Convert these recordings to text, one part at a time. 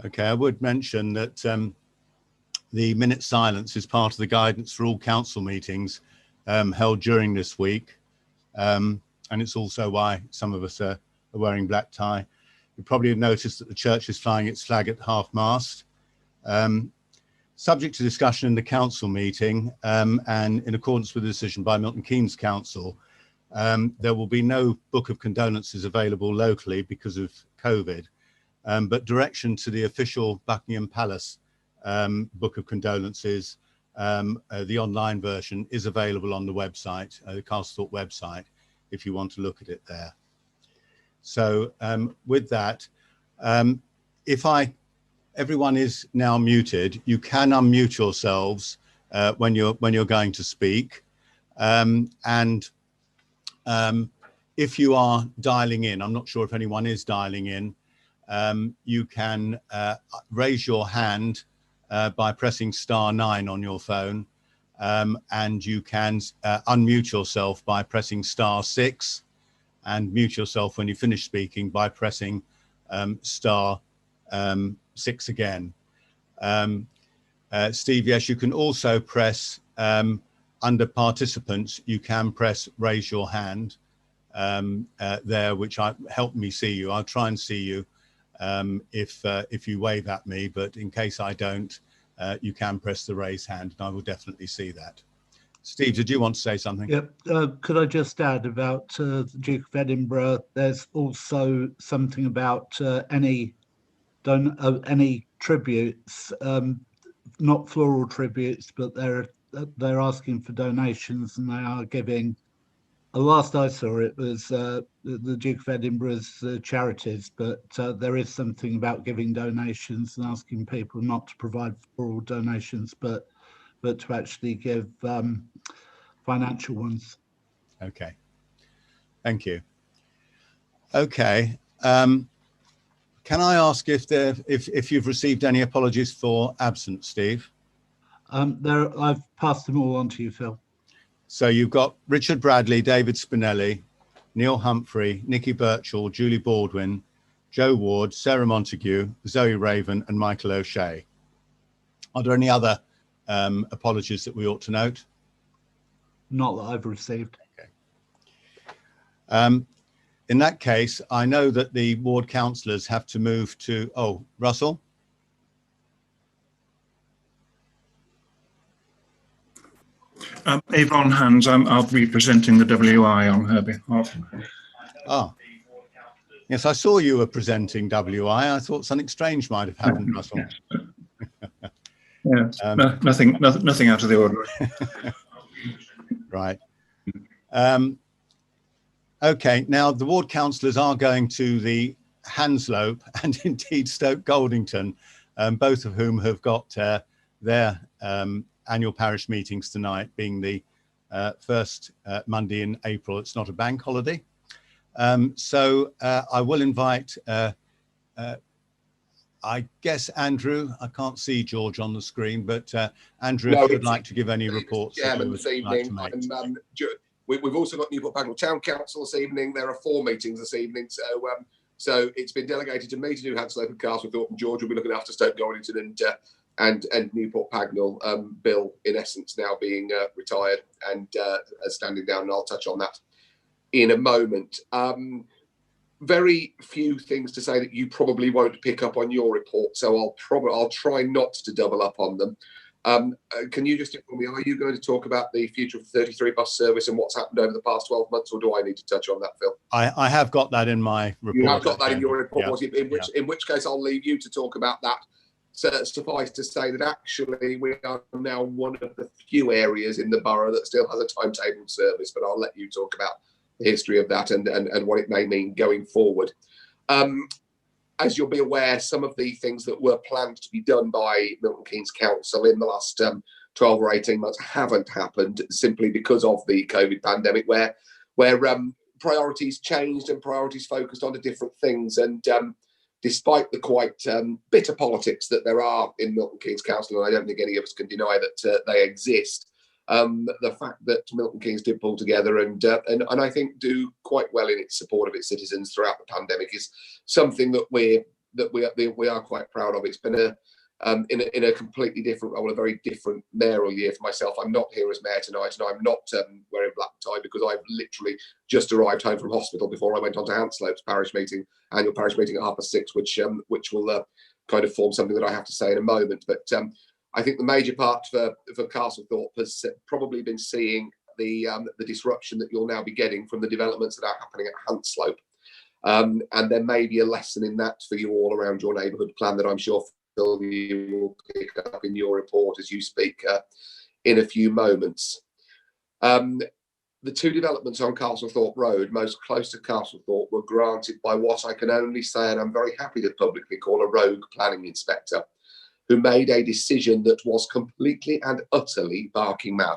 Okay, I would mention that the minute silence is part of the guidance for all council meetings held during this week. And it's also why some of us are wearing black tie. You probably have noticed that the church is flying its flag at half-mast. Subject to discussion in the council meeting and in accordance with the decision by Milton Keynes Council, there will be no book of condolences available locally because of COVID, but direction to the official Buckingham Palace book of condolences, the online version, is available on the website, the Castlethorpe website, if you want to look at it there. So with that, everyone is now muted. You can unmute yourselves when you're going to speak, and if you are dialing in, I'm not sure if anyone is dialing in, you can raise your hand by pressing *9 on your phone, and you can unmute yourself by pressing *6, and mute yourself when you finish speaking by pressing *6 again. Steve, yes, you can also press under participants, you can press raise your hand there, which help me see you. I'll try and see you if you wave at me, but in case I don't, you can press the raise hand and I will definitely see that. Steve, did you want to say something? Yep. Could I just add about the Duke of Edinburgh? There's also something about any tributes, not floral tributes, but they're asking for donations, and they are giving. Last I saw it was the Duke of Edinburgh's charities, but there is something about giving donations and asking people not to provide floral donations, but to actually give financial ones. Okay, thank you. Okay, can I ask if you've received any apologies for absence, Steve? I've passed them all on to you, Phil. So you've got Richard Bradley, David Spinelli, Neil Humphrey, Nikki Birchall, Julie Baldwin, Joe Ward, Sarah Montague, Zoe Raven, and Michael O'Shea. Are there any other apologies that we ought to note? Not that I've received. Okay. In that case, I know that the ward councillors have to move to, Russell? Eva on hands, I'll be presenting the WI on her behalf. Ah, yes, I saw you were presenting WI. I thought something strange might have happened, Russell. Yes, nothing out of the ordinary. Right. Okay, now the ward councillors are going to the Hanslope and indeed Stoke Goldington, both of whom have got their annual parish meetings tonight, being the first Monday in April. It's not a bank holiday. So I will invite, I guess, Andrew. I can't see George on the screen, but Andrew, if you'd like to give any reports. Chairman, this evening. We've also got Newport Pagnell Town Council this evening. There are 4 meetings this evening. So it's been delegated to me to do Hanslope and Castlethorpe, and George will be looking after Stoke Goldington and Newport Pagnell. Bill, in essence, now being retired and standing down, and I'll touch on that in a moment. Very few things to say that you probably won't pick up on your report, so I'll try not to double up on them. Can you just inform me, are you going to talk about the future of the 33 bus service and what's happened over the past 12 months, or do I need to touch on that, Phil? I have got that in my report. You have got that in your report, yeah. In which case I'll leave you to talk about that. So suffice to say that actually we are now one of the few areas in the borough that still has a timetabled service, but I'll let you talk about the history of that and what it may mean going forward. As you'll be aware, some of the things that were planned to be done by Milton Keynes Council in the last 12 or 18 months haven't happened, simply because of the COVID pandemic, where priorities changed and priorities focused on different things. And despite the quite bitter politics that there are in Milton Keynes Council, and I don't think any of us can deny that they exist, the fact that Milton Keynes did pull together and I think do quite well in its support of its citizens throughout the pandemic is something that we're that we are quite proud of. It's been in a completely different role, a very different mayoral year for myself. I'm not here as mayor tonight, and I'm not wearing black tie because I've literally just arrived home from hospital before I went on to Hanslope's parish meeting, annual parish meeting at 6:30, which will kind of form something that I have to say in a moment. But I think the major part for Castlethorpe has probably been seeing the disruption that you'll now be getting from the developments that are happening at Hanslope. And there may be a lesson in that for you all around your neighbourhood plan that I'm sure Phil, you will pick up in your report as you speak in a few moments. The two developments on Castlethorpe Road, most close to Castlethorpe, were granted by what I can only say, and I'm very happy to publicly call, a rogue planning inspector, who made a decision that was completely and utterly barking mad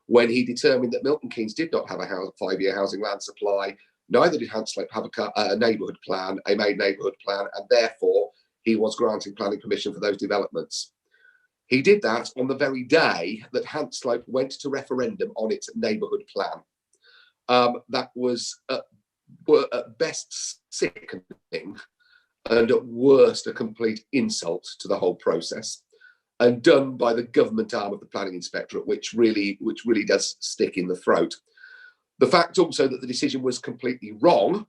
when he determined that Milton Keynes did not have a 5-year housing land supply. Neither did Hanslope have a neighbourhood plan, a made neighbourhood plan, and therefore he was granting planning permission for those developments. He did that on the very day that Hanslope went to referendum on its neighbourhood plan. That was at best sickening and at worst a complete insult to the whole process, and done by the government arm of the planning inspectorate, which really does stick in the throat. The fact also that the decision was completely wrong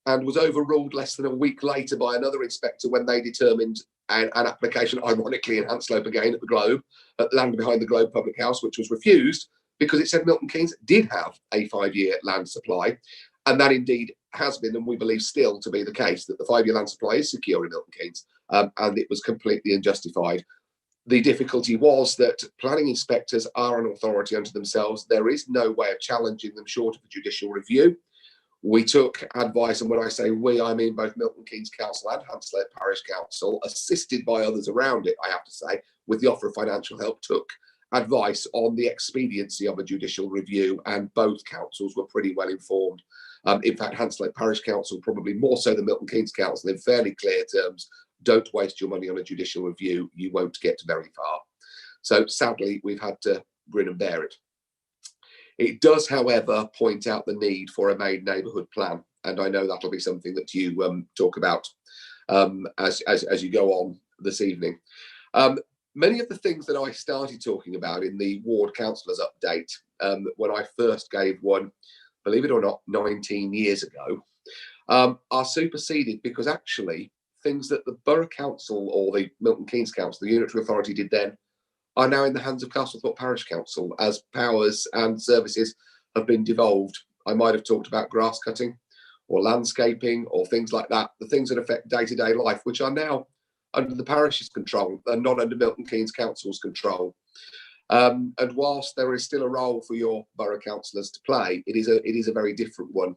and was overruled less than a week later by another inspector when they determined an application, ironically in Hanslope again at the Globe, at Land Behind the Globe Public House, which was refused because it said Milton Keynes did have a 5-year land supply. And that indeed has been, and we believe still to be the case, that the 5-year land supply is secure in Milton Keynes, and it was completely unjustified. The difficulty was that planning inspectors are an authority unto themselves. There is no way of challenging them short of a judicial review. We took advice, and when I say we, I mean both Milton Keynes Council and Hanslope Parish Council, assisted by others around it, I have to say, with the offer of financial help, took advice on the expediency of a judicial review, and both councils were pretty well informed. In fact, Hanslope Parish Council, probably more so than Milton Keynes Council, in fairly clear terms, don't waste your money on a judicial review, you won't get very far. So sadly, we've had to grin and bear it. It does, however, point out the need for a made neighbourhood plan, and I know that'll be something that you talk about as you go on this evening. Many of the things that I started talking about in the ward councillors update when I first gave one, believe it or not, 19 years ago, are superseded because actually things that the Borough Council or the Milton Keynes Council, the unitary authority, did then are now in the hands of Castlethorpe Parish Council as powers and services have been devolved. I might have talked about grass cutting or landscaping or things like that, the things that affect day-to-day life, which are now under the parish's control and not under Milton Keynes Council's control. And whilst there is still a role for your borough councillors to play, it is a very different one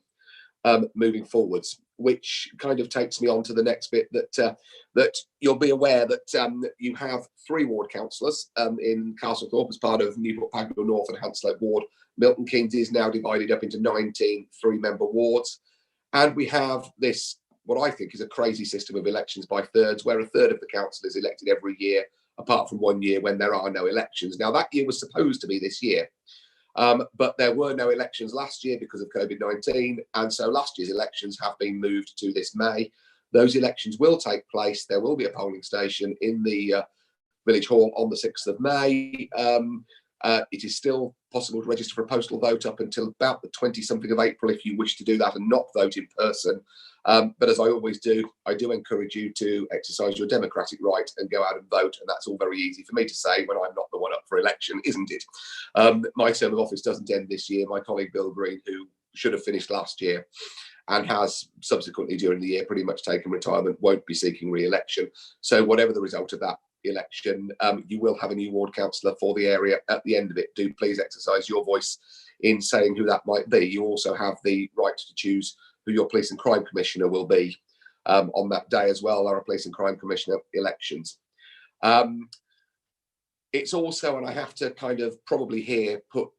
moving forwards, which kind of takes me on to the next bit, that you'll be aware that you have 3 ward councillors in Castlethorpe as part of Newport Pagnell North and Hanslope Ward. Milton Keynes is now divided up into 19 3-member wards, and we have this, what I think is a crazy system of elections by thirds, where a third of the council is elected every year, apart from 1 year when there are no elections. Now, that year was supposed to be this year, but there were no elections last year because of COVID-19, and so last year's elections have been moved to this May. Those elections will take place. There will be a polling station in the Village Hall on the 6th of May. It is still possible to register for a postal vote up until about the 20-something of April if you wish to do that and not vote in person. But as I always do, I do encourage you to exercise your democratic right and go out and vote. And that's all very easy for me to say when I'm not the one up for election, isn't it? My term of office doesn't end this year. My colleague Bill Green, who should have finished last year and has subsequently during the year pretty much taken retirement, won't be seeking re-election. So whatever the result of that election, you will have a new ward councillor for the area at the end of it. Do please exercise your voice in saying who that might be. You also have the right to choose who your police and crime commissioner will be on that day as well. There are police and crime commissioner elections. It's also, and I have to kind of probably here put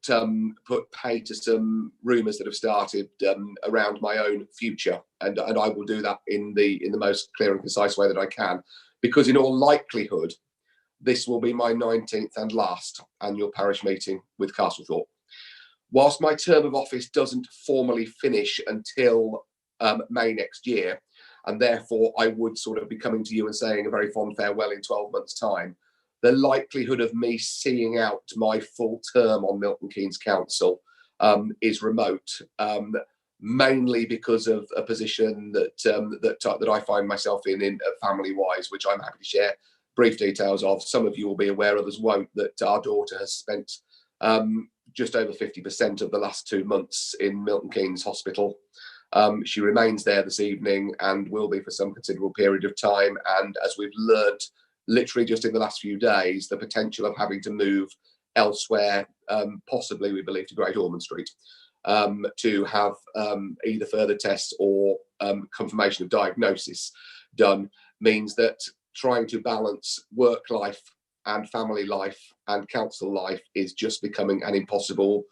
pay to some rumours that have started around my own future, and I will do that in the most clear and concise way that I can, because in all likelihood, this will be my 19th and last annual parish meeting with Castlethorpe. Whilst my term of office doesn't formally finish until May next year, and therefore I would sort of be coming to you and saying a very fond farewell in 12 months' time, the likelihood of me seeing out my full term on Milton Keynes Council is remote, mainly because of a position that I find myself in family-wise, which I'm happy to share brief details of. Some of you will be aware, others won't, that our daughter has spent just over 50% of the last 2 months in Milton Keynes Hospital. She remains there this evening and will be for some considerable period of time. And as we've learnt literally just in the last few days, the potential of having to move elsewhere, possibly we believe to Great Ormond Street, to have either further tests or confirmation of diagnosis done, means that trying to balance work life and family life and council life is just becoming an impossible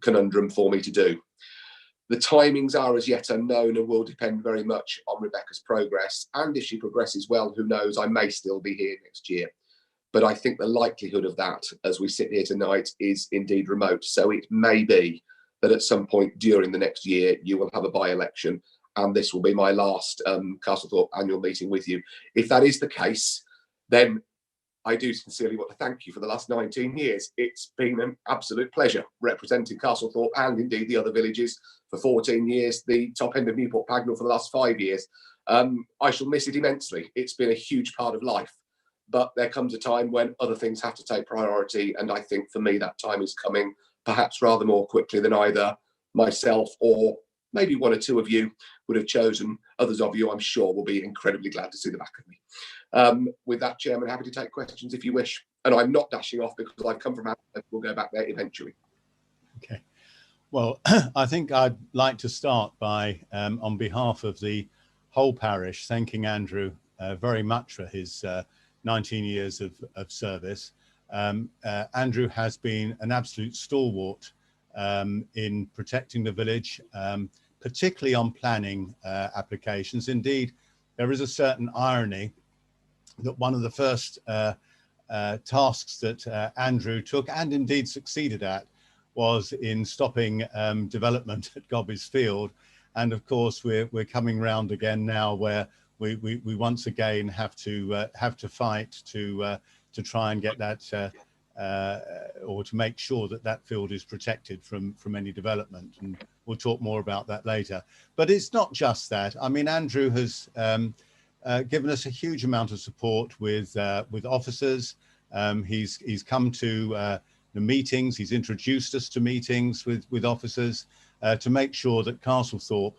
conundrum for me to do. The timings are as yet unknown and will depend very much on Rebecca's progress. And if she progresses well, who knows, I may still be here next year. But I think the likelihood of that, as we sit here tonight, is indeed remote. So it may be that at some point during the next year, you will have a by-election, and this will be my last Castlethorpe annual meeting with you. If that is the case, then I do sincerely want to thank you for the last 19 years. It's been an absolute pleasure representing Castlethorpe and indeed the other villages for 14 years, the top end of Newport Pagnell for the last 5 years. I shall miss it immensely. It's been a huge part of life, but there comes a time when other things have to take priority. And I think for me, that time is coming perhaps rather more quickly than either myself or maybe one or two of you would have chosen. Others of you, I'm sure, will be incredibly glad to see the back of me. With that, Chairman, happy to take questions if you wish. And I'm not dashing off because I've come from Africa. We'll go back there eventually. Okay. Well, I think I'd like to start by, on behalf of the whole parish, thanking Andrew very much for his 19 years of service. Andrew has been an absolute stalwart in protecting the village, particularly on planning applications. Indeed, there is a certain irony that one of the first tasks that Andrew took and indeed succeeded at was in stopping development at Gobby's Field. And of course, we're coming round again now where we once again have to fight to try and get that or to make sure that that field is protected from any development. And we'll talk more about that later. But it's not just that. I mean, Andrew has given us a huge amount of support with officers. He's come to the meetings. He's introduced us to meetings with officers to make sure that Castlethorpe,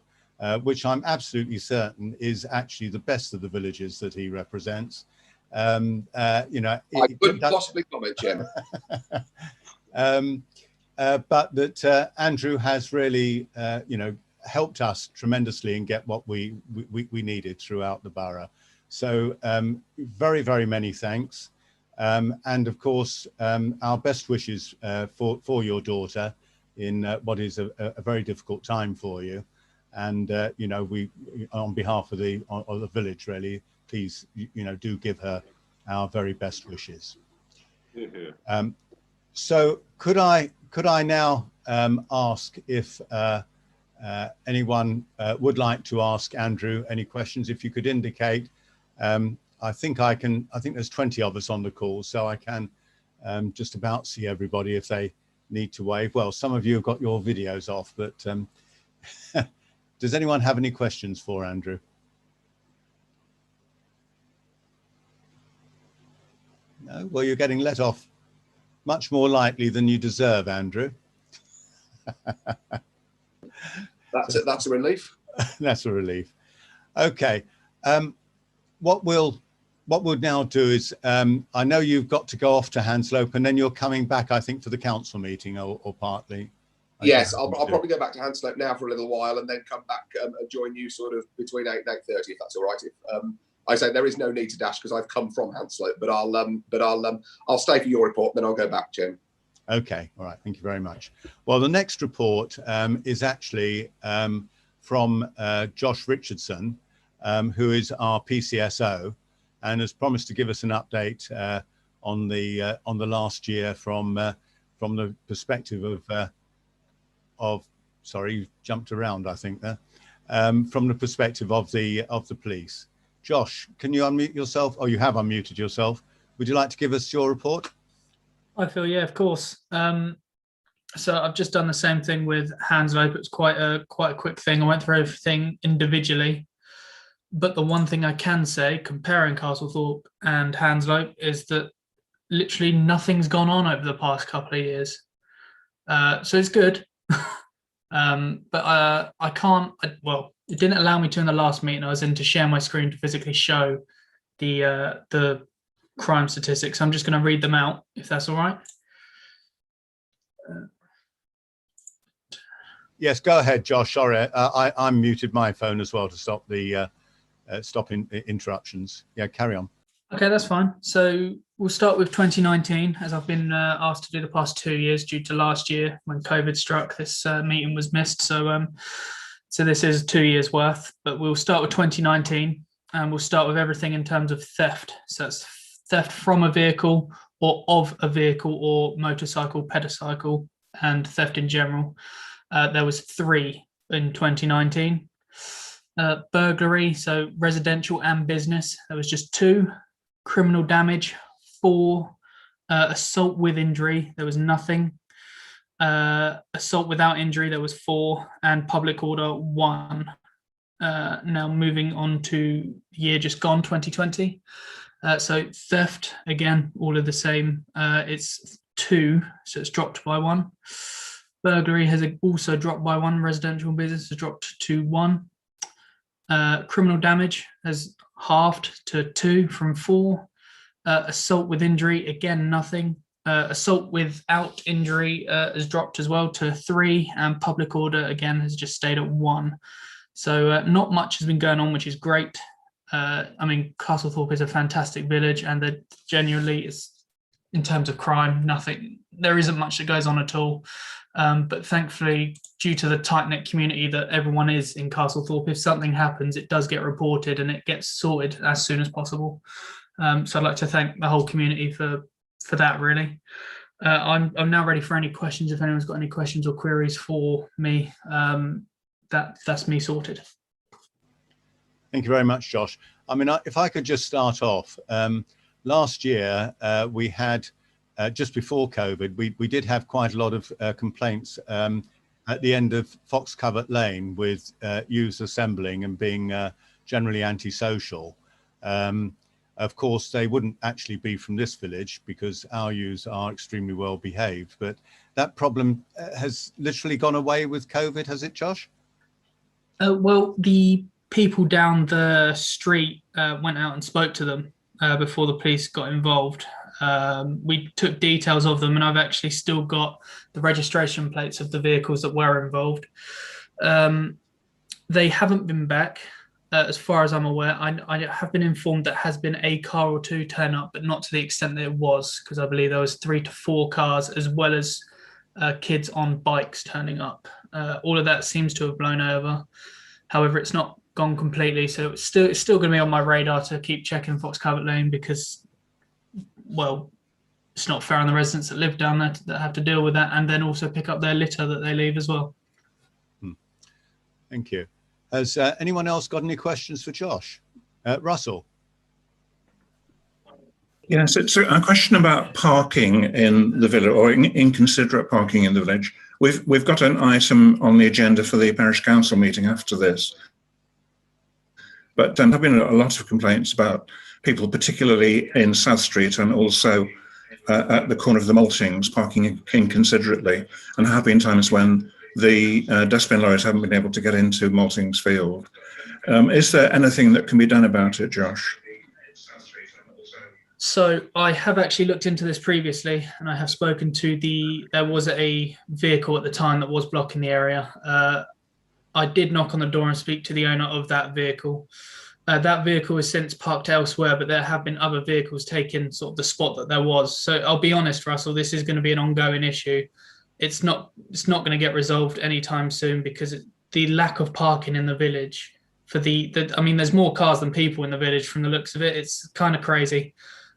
which I'm absolutely certain is actually the best of the villages that he represents. You know, I couldn't possibly comment, Chairman. But that Andrew has really, you know, helped us tremendously and get what we needed throughout the borough. So very, very many thanks. And of course, our best wishes for your daughter in what is a very difficult time for you. And, you know, we, on behalf of the village, really, please, you know, do give her our very best wishes. Mm-hmm. So could I now ask if anyone would like to ask Andrew any questions? If you could indicate, I think there's 20 of us on the call, so I can just about see everybody if they need to wave. Well, some of you have got your videos off, but does anyone have any questions for Andrew? No? Well, you're getting let off much more lightly than you deserve, Andrew. That's a relief. That's a relief. Okay. What we'll now do is, I know you've got to go off to Hanslope and then you're coming back, I think, for the council meeting or partly. Yes, I'll probably go back to Hanslope now for a little while and then come back and join you sort of between 8 and 8:30, if that's all right. If I say there is no need to dash because I've come from Hanslope, but I'll stay for your report, then I'll go back, Jim. Okay, all right, thank you very much. Well, the next report is actually from Josh Richardson, who is our PCSO, and has promised to give us an update on the last year from the perspective of sorry, you've jumped around, I think there, from the perspective of the police. Josh, can you unmute yourself? Oh, you have unmuted yourself. Would you like to give us your report? I feel, yeah, of course. So I've just done the same thing with Hounslow. It's quite a quick thing. I went through everything individually. But the one thing I can say, comparing Castlethorpe and Hounslow, is that literally nothing's gone on over the past couple of years. So it's good. But I can't, well, it didn't allow me to in the last meeting. I was in to share my screen to physically show the crime statistics. I'm just going to read them out, if that's all right. Yes, go ahead, Josh. Sorry, I'm muted my phone as well to stop the interruptions. Yeah, carry on. Okay, that's fine. So we'll start with 2019, as I've been asked to do the past 2 years due to last year when COVID struck. This meeting was missed, so this is 2 years worth. But we'll start with 2019, and we'll start with everything in terms of theft. So that's theft from a vehicle or of a vehicle or motorcycle, pedocycle, and theft in general. There was 3 in 2019. Burglary, so residential and business, there was just 2. Criminal damage, 4. Assault with injury, there was nothing. Assault without injury, there was 4, and public order 1. Now moving on to the year just gone, 2020. So theft, again, all of the same. It's 2, so it's dropped by 1. Burglary has also dropped by 1. Residential and business has dropped to 1. Criminal damage has halved to 2 from 4. Assault with injury, again, nothing. Assault without injury has dropped as well to 3, and public order, again, has just stayed at 1. So not much has been going on, which is great. I mean, Castlethorpe is a fantastic village, and there genuinely is, in terms of crime, nothing. There isn't much that goes on at all. But thankfully, due to the tight-knit community that everyone is in Castlethorpe, if something happens, it does get reported and it gets sorted as soon as possible. So I'd like to thank the whole community for that, really. I'm now ready for any questions. If anyone's got any questions or queries for me, that's me sorted. Thank you very much, Josh. I mean, if I could just start off, last year we had, just before COVID, we did have quite a lot of complaints at the end of Fox Covert Lane with youths assembling and being generally antisocial. Of course, they wouldn't actually be from this village because our youths are extremely well behaved, but that problem has literally gone away with COVID, has it, Josh? Well, the people down the street went out and spoke to them before the police got involved. We took details of them, and I've actually still got the registration plates of the vehicles that were involved. They haven't been back, as far as I'm aware. I have been informed that has been a car or 2 turn up, but not to the extent that it was, because I believe there was 3 to 4 cars, as well as kids on bikes turning up. All of that seems to have blown over. However, it's not gone completely, so it's still going to be on my radar to keep checking Fox Covert Lane, because, well, it's not fair on the residents that live down there that have to deal with that, and then also pick up their litter that they leave as well. Thank you. Has anyone else got any questions for Josh? Russell? Yes, it's a question about parking in the village, or inconsiderate parking in the village. We've got an item on the agenda for the Parish Council meeting after this. But there have been a lot of complaints about people, particularly in South Street and also at the corner of the Maltings, parking inconsiderately. And there have been times when the dustbin lorries haven't been able to get into Maltings Field. Is there anything that can be done about it, Josh? So I have actually looked into this previously, and I have spoken to there was a vehicle at the time that was blocking the area. I did knock on the door and speak to the owner of that vehicle. That vehicle has since parked elsewhere, but there have been other vehicles taking sort of the spot that there was. So I'll be honest, Russell, this is going to be an ongoing issue. It's not going to get resolved anytime soon, because the lack of parking in the village I mean, there's more cars than people in the village from the looks of it. It's kind of crazy,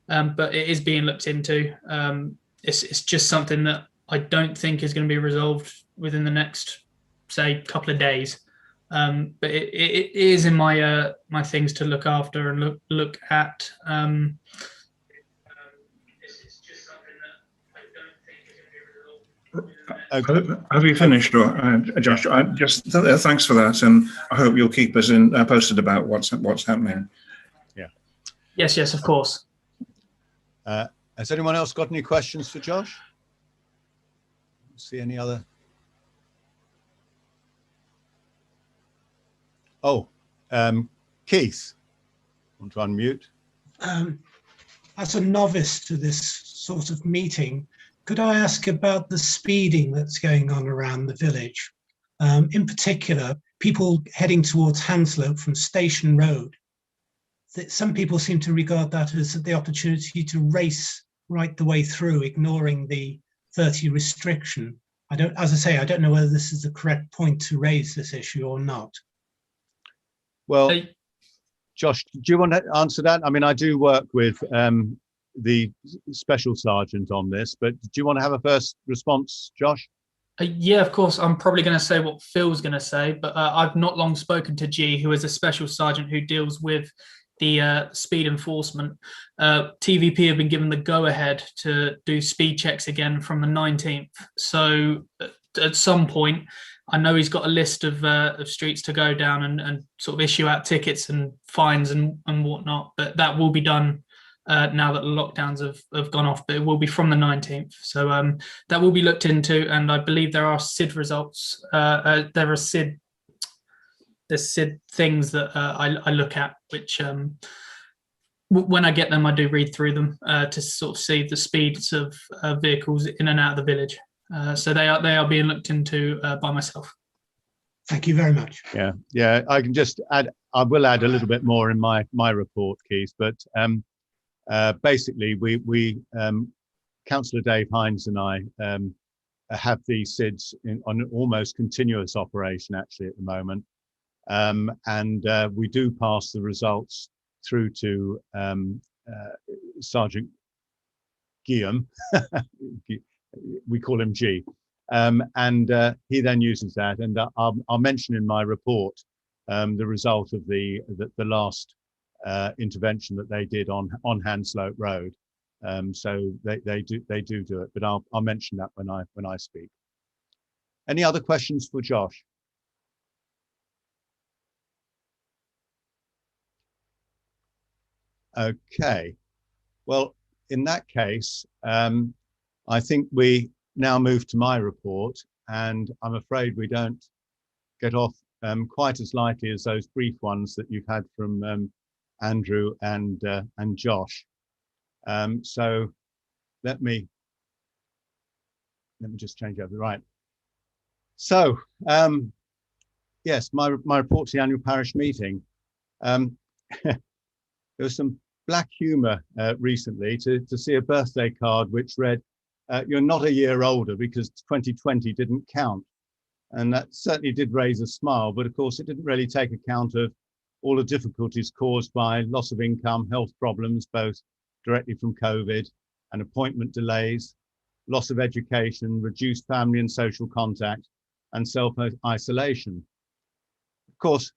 but it is being looked into. It's just something that I don't think is going to be resolved within the next, say, couple of days. But it is in my my things to look after and look at. It's just something that I don't think is going to be resolved. Have you finished, Josh? Thanks for that, and I hope you'll keep us posted about what's happening. Yeah. Yes, of course. Has anyone else got any questions for Josh? See any other? Oh, Keith, want to unmute? As a novice to this sort of meeting, could I ask about the speeding that's going on around the village? In particular, people heading towards Hanslope from Station Road. Some people seem to regard that as the opportunity to race right the way through, ignoring the 30 restriction. As I say, I don't know whether this is the correct point to raise this issue or not. Well, Josh, do you want to answer that? I mean, I do work with the special sergeant on this, but do you want to have a first response, Josh? Yeah, of course. I'm probably going to say what Phil's going to say, but I've not long spoken to G, who is a special sergeant who deals with the speed enforcement. TVP have been given the go-ahead to do speed checks again from the 19th. So at some point, I know he's got a list of streets to go down and sort of issue out tickets and fines and whatnot, but that will be done now that the lockdowns have gone off, but it will be from the 19th. So that will be looked into, and I believe there are SID results. There's SID things that I look at, which when I get them, I do read through them to sort of see the speeds of vehicles in and out of the village. So they are being looked into by myself. Thank you very much. Yeah. I can just add. I will add a little bit more in my report, Keith. But basically, we Councillor Dave Hines and I have these SIDs on an almost continuous operation actually at the moment, and we do pass the results through to Sergeant Guillaume. We call him G, and he then uses that, and I'll mention in my report the result of the last intervention that they did on Hanslope Road. So they do it, but I'll mention that when I speak. Any other questions for Josh? Okay, well, in that case, I think we now move to my report, and I'm afraid we don't get off quite as lightly as those brief ones that you've had from Andrew and Josh. So let me just change over. Right. So yes, my report to the annual parish meeting. There was some black humour recently to see a birthday card which read, "You're not a year older because 2020 didn't count," and that certainly did raise a smile. But of course, it didn't really take account of all the difficulties caused by loss of income, health problems, both directly from COVID and appointment delays, loss of education, reduced family and social contact, and self-isolation. Of course,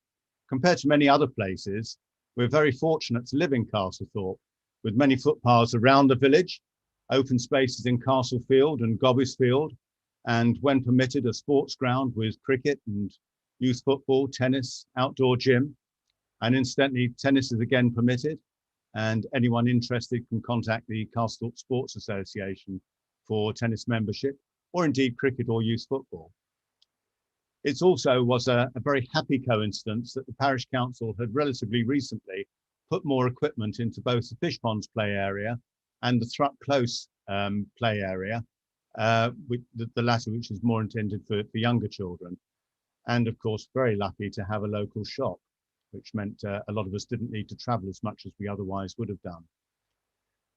compared to many other places, we're very fortunate to live in Castlethorpe, with many footpaths around the village, open spaces in Castlefield and Gobbisfield, and when permitted, a sports ground with cricket and youth football, tennis, outdoor gym. And incidentally, tennis is again permitted, and anyone interested can contact the Castlethorpe Sports Association for tennis membership, or indeed cricket or youth football. It also was a very happy coincidence that the Parish Council had relatively recently put more equipment into both the Fish Ponds play area and the Thrupp Close play area, with the latter which is more intended for younger children. And of course, very lucky to have a local shop, which meant a lot of us didn't need to travel as much as we otherwise would have done.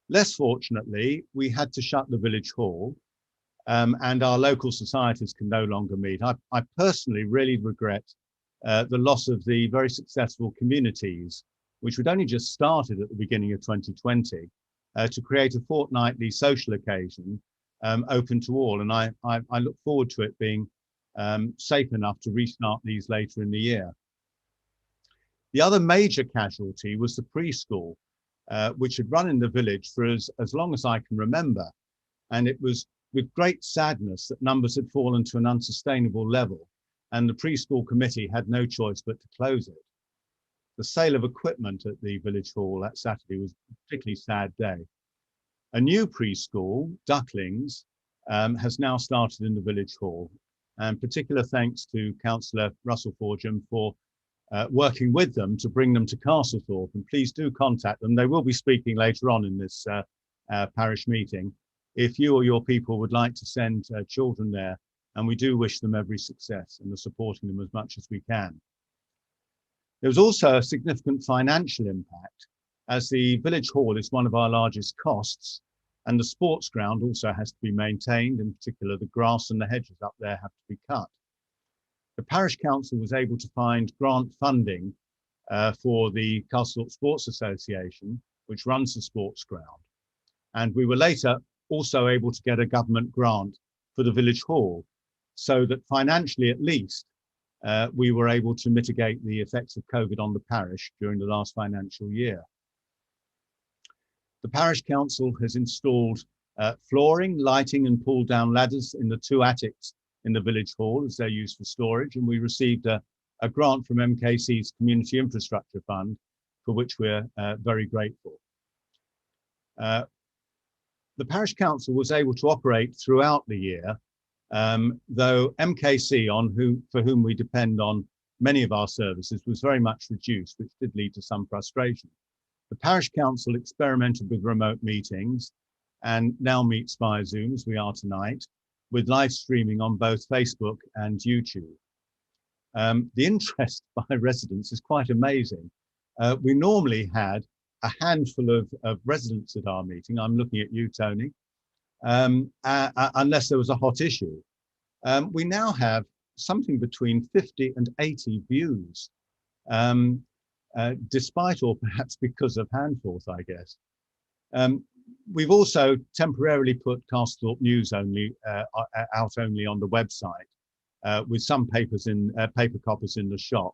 Less fortunately, we had to shut the village hall, and our local societies can no longer meet. I personally really regret the loss of the very successful communities, which had only just started at the beginning of 2020, to create a fortnightly social occasion open to all. And I look forward to it being safe enough to restart these later in the year. The other major casualty was the preschool, which had run in the village for as long as I can remember. And it was with great sadness that numbers had fallen to an unsustainable level, and the preschool committee had no choice but to close it. The sale of equipment at the village hall that Saturday was a particularly sad day. A new preschool, Ducklings, has now started in the village hall, and particular thanks to Councillor Russell Forgem for working with them to bring them to Castlethorpe, and please do contact them. They will be speaking later on in this parish meeting if you or your people would like to send children there, and we do wish them every success and are supporting them as much as we can. There was also a significant financial impact, as the village hall is one of our largest costs, and the sports ground also has to be maintained. In particular, the grass and the hedges up there have to be cut. The parish council was able to find grant funding for the Castlethorpe Sports Association, which runs the sports ground. And we were later also able to get a government grant for the village hall, so that financially at least, we were able to mitigate the effects of COVID on the parish during the last financial year. The parish council has installed flooring, lighting and pull down ladders in the 2 attics in the village hall as they're used for storage, and we received a grant from MKC's Community Infrastructure Fund, for which we're very grateful. The parish council was able to operate throughout the year, though MKC, for whom we depend on many of our services, was very much reduced, which did lead to some frustration. The parish council experimented with remote meetings and now meets via Zoom, as we are tonight, with live streaming on both Facebook and YouTube. The interest by residents is quite amazing. We normally had a handful of residents at our meeting. I'm looking at you, Tony, unless there was a hot issue. We now have something between 50 and 80 views, despite, or perhaps because of hand force, I guess. We've also temporarily put Castlethorpe News out only on the website, with some paper copies in the shop,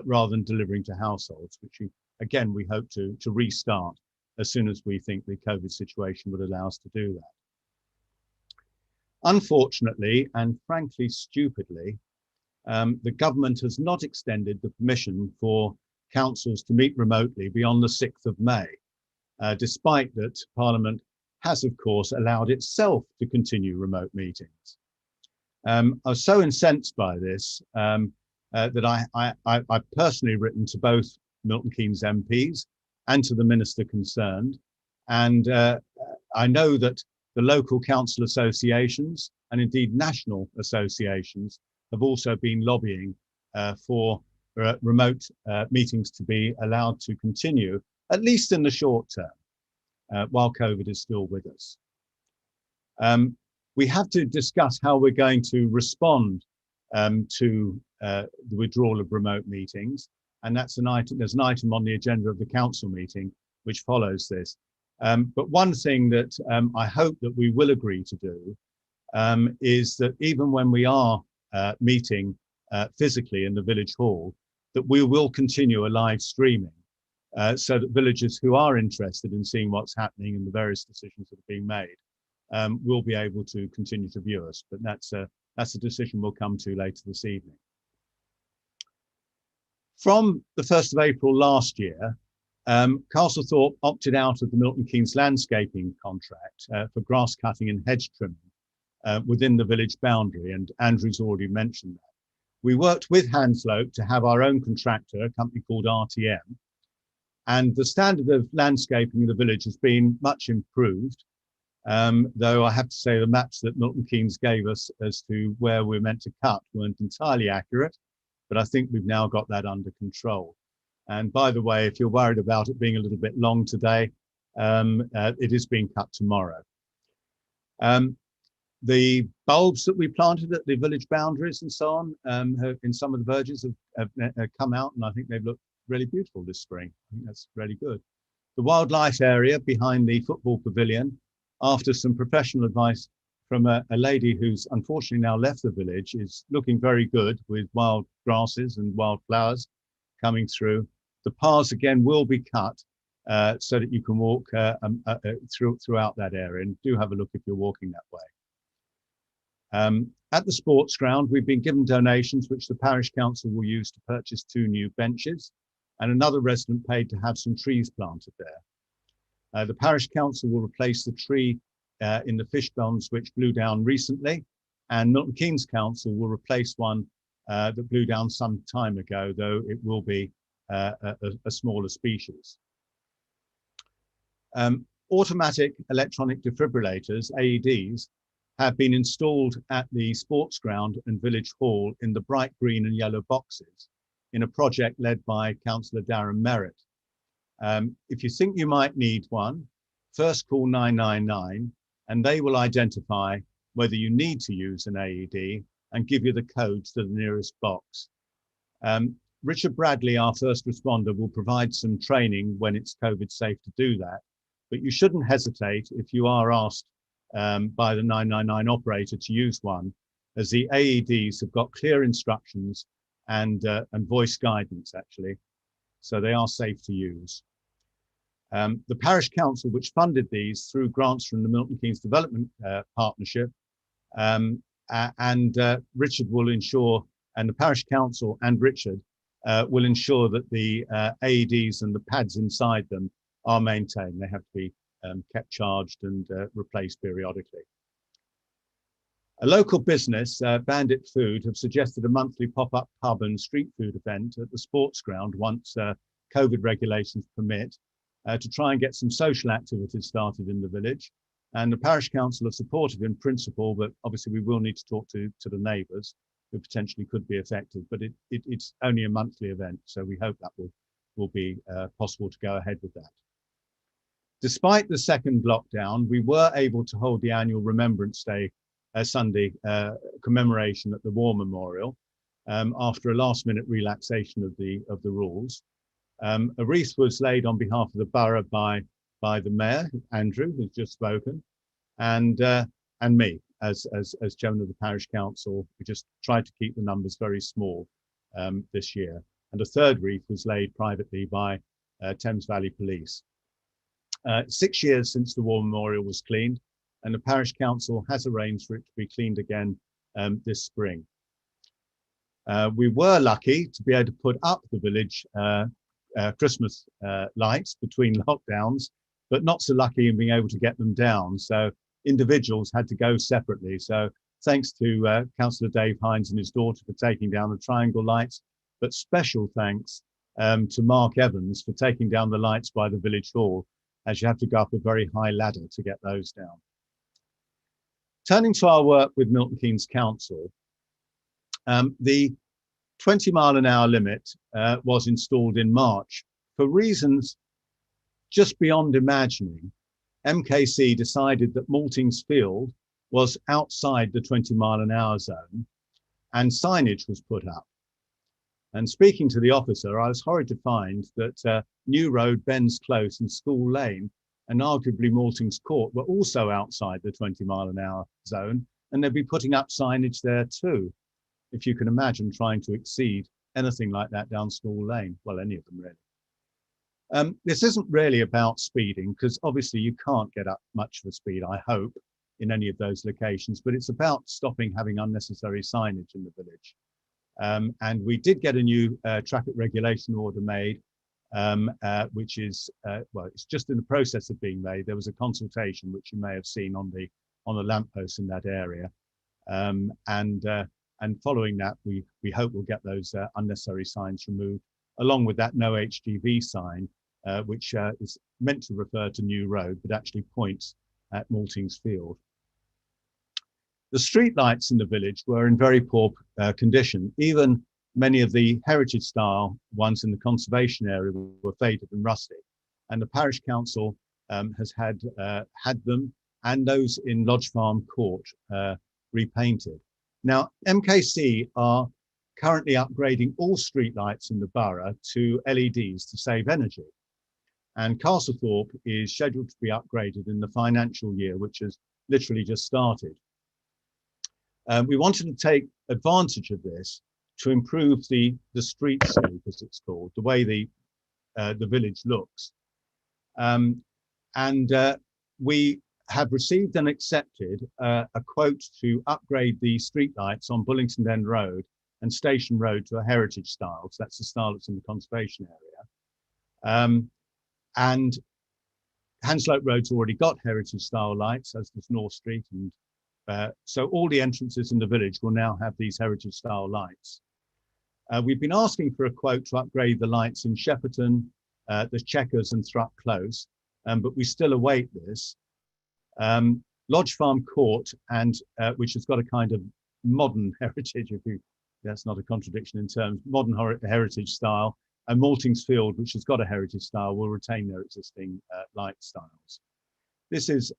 rather than delivering to households, which again we hope to restart as soon as we think the COVID situation would allow us to do that. Unfortunately, and frankly stupidly, the government has not extended the permission for councils to meet remotely beyond the 6th of May, despite that Parliament has, of course, allowed itself to continue remote meetings. I was so incensed by this that I've personally written to both Milton Keynes MPs and to the minister concerned, and I know that the local council associations and indeed national associations have also been lobbying for remote meetings to be allowed to continue, at least in the short term, while COVID is still with us. We have to discuss how we're going to respond to the withdrawal of remote meetings, and that's an item. There's an item on the agenda of the council meeting which follows this. But one thing that I hope that we will agree to do is that even when we are meeting physically in the village hall, that we will continue a live streaming so that villagers who are interested in seeing what's happening and the various decisions that are being made will be able to continue to view us. But that's a decision we'll come to later this evening. From the 1st of April last year, Castlethorpe opted out of the Milton Keynes landscaping contract for grass cutting and hedge trimming within the village boundary, and Andrew's already mentioned that. We worked with Hanslope to have our own contractor, a company called RTM, and the standard of landscaping in the village has been much improved, though I have to say the maps that Milton Keynes gave us as to where we're meant to cut weren't entirely accurate, but I think we've now got that under control. And by the way, if you're worried about it being a little bit long today, it is being cut tomorrow. The bulbs that we planted at the village boundaries and so on, in some of the verges have come out, and I think they've looked really beautiful this spring. I think that's really good. The wildlife area behind the football pavilion, after some professional advice from a lady who's unfortunately now left the village, is looking very good with wild grasses and wild flowers coming through. The paths again will be cut so that you can walk throughout that area, and do have a look if you're walking that way. At the sports ground, we've been given donations which the parish council will use to purchase 2 new benches, and another resident paid to have some trees planted there. The parish council will replace the tree in the fish ponds which blew down recently, and Milton Keynes Council will replace one that blew down some time ago, though it will be a smaller species. Automatic electronic defibrillators, AEDs, have been installed at the sports ground and village hall in the bright green and yellow boxes in a project led by Councillor Darren Merritt. If you think you might need one, first call 999 and they will identify whether you need to use an AED and give you the codes to the nearest box. Richard Bradley, our first responder, will provide some training when it's COVID safe to do that, but you shouldn't hesitate if you are asked by the 999 operator to use one, as the AEDs have got clear instructions and voice guidance actually, so they are safe to use. The parish council, which funded these through grants from the Milton Keynes Development Partnership, and Richard will ensure, and the parish council and Richard will ensure that the AEDs and the pads inside them are maintained. They have to be kept charged and replaced periodically. A local business, Bandit Food, have suggested a monthly pop-up pub and street food event at the sports ground once COVID regulations permit, to try and get some social activities started in the village. And the parish council are supportive in principle, but obviously we will need to talk to the neighbours who potentially could be affected. But it's only a monthly event, so we hope that will be possible to go ahead with that. Despite the second lockdown, we were able to hold the annual Remembrance Day Sunday commemoration at the War Memorial after a last-minute relaxation of the rules. A wreath was laid on behalf of the borough by the mayor, Andrew, who's just spoken, and me as chairman of the parish council. We just tried to keep the numbers very small this year. And a third wreath was laid privately by Thames Valley Police. 6 years since the War Memorial was cleaned, and the parish council has arranged for it to be cleaned again this spring. We were lucky to be able to put up the village Christmas lights between lockdowns, but not so lucky in being able to get them down. So individuals had to go separately. So thanks to Councillor Dave Hines and his daughter for taking down the triangle lights, but special thanks to Mark Evans for taking down the lights by the village hall, as you have to go up a very high ladder to get those down. Turning to our work with Milton Keynes Council, the 20-mile-an-hour limit was installed in March. For reasons just beyond imagining, MKC decided that Maltings Field was outside the 20-mile-an-hour zone and signage was put up. And speaking to the officer, I was horrid to find that New Road, Ben's Close and School Lane and arguably Maltings Court were also outside the 20-mile-an-hour zone, and they'd be putting up signage there too. If you can imagine trying to exceed anything like that down School Lane, well, any of them really. This isn't really about speeding, because obviously you can't get up much of a speed, I hope, in any of those locations, but it's about stopping having unnecessary signage in the village. And we did get a new traffic regulation order made, which is, well, it's just in the process of being made. There was a consultation, which you may have seen on the lampposts in that area. And following that, we hope we'll get those unnecessary signs removed, along with that no HGV sign, which is meant to refer to New Road, but actually points at Maltings Field. The streetlights in the village were in very poor condition. Even many of the heritage style ones in the conservation area were faded and rusty. And the parish council has had them and those in Lodge Farm Court repainted. Now, MKC are currently upgrading all streetlights in the borough to LEDs to save energy. And Castlethorpe is scheduled to be upgraded in the financial year, which has literally just started. We wanted to take advantage of this to improve the streetscape, as it's called, the way the village looks. We have received and accepted a quote to upgrade the streetlights on Bullington End Road and Station Road to a heritage style. So that's the style that's in the conservation area. And Hanslope Road's already got heritage style lights, as does North Street. And so all the entrances in the village will now have these heritage style lights. We've been asking for a quote to upgrade the lights in Shepperton, the Chequers and Thrupp Close, but we still await this. Lodge Farm Court, and which has got a kind of modern heritage, that's not a contradiction in terms, modern heritage style, and Maltings Field, which has got a heritage style, will retain their existing light styles. This is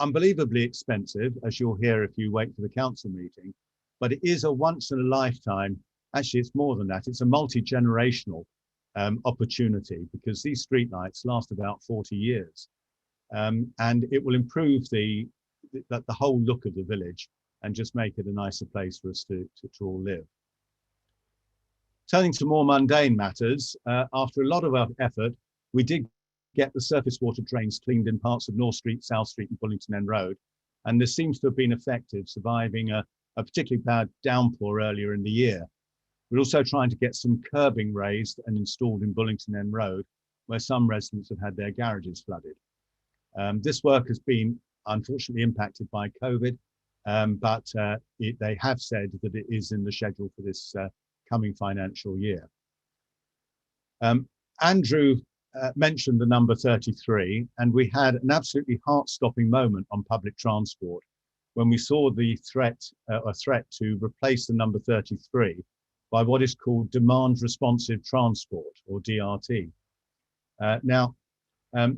unbelievably expensive, as you'll hear if you wait for the council meeting, but it is a once in a lifetime, actually it's more than that, it's a multi-generational opportunity, because these streetlights last about 40 years. And it will improve the whole look of the village and just make it a nicer place for us to all live. Turning to more mundane matters, after a lot of our effort, we did get the surface water drains cleaned in parts of North Street, South Street and Bullington End Road. And this seems to have been effective, surviving a particularly bad downpour earlier in the year. We're also trying to get some curbing raised and installed in Bullington End Road, where some residents have had their garages flooded. This work has been unfortunately impacted by COVID, but they have said that it is in the schedule for this coming financial year. Andrew mentioned the number 33, and we had an absolutely heart-stopping moment on public transport when we saw the threat to replace the number 33 by what is called demand responsive transport, or DRT. Now,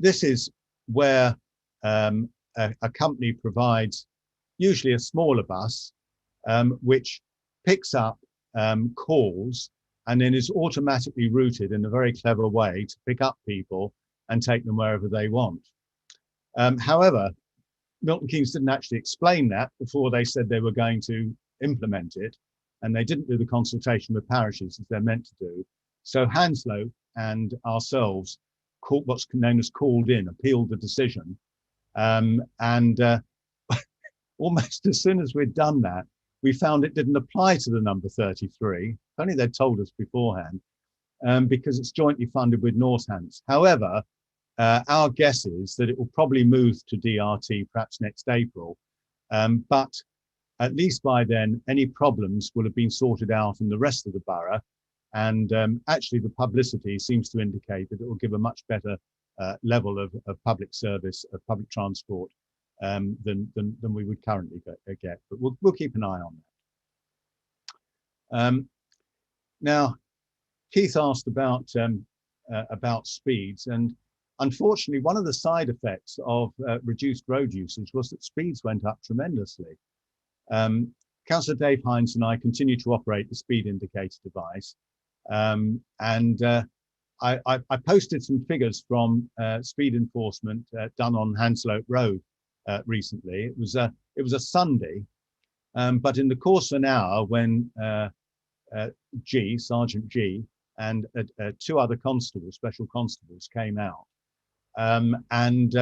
this is where a company provides usually a smaller bus, which picks up calls and then is automatically routed in a very clever way to pick up people and take them wherever they want. However, Milton Keynes didn't actually explain that before they said they were going to implement it, and they didn't do the consultation with parishes as they're meant to do. So Hanslope and ourselves what's known as called in, appealed the decision. Almost as soon as we'd done that, we found it didn't apply to the number 33. If only they'd told us beforehand, because it's jointly funded with Northants. However, our guess is that it will probably move to DRT perhaps next April. But at least by then, any problems will have been sorted out in the rest of the borough. And actually, the publicity seems to indicate that it will give a much better level of public service, of public transport than we would currently get. But we'll keep an eye on that. Now, Keith asked about speeds, and unfortunately, one of the side effects of reduced road usage was that speeds went up tremendously. Councillor Dave Hines and I continue to operate the speed indicator device. I posted some figures from speed enforcement done on Hanslope Road recently. It was a Sunday, but in the course of an hour, when Sergeant G, and two other constables, special constables, came out, and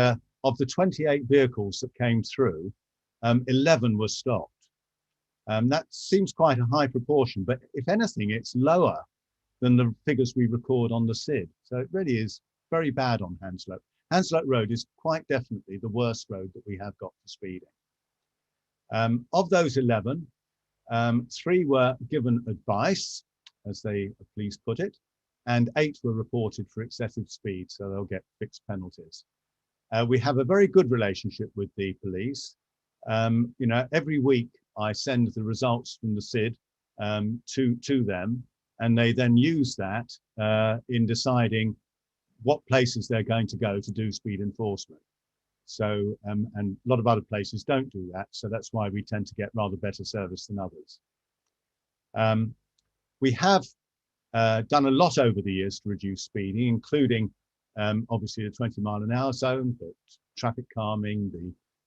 of the 28 vehicles that came through, 11 were stopped. That seems quite a high proportion, but if anything, it's lower than the figures we record on the SID. So it really is very bad on Hanslope. Hanslope Road is quite definitely the worst road that we have got for speeding. Of those 11, 3 were given advice, as the police put it, and 8 were reported for excessive speed, so they'll get fixed penalties. We have a very good relationship with the police. Every week I send the results from the SID to them, and they then use that in deciding what places they're going to go to do speed enforcement. So, and a lot of other places don't do that, so that's why we tend to get rather better service than others. We have done a lot over the years to reduce speeding, including obviously the 20-mile-an-hour zone, but traffic calming,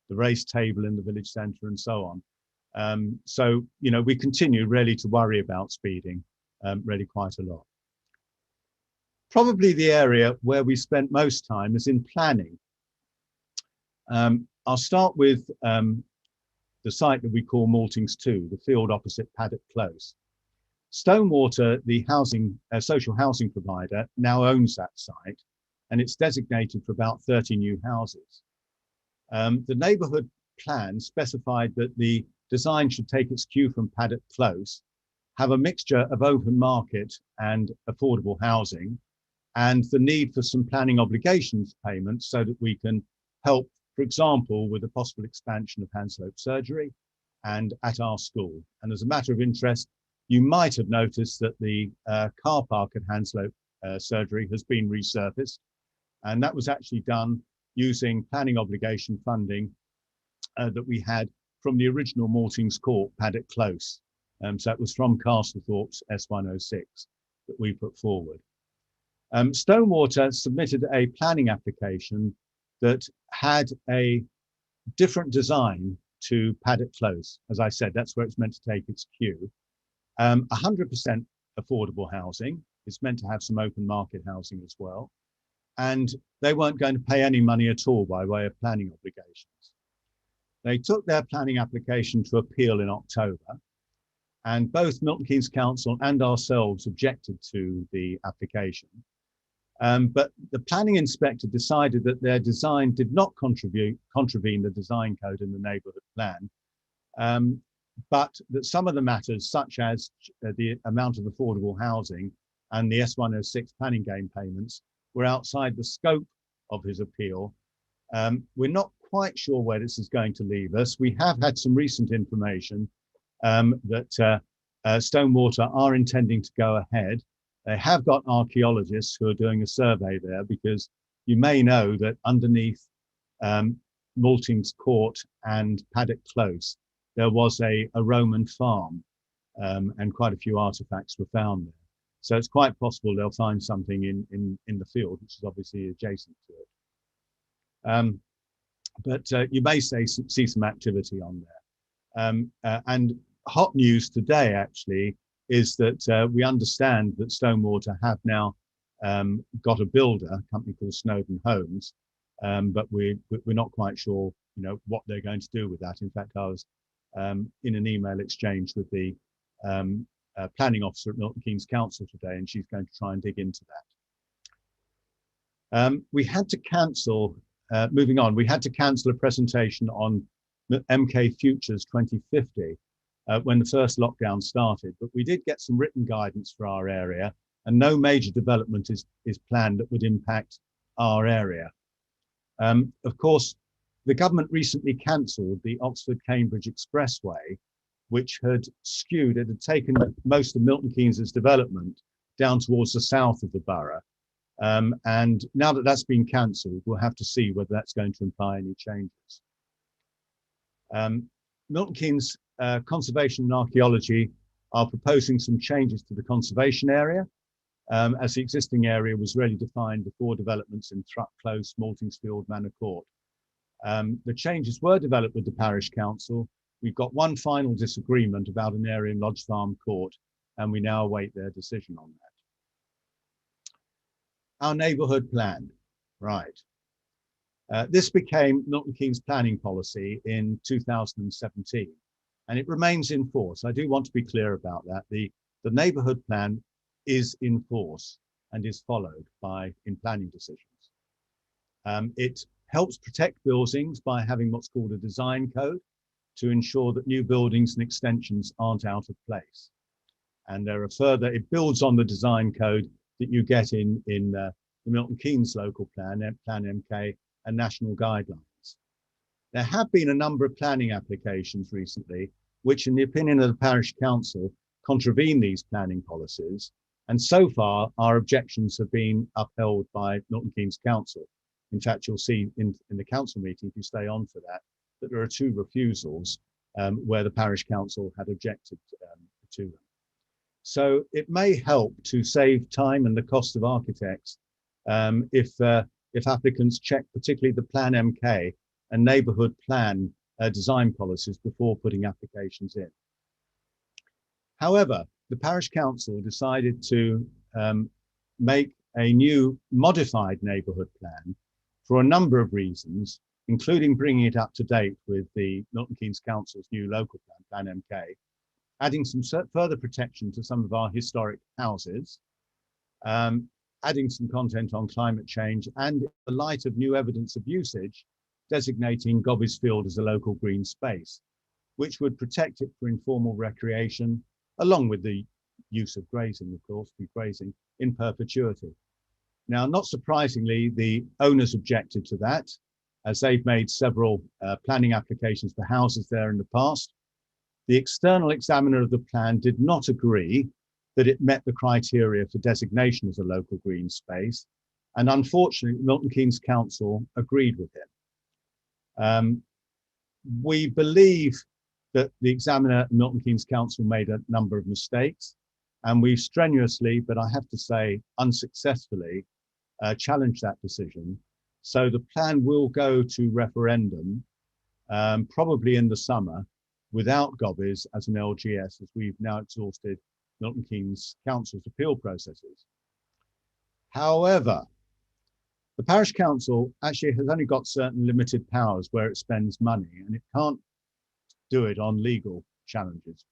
the race table in the village centre, and so on. So, you know, we continue really to worry about speeding really quite a lot. Probably the area where we spent most time is in planning. I'll start with the site that we call Maltings 2, the field opposite Paddock Close. Stonewater, the social housing provider, now owns that site, and it's designated for about 30 new houses. The neighbourhood plan specified that the design should take its cue from Paddock Close, have a mixture of open market and affordable housing, and the need for some planning obligations payments so that we can help, for example, with the possible expansion of Hanslope surgery and at our school. And as a matter of interest, you might have noticed that the car park at Hanslope surgery has been resurfaced, and that was actually done using planning obligation funding that we had from the original Maltings Court, Paddock Close. So it was from Castlethorpe's S106 that we put forward. Stonewater submitted a planning application that had a different design to Paddock Close. As I said, that's where it's meant to take its cue. 100% affordable housing. It's meant to have some open market housing as well. And they weren't going to pay any money at all by way of planning obligations. They took their planning application to appeal in October, and both Milton Keynes Council and ourselves objected to the application. But the planning inspector decided that their design did not contravene the design code in the neighbourhood plan, but that some of the matters, such as the amount of affordable housing and the S106 planning gain payments, were outside the scope of his appeal. We're not quite sure where this is going to leave us. We have had some recent information that Stonewater are intending to go ahead. They have got archaeologists who are doing a survey there, because you may know that underneath Maltings Court and Paddock Close, there was a Roman farm, and quite a few artifacts were found there. So it's quite possible they'll find something in the field, which is obviously adjacent to it. But you may see some activity on there. And hot news today, actually, is that we understand that Stonewater have now got a builder, a company called Snowden Homes, but we're not quite sure, you know, what they're going to do with that. In fact, I was in an email exchange with the planning officer at Milton Keynes Council today, and she's going to try and dig into that. We had to cancel, moving on, we had to cancel a presentation on MK Futures 2050 when the first lockdown started, but we did get some written guidance for our area, and no major development is planned that would impact our area. Of course, the government recently cancelled the Oxford-Cambridge Expressway, which had skewed, it had taken most of Milton Keynes' development down towards the south of the borough. And now that that's been cancelled, we'll have to see whether that's going to imply any changes. Milton Keynes Conservation and Archaeology are proposing some changes to the conservation area, as the existing area was really defined before developments in Thrupp Close, Maltingsfield, Manor Court. The changes were developed with the Parish Council. We've got one final disagreement about an area in Lodge Farm Court, and we now await their decision on that. Our neighbourhood plan, right. This became Milton Keynes planning policy in 2017, and it remains in force. I do want to be clear about that. The neighbourhood plan is in force and is followed in planning decisions. It helps protect buildings by having what's called a design code to ensure that new buildings and extensions aren't out of place. And there are further, it builds on the design code that you get in the Milton Keynes local plan, Plan MK, and national guidelines. There have been a number of planning applications recently, which in the opinion of the Parish Council contravene these planning policies. And so far, our objections have been upheld by Milton Keynes Council. In fact, you'll see in the council meeting, if you stay on for that there are 2 refusals where the Parish Council had objected to them. So it may help to save time and the cost of architects if applicants check particularly the Plan MK and neighbourhood plan design policies before putting applications in. However, the Parish Council decided to make a new modified neighbourhood plan for a number of reasons, including bringing it up to date with the Milton Keynes Council's new local plan, Plan MK, adding some further protection to some of our historic houses, adding some content on climate change, and in the light of new evidence of usage, designating Gobbies Field as a local green space, which would protect it for informal recreation, along with the use of grazing, of course, free grazing, in perpetuity. Now, not surprisingly, the owners objected to that, as they've made several planning applications for houses there in the past. The external examiner of the plan did not agree that it met the criteria for designation as a local green space. And unfortunately, Milton Keynes Council agreed with him. We believe that the examiner at Milton Keynes Council made a number of mistakes, and we strenuously, but I have to say unsuccessfully, challenged that decision. So the plan will go to referendum, probably in the summer, without Gobbies as an LGS, as we've now exhausted Milton Keynes Council's appeal processes. However, the Parish Council actually has only got certain limited powers where it spends money, and it can't do it on legal challenges,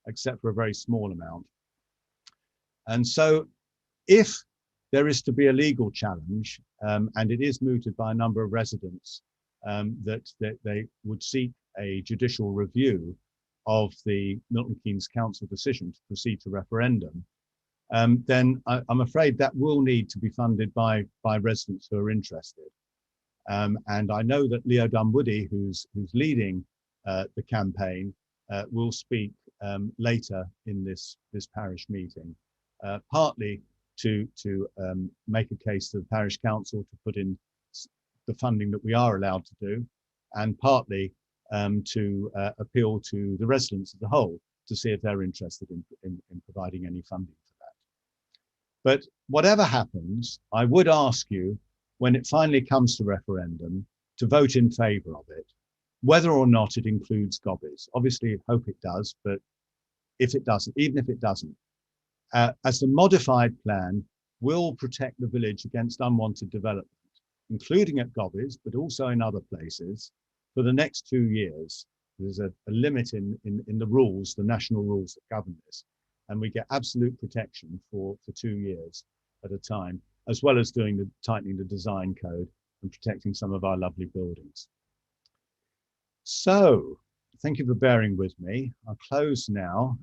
except for a very small amount. And so if there is to be a legal challenge, and it is mooted by a number of residents, that they would seek a judicial review of the Milton Keynes Council decision to proceed to referendum, then I'm afraid that will need to be funded by residents who are interested. And I know that Leo Dunwoody, who's leading the campaign, will speak later in this parish meeting, partly to make a case to the Parish Council to put in the funding that we are allowed to do, and partly to appeal to the residents as a whole to see if they're interested in providing any funding for that. But whatever happens, I would ask you, when it finally comes to referendum, to vote in favour of it, whether or not it includes Gobbies. Obviously, I hope it does, but if it doesn't, even if it doesn't, as the modified plan will protect the village against unwanted development, including at Gobbies, but also in other places, for the next 2 years. There's a limit in the rules, the national rules that govern this, and we get absolute protection for 2 years at a time, as well as tightening the design code and protecting some of our lovely buildings. So, thank you for bearing with me. I'll close now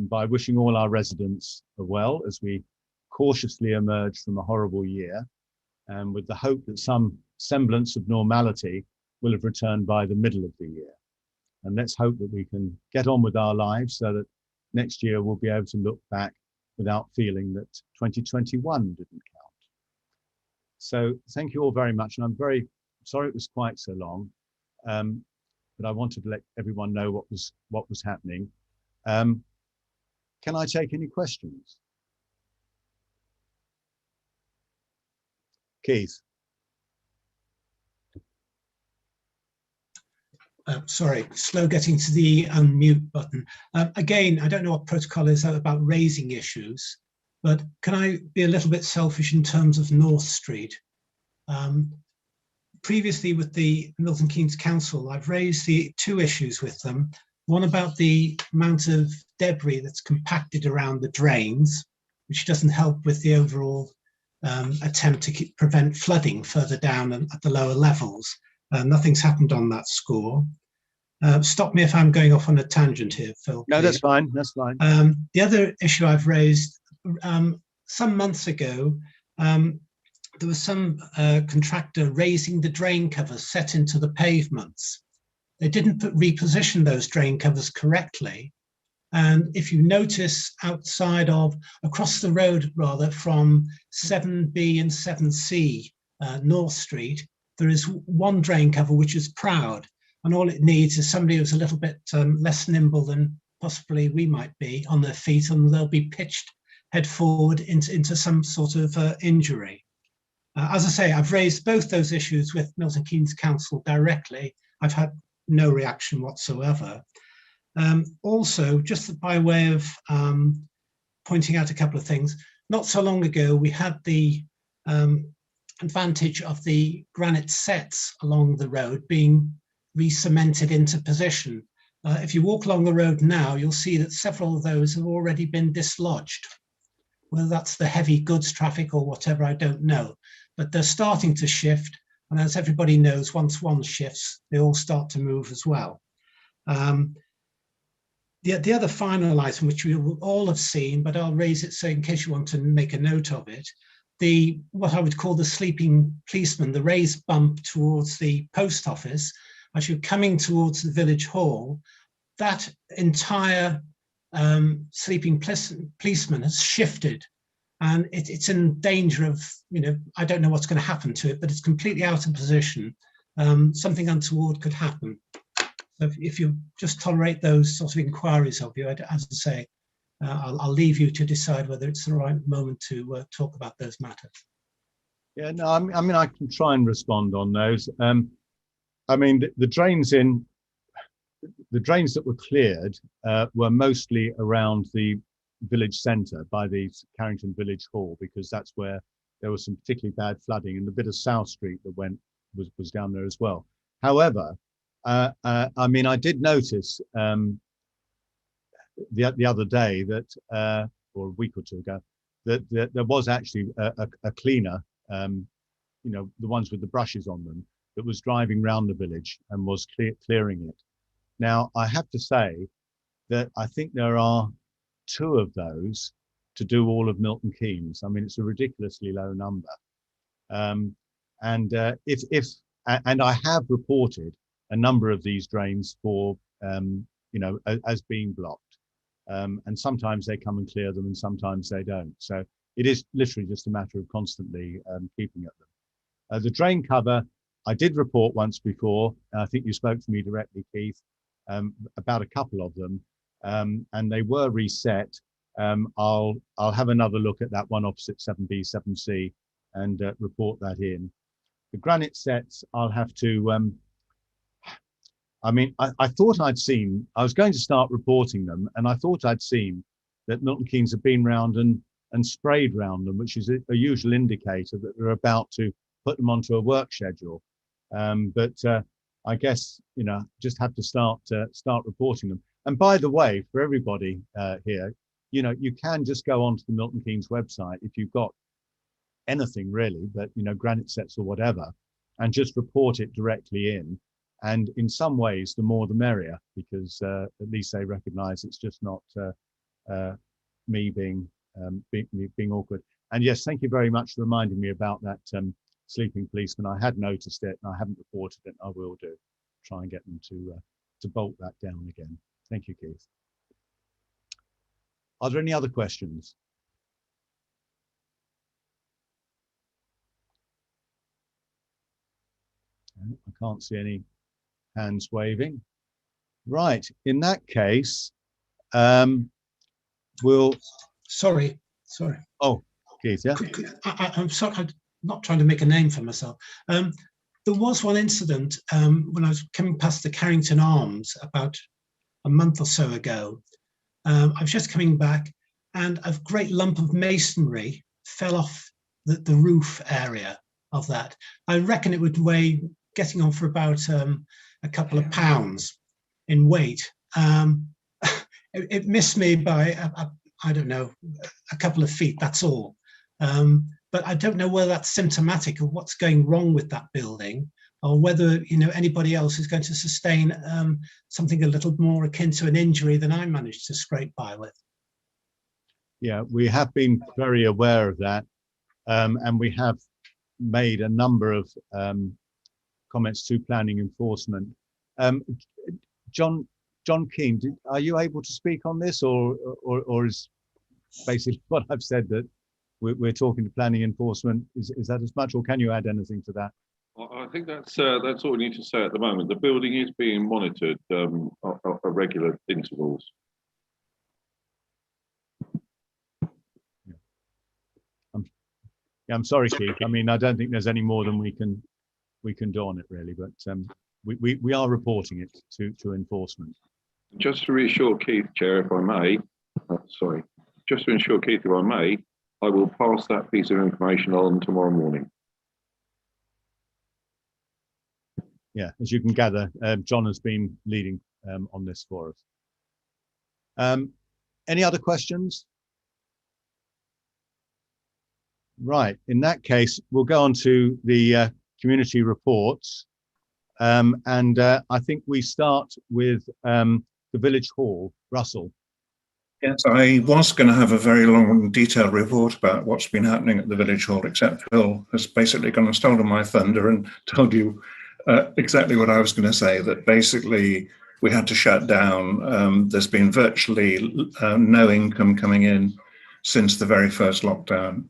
by wishing all our residents well as we cautiously emerge from a horrible year, and with the hope that some semblance of normality will have returned by the middle of the year. And let's hope that we can get on with our lives so that next year we'll be able to look back without feeling that 2021 didn't count. So thank you all very much. And I'm very sorry it was quite so long, but I wanted to let everyone know what was happening. Can I take any questions? Keith. Sorry, slow getting to the unmute button. Again, I don't know what protocol is about raising issues, but can I be a little bit selfish in terms of North Street? Previously with the Milton Keynes Council, I've raised the 2 issues with them. One about the amount of debris that's compacted around the drains, which doesn't help with the overall attempt to prevent flooding further down and at the lower levels. Nothing's happened on that score. Stop me if I'm going off on a tangent here, Phil. No, that's fine. That's fine. The other issue I've raised, some months ago, there was some contractor raising the drain covers set into the pavements. They didn't reposition those drain covers correctly. And if you notice across the road rather, from 7B and 7C North Street, there is one drain cover which is proud, and all it needs is somebody who's a little bit less nimble than possibly we might be on their feet, and they'll be pitched head forward into some sort of injury. As I say, I've raised both those issues with Milton Keynes Council directly. I've had no reaction whatsoever. Also, just by way of pointing out a couple of things, not so long ago we had the advantage of the granite sets along the road being re-cemented into position. If you walk along the road now, you'll see that several of those have already been dislodged. Whether that's the heavy goods traffic or whatever, I don't know, but they're starting to shift. And as everybody knows, once one shifts, they all start to move as well. The other final item, which we will all have seen, but I'll raise it so in case you want to make a note of it, what I would call the sleeping policeman, the raised bump towards the post office, as you're coming towards the village hall, that entire sleeping policeman has shifted, and it's in danger of, I don't know what's going to happen to it, but it's completely out of position. Something untoward could happen. So if you just tolerate those sort of inquiries of you, as I say, I'll leave you to decide whether it's the right moment to talk about those matters. Yeah, no, I mean, I can try and respond on those. I mean, the drains that were cleared were mostly around the village centre by the Carrington Village Hall, because that's where there was some particularly bad flooding, and the bit of South Street that was down there as well. However, I mean, I did notice the other day that, or a week or two ago, that there was actually a cleaner, the ones with the brushes on them, that was driving around the village and was clearing it. Now, I have to say that I think there are 2 of those to do all of Milton Keynes. I mean, it's a ridiculously low number. And I have reported a number of these drains for, as being blocked. And sometimes they come and clear them and sometimes they don't. So it is literally just a matter of constantly keeping at them. The drain cover, I did report once before. I think you spoke to me directly, Keith, about a couple of them, and they were reset. I'll have another look at that one opposite 7B, 7C and report that in. The granite sets, I'll have to, I mean, I thought I was going to start reporting them, and I thought I'd seen that Milton Keynes have been round and sprayed round them, which is a usual indicator that they're about to put them onto a work schedule. But I guess, just have to start reporting them. And by the way, for everybody here, you can just go onto the Milton Keynes website if you've got anything really, but granite sets or whatever, and just report it directly in. And in some ways, the more the merrier, because at least they recognise it's just not me being awkward. And yes, thank you very much for reminding me about that sleeping policeman. I had noticed it and I haven't reported it. I will do. Try and get them to bolt that down again. Thank you, Keith. Are there any other questions? I can't see any hands waving. Right, in that case, we'll... Sorry. Oh, Keith, yeah? I'm sorry, I'm not trying to make a name for myself. There was one incident when I was coming past the Carrington Arms about a month or so ago. I was just coming back and a great lump of masonry fell off the roof area of that. I reckon it would weigh, getting on for about a couple of pounds in weight. It missed me by, I don't know, a couple of feet, that's all. But I don't know whether that's symptomatic of what's going wrong with that building, or whether anybody else is going to sustain something a little more akin to an injury than I managed to scrape by with. Yeah, we have been very aware of that, and we have made a number of comments to planning enforcement. John Keane, are you able to speak on this, or is basically what I've said that we're talking to planning enforcement? Is that as much, or can you add anything to that? I think that's all we need to say at the moment. The building is being monitored at regular intervals. I'm sorry, Keith. I mean, I don't think there's any more than we can do on it, really. But we are reporting it to enforcement. Just to reassure Keith, Chair, if I may, just to ensure Keith, if I may, I will pass that piece of information on tomorrow morning. Yeah, as you can gather, John has been leading on this for us. Any other questions? Right, in that case, we'll go on to the community reports. And I think we start with the Village Hall. Russell. Yes, I was going to have a very long and detailed report about what's been happening at the Village Hall, except Phil has basically gone and stolen my thunder and told you exactly what I was going to say, that basically we had to shut down. There's been virtually no income coming in since the very first lockdown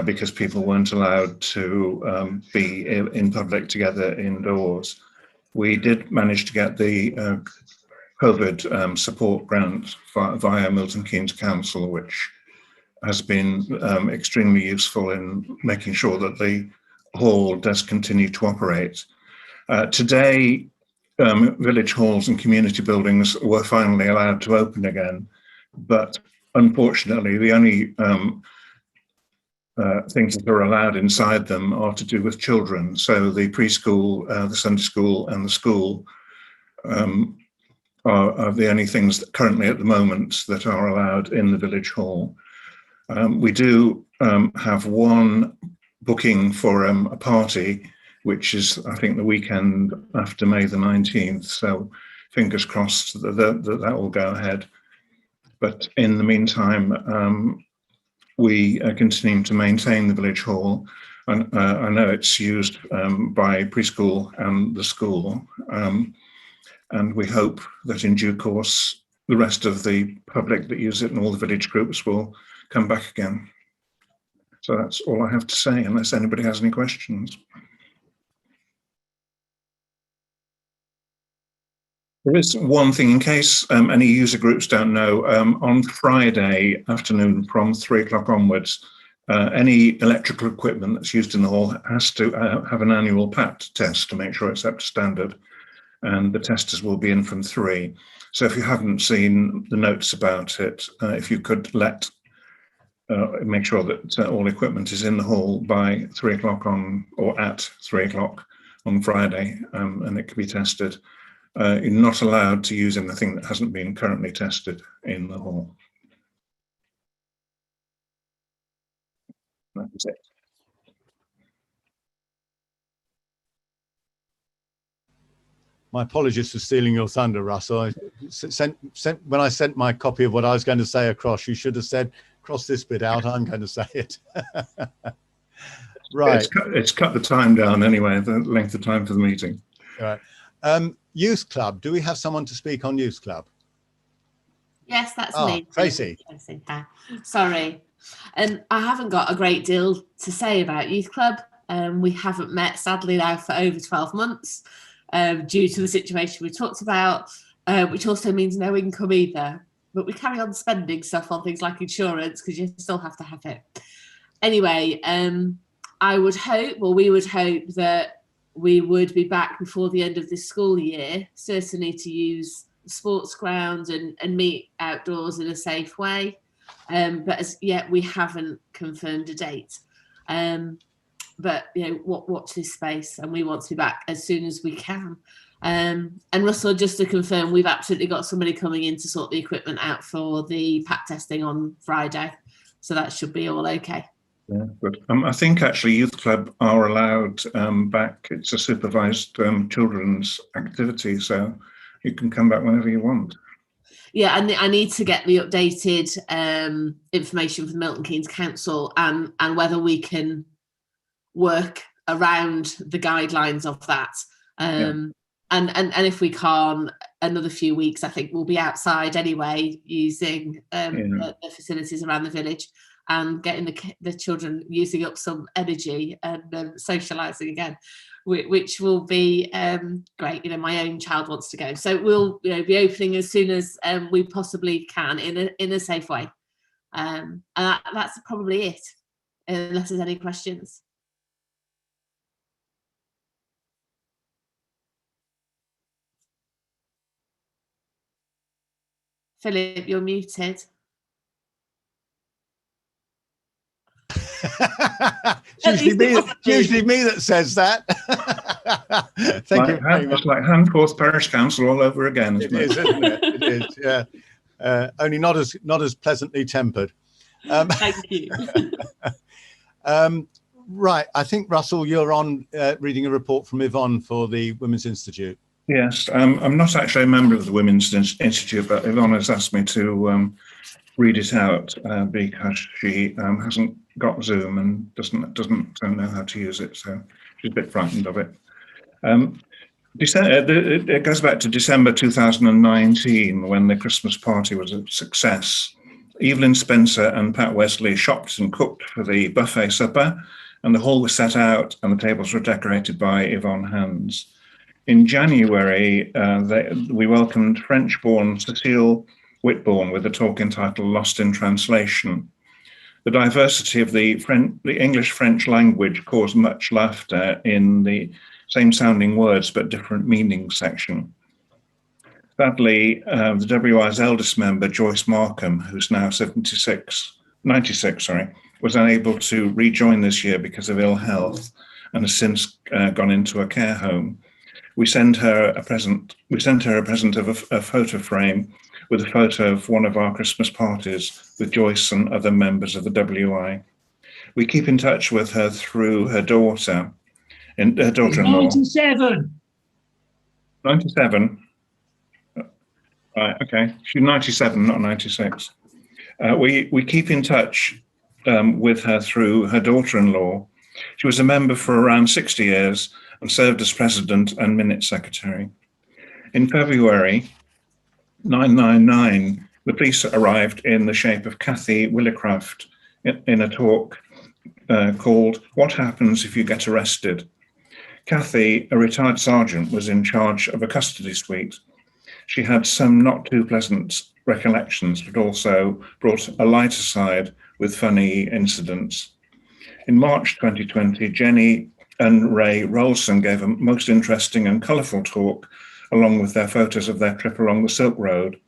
because people weren't allowed to be in public together indoors. We did manage to get the COVID support grant via Milton Keynes Council, which has been extremely useful in making sure that the hall does continue to operate. Today, village halls and community buildings were finally allowed to open again, but unfortunately the only things that are allowed inside them are to do with children. So the preschool, the Sunday school and the school are the only things that currently at the moment that are allowed in the village hall. We do have one booking for a party, which is, I think, the weekend after May the 19th. So fingers crossed that will go ahead. But in the meantime, we are continuing to maintain the village hall. And I know it's used by preschool and the school. And we hope that in due course, the rest of the public that use it and all the village groups will come back again. So that's all I have to say, unless anybody has any questions. There is one thing, in case any user groups don't know, on Friday afternoon from 3 o'clock onwards, any electrical equipment that's used in the hall has to have an annual PAT test to make sure it's up to standard. And the testers will be in from 3. So if you haven't seen the notes about it, if you could make sure that all equipment is in the hall by 3 o'clock or at 3 o'clock on Friday, and it can be tested. You're not allowed to use anything that hasn't been currently tested in the hall. That's it. My apologies for stealing your thunder, Russell. When I sent my copy of what I was going to say across, you should have said, cross this bit out, I'm going to say it. Right. It's cut the time down anyway, the length of time for the meeting. All right. Youth Club, do we have someone to speak on Youth Club? Yes, that's me. Tracy. Hi. Sorry. I haven't got a great deal to say about Youth Club. We haven't met, sadly, now for over 12 months. Due to the situation we talked about, which also means no income either. But we carry on spending stuff on things like insurance because you still have to have it. Anyway, I would hope, or we would hope, that we would be back before the end of this school year, certainly to use the sports ground and meet outdoors in a safe way. But as yet, we haven't confirmed a date. But watch this space, and we want to be back as soon as we can. And Russell, just to confirm, we've absolutely got somebody coming in to sort the equipment out for the PAT testing on Friday, so that should be all okay. Yeah, good. I think actually Youth Club are allowed back. It's a supervised children's activity, so you can come back whenever you want. Yeah, and I need to get the updated information from Milton Keynes Council and whether we can work around the guidelines of that. And if we can't, another few weeks, I think we'll be outside anyway, using the facilities around the village and getting the children using up some energy and socialising again, which will be great. My own child wants to go, so we'll be opening as soon as we possibly can in a safe way. And that's probably it, unless there's any questions. Philip, you're muted. It's usually me that says that. Thank you very much. It's like Handforth Parish Council all over again, isn't it? It is, isn't it? It is, yeah. Only not as pleasantly tempered. Thank you. Right, I think, Russell, you're on reading a report from Yvonne for the Women's Institute. Yes, I'm not actually a member of the Women's Institute, but Yvonne has asked me to read it out because she hasn't got Zoom and doesn't know how to use it, so she's a bit frightened of it. It goes back to December 2019 when the Christmas party was a success. Evelyn Spencer and Pat Wesley shopped and cooked for the buffet supper, and the hall was set out and the tables were decorated by Yvonne Hands. In January, we welcomed French-born Cecile Whitbourne with a talk entitled Lost in Translation. The diversity of the English-French language caused much laughter in the same sounding words but different meanings section. Sadly, the WI's eldest member, Joyce Markham, who's now 96, was unable to rejoin this year because of ill health and has since gone into a care home. We sent her a present of a photo frame with a photo of one of our Christmas parties with Joyce and other members of the WI. We keep in touch with her through her daughter, her daughter-in-law. 97. 97? Right, okay. She's 97, not 96. We keep in touch with her through her daughter-in-law. She was a member for around 60 years and served as president and minute secretary. In February 999, the police arrived in the shape of Kathy Willicraft in a talk called What Happens If You Get Arrested? Kathy, a retired sergeant, was in charge of a custody suite. She had some not too pleasant recollections, but also brought a lighter side with funny incidents. In March 2020, Jenny and Ray Rolson gave a most interesting and colourful talk, along with their photos of their trip along the Silk Road.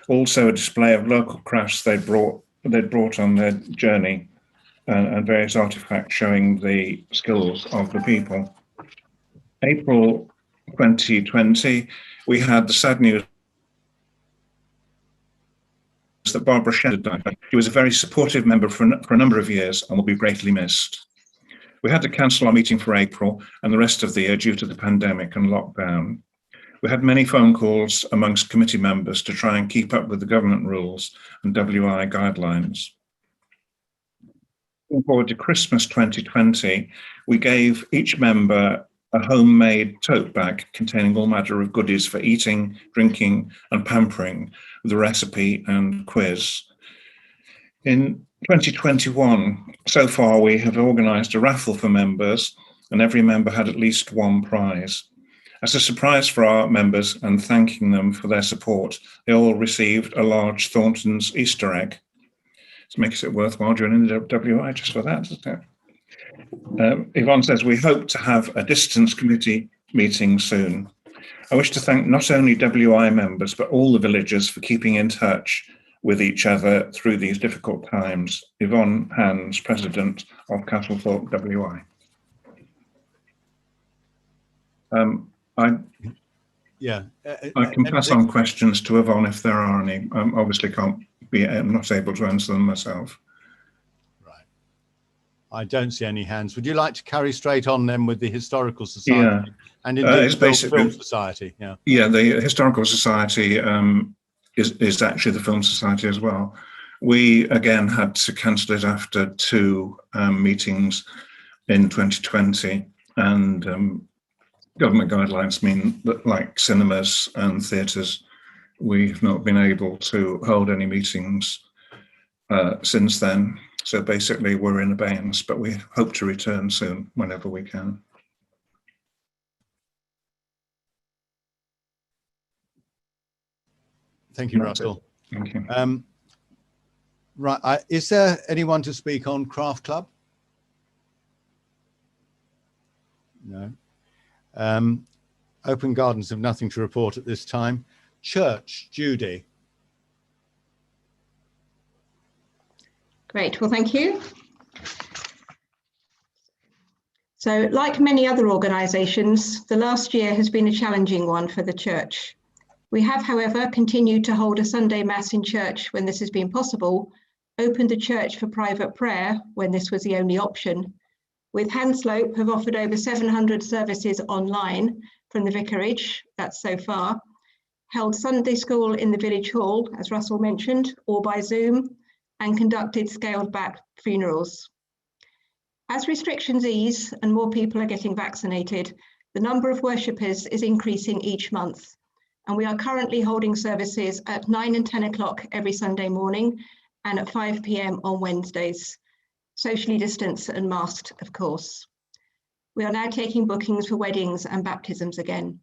Also a display of local crafts they'd brought on their journey and various artifacts showing the skills of the people. April 2020, we had the sad news that Barbara Shedd died. She was a very supportive member for a number of years and will be greatly missed. We had to cancel our meeting for April and the rest of the year due to the pandemic and lockdown. We had many phone calls amongst committee members to try and keep up with the government rules and WI guidelines. Looking forward to Christmas 2020, we gave each member a homemade tote bag containing all manner of goodies for eating, drinking and pampering with a recipe and quiz. In 2021, so far we have organised a raffle for members and every member had at least one prize. As a surprise for our members and thanking them for their support, they all received a large Thornton's Easter egg. It makes it worthwhile joining the WI just for that, doesn't it? Yvonne says, we hope to have a distance committee meeting soon. I wish to thank not only WI members, but all the villagers for keeping in touch with each other through these difficult times. Yvonne Hands, President of Castlethorpe WI. I can pass on questions to Yvonne if there are any. Obviously I'm not able to answer them myself. Right. I don't see any hands. Would you like to carry straight on then with the Historical Society? Yeah. And indeed the Film Society? Yeah. Yeah, the Historical Society is actually the Film Society as well. We again had to cancel it after 2 meetings in 2020, and government guidelines mean that, like cinemas and theatres, we've not been able to hold any meetings since then. So basically we're in abeyance, but we hope to return soon whenever we can. Thank you, Russell. Thank you. Right, is there anyone to speak on Craft Club? No. Open Gardens have nothing to report at this time. Church, Judy. Great, well, thank you. So, like many other organisations, the last year has been a challenging one for the church. We have, however, continued to hold a Sunday Mass in church when this has been possible, opened the church for private prayer when this was the only option. With Hanslope have offered over 700 services online from the vicarage, that's so far, held Sunday school in the village hall, as Russell mentioned, or by Zoom, and conducted scaled back funerals. As restrictions ease and more people are getting vaccinated, the number of worshippers is increasing each month. And we are currently holding services at 9 and 10 o'clock every Sunday morning and at 5 p.m. on Wednesdays, socially distanced and masked, of course. We are now taking bookings for weddings and baptisms again.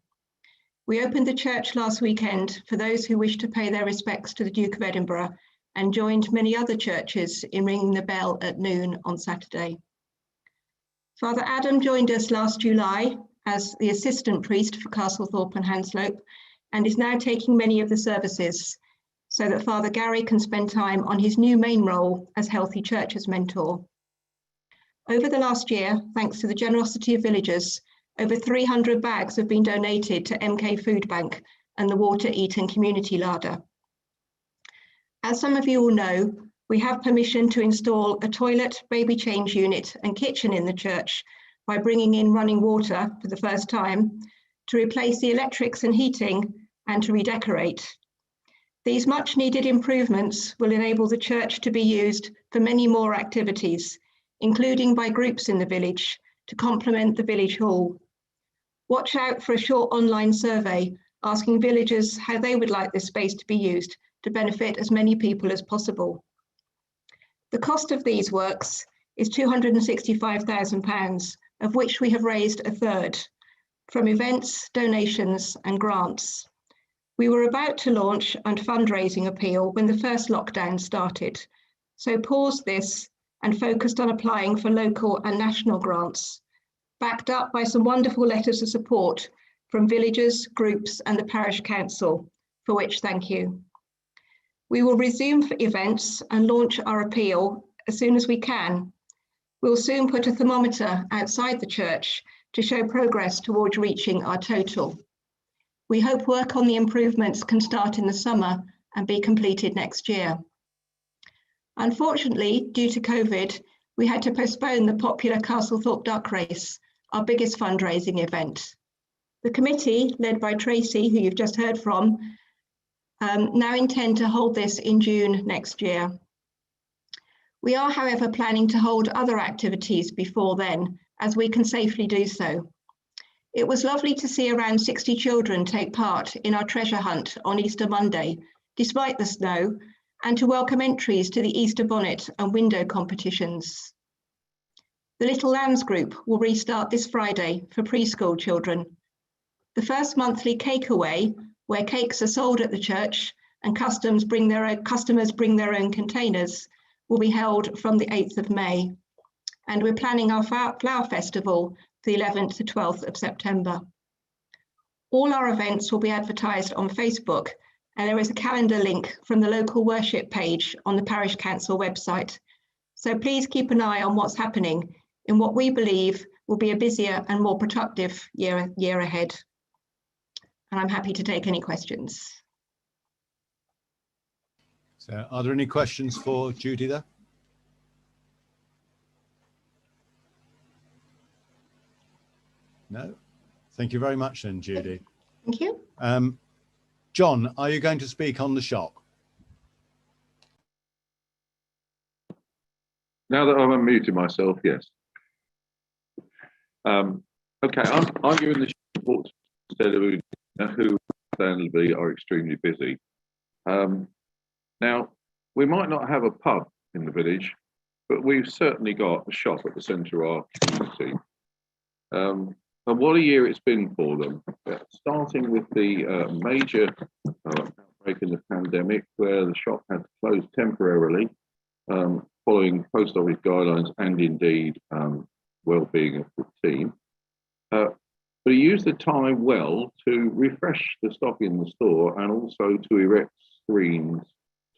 We opened the church last weekend for those who wish to pay their respects to the Duke of Edinburgh and joined many other churches in ringing the bell at noon on Saturday. Father Adam joined us last July as the assistant priest for Castlethorpe and Hanslope and is now taking many of the services so that Father Gary can spend time on his new main role as Healthy Churches mentor. Over the last year, thanks to the generosity of villagers, over 300 bags have been donated to MK Food Bank and the Water Eaton Community Larder. As some of you all know, we have permission to install a toilet, baby change unit and kitchen in the church by bringing in running water for the first time, to replace the electrics and heating and to redecorate. These much needed improvements will enable the church to be used for many more activities, including by groups in the village to complement the village hall. Watch out for a short online survey asking villagers how they would like this space to be used to benefit as many people as possible. The cost of these works is £265,000, of which we have raised a third from events, donations and grants. We were about to launch a fundraising appeal when the first lockdown started, so paused this and focused on applying for local and national grants, backed up by some wonderful letters of support from villagers, groups and the Parish Council, for which thank you. We will resume for events and launch our appeal as soon as we can. We'll soon put a thermometer outside the church to show progress towards reaching our total. We hope work on the improvements can start in the summer and be completed next year. Unfortunately, due to COVID, we had to postpone the popular Castlethorpe Duck Race, our biggest fundraising event. The committee, led by Tracy, who you've just heard from, now intend to hold this in June next year. We are, however, planning to hold other activities before then, as we can safely do so. It was lovely to see around 60 children take part in our treasure hunt on Easter Monday, despite the snow, and to welcome entries to the Easter bonnet and window competitions. The Little Lambs group will restart this Friday for preschool children. The first monthly cake away, where cakes are sold at the church and customers bring their own containers, will be held from the 8th of May. And we're planning our flower festival for the 11th to 12th of September. All our events will be advertised on Facebook, and there is a calendar link from the local worship page on the Parish Council website. So please keep an eye on what's happening in what we believe will be a busier and more productive year ahead. And I'm happy to take any questions. So are there any questions for Judy there? No? Thank you very much then, Judy. Thank you. John, are you going to speak on the shop? Now that I've unmuted myself, yes. Okay, I'm giving the report instead of who understandably are extremely busy. Now, we might not have a pub in the village, but we've certainly got a shop at the centre of our community. And what a year it's been for them, starting with the major outbreak in the pandemic, where the shop had to close temporarily, following post office guidelines and indeed well-being of the team. But he used the time well to refresh the stock in the store and also to erect screens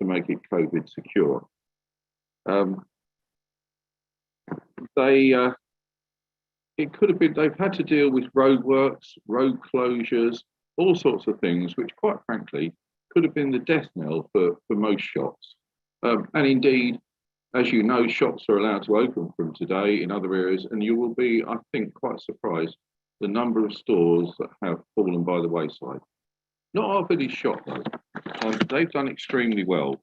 to make it COVID secure. It could have been, they've had to deal with roadworks, road closures, all sorts of things, which quite frankly could have been the death knell for most shops. And indeed, as you know, shops are allowed to open from today in other areas, and you will be, I think, quite surprised the number of stores that have fallen by the wayside. Not our village shop though. They've done extremely well.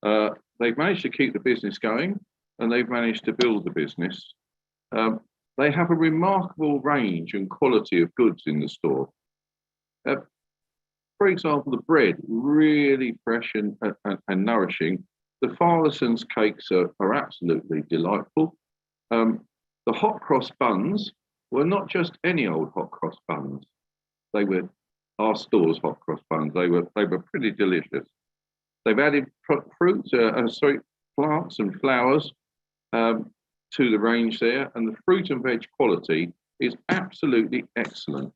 They've managed to keep the business going, and they've managed to build the business. They have a remarkable range and quality of goods in the store. For example, the bread, really fresh and nourishing. The Farleson's cakes are absolutely delightful. The hot cross buns were not just any old hot cross buns. They were our store's hot cross buns. They were pretty delicious. They've added plants and flowers to the range there, and the fruit and veg quality is absolutely excellent.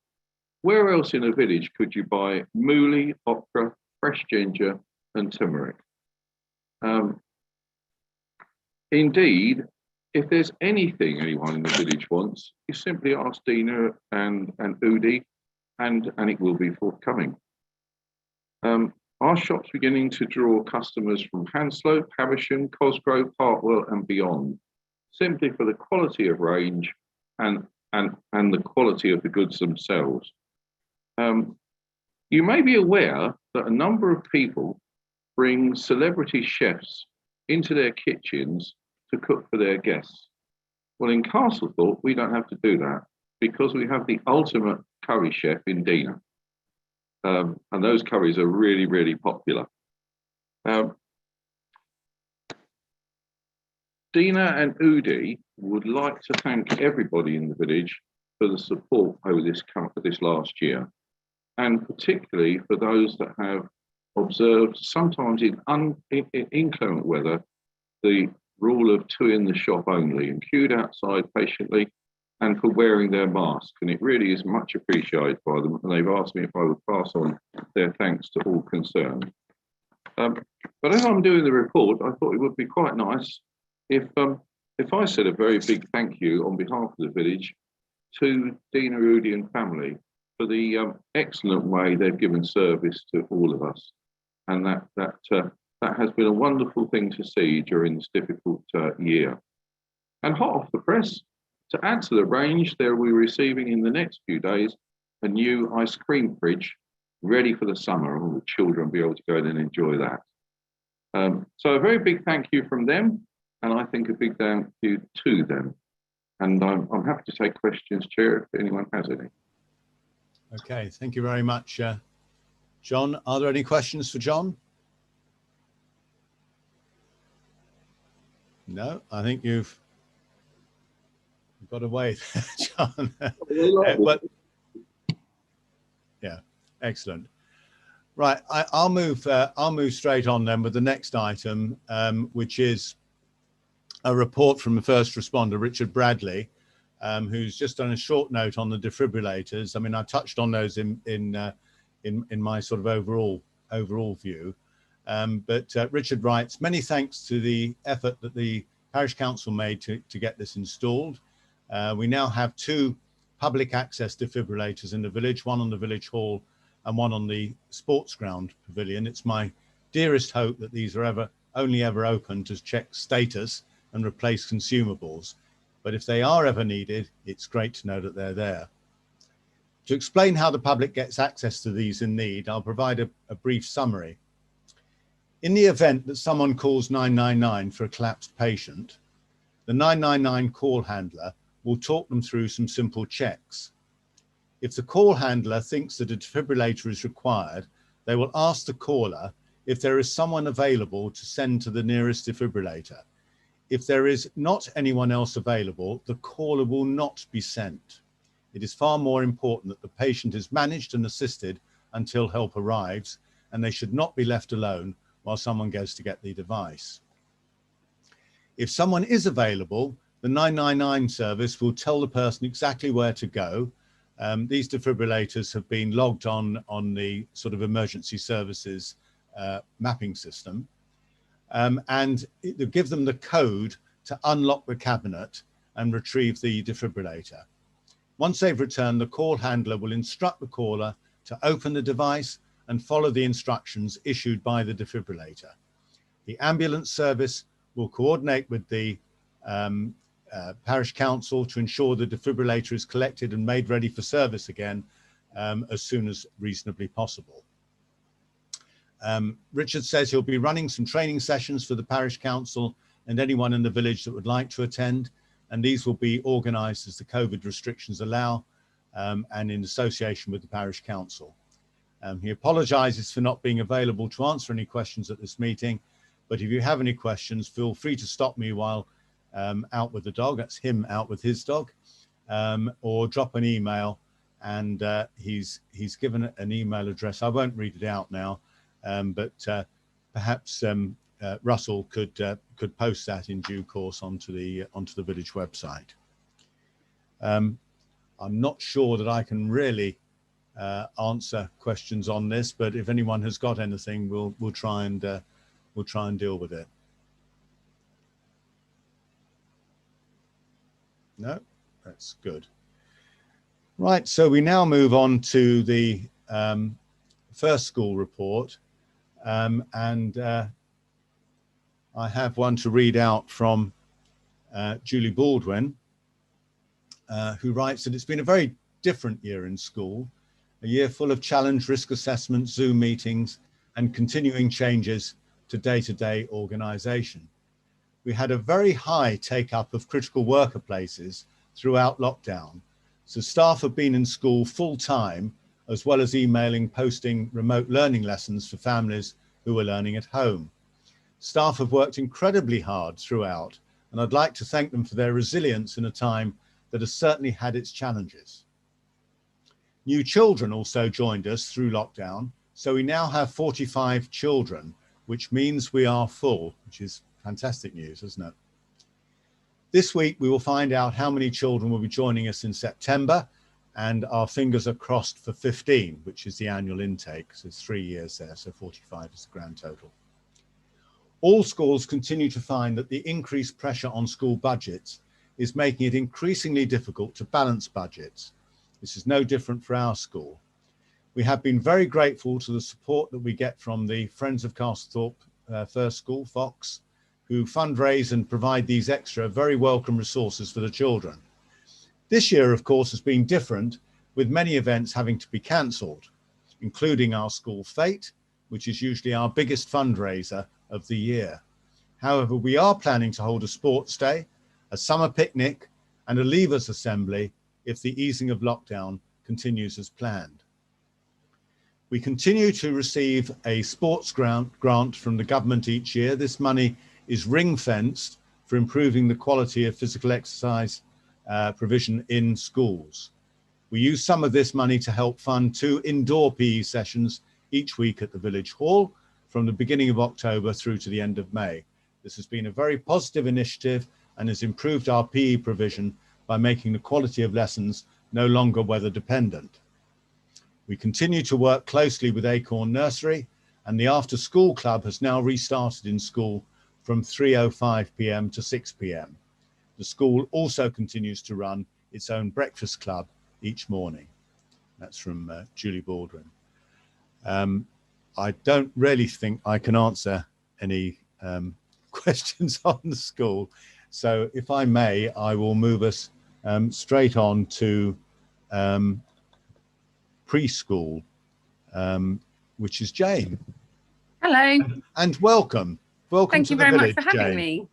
Where else in a village could you buy mooli, okra, fresh ginger, and turmeric? Indeed, if there's anything anyone in the village wants, you simply ask Dina and Udi, and it will be forthcoming. Our shop's beginning to draw customers from Hanslow, Havisham, Cosgrove, Hartwell, and beyond, simply for the quality of range and the quality of the goods themselves. You may be aware that a number of people bring celebrity chefs into their kitchens to cook for their guests. Well, in Castlethorpe, we don't have to do that because we have the ultimate curry chef in Dina. And those curries are really, really popular. Dina and Udi would like to thank everybody in the village for the support over this last year, and particularly for those that have observed, sometimes in inclement weather, the rule of 2 in the shop only, and queued outside patiently, and for wearing their mask. And it really is much appreciated by them, and they've asked me if I would pass on their thanks to all concerned. But as I'm doing the report, I thought it would be quite nice if I said a very big thank you on behalf of the village to Dina, Udi and family for the excellent way they've given service to all of us. And that has been a wonderful thing to see during this difficult year. And hot off the press, to add to the range, there we're receiving in the next few days a new ice cream fridge ready for the summer, and all the children will be able to go in and enjoy that. So a very big thank you from them, and I think a big thank you to them. And I'm happy to take questions, Chair, if anyone has any. Okay, thank you very much, John. Are there any questions for John? No, I think you've got away there, John. But, yeah, excellent. Right, I'll move straight on then with the next item, which is a report from a first responder, Richard Bradley, who's just done a short note on the defibrillators. I mean, I touched on those in my sort of overall view. But Richard writes, many thanks to the effort that the Parish Council made to get this installed. We now have 2 public access defibrillators in the village, one on the village hall and one on the sports ground pavilion. It's my dearest hope that these are only ever open to check status and replace consumables. But if they are ever needed, it's great to know that they're there. To explain how the public gets access to these in need, I'll provide a brief summary. In the event that someone calls 999 for a collapsed patient, the 999 call handler will talk them through some simple checks. If the call handler thinks that a defibrillator is required, they will ask the caller if there is someone available to send to the nearest defibrillator. If there is not anyone else available, the caller will not be sent. It is far more important that the patient is managed and assisted until help arrives, and they should not be left alone while someone goes to get the device. If someone is available, the 999 service will tell the person exactly where to go. These defibrillators have been logged on the sort of emergency services mapping system. and it will give them the code to unlock the cabinet and retrieve the defibrillator. Once they've returned, the call handler will instruct the caller to open the device and follow the instructions issued by the defibrillator. The ambulance service will coordinate with the parish council to ensure the defibrillator is collected and made ready for service again as soon as reasonably possible. Richard says he'll be running some training sessions for the parish council and anyone in the village that would like to attend, and these will be organised as the COVID restrictions allow and in association with the parish council. He apologises for not being available to answer any questions at this meeting, but if you have any questions, feel free to stop me while out with the dog, that's him out with his dog, or drop an email, and he's given an email address. I won't read it out now, but perhaps Russell could post that in due course onto the village website. I'm not sure that I can really answer questions on this, but if anyone has got anything, we'll try and deal with it. No, that's good. Right, so we now move on to the first school report, and I have one to read out from Julie Baldwin, who writes that it's been a very different year in school, a year full of challenge, risk assessment, Zoom meetings, and continuing changes to day-to-day organisation. We had a very high take-up of critical worker places throughout lockdown, so staff have been in school full-time, as well as emailing, posting remote learning lessons for families who are learning at home. Staff have worked incredibly hard throughout, and I'd like to thank them for their resilience in a time that has certainly had its challenges. New children also joined us through lockdown, so we now have 45 children, which means we are full, which is fantastic news, isn't it? This week, we will find out how many children will be joining us in September, and our fingers are crossed for 15, which is the annual intake. So it's 3 years there, so 45 is the grand total. All schools continue to find that the increased pressure on school budgets is making it increasingly difficult to balance budgets. This is no different for our school. We have been very grateful to the support that we get from the Friends of Castlethorpe First School, Fox, who fundraise and provide these extra very welcome resources for the children. This year, of course, has been different, with many events having to be cancelled, including our school fete, which is usually our biggest fundraiser of the year. However, we are planning to hold a sports day, a summer picnic, and a leavers assembly if the easing of lockdown continues as planned. We continue to receive a sports grant from the government each year. This money is ring-fenced for improving the quality of physical exercise provision in schools. We use some of this money to help fund 2 indoor PE sessions each week at the village hall from the beginning of October through to the end of May. This has been a very positive initiative and has improved our PE provision by making the quality of lessons no longer weather dependent. We continue to work closely with Acorn Nursery, and the after school club has now restarted in school from 3:05 p.m. to 6 p.m. The school also continues to run its own breakfast club each morning. That's from Julie Baldwin. I don't really think I can answer any questions on the school. So if I may, I will move us straight on to preschool, which is Jane. Hello. And welcome. Welcome Thank to you the very village, much for having Jane. me.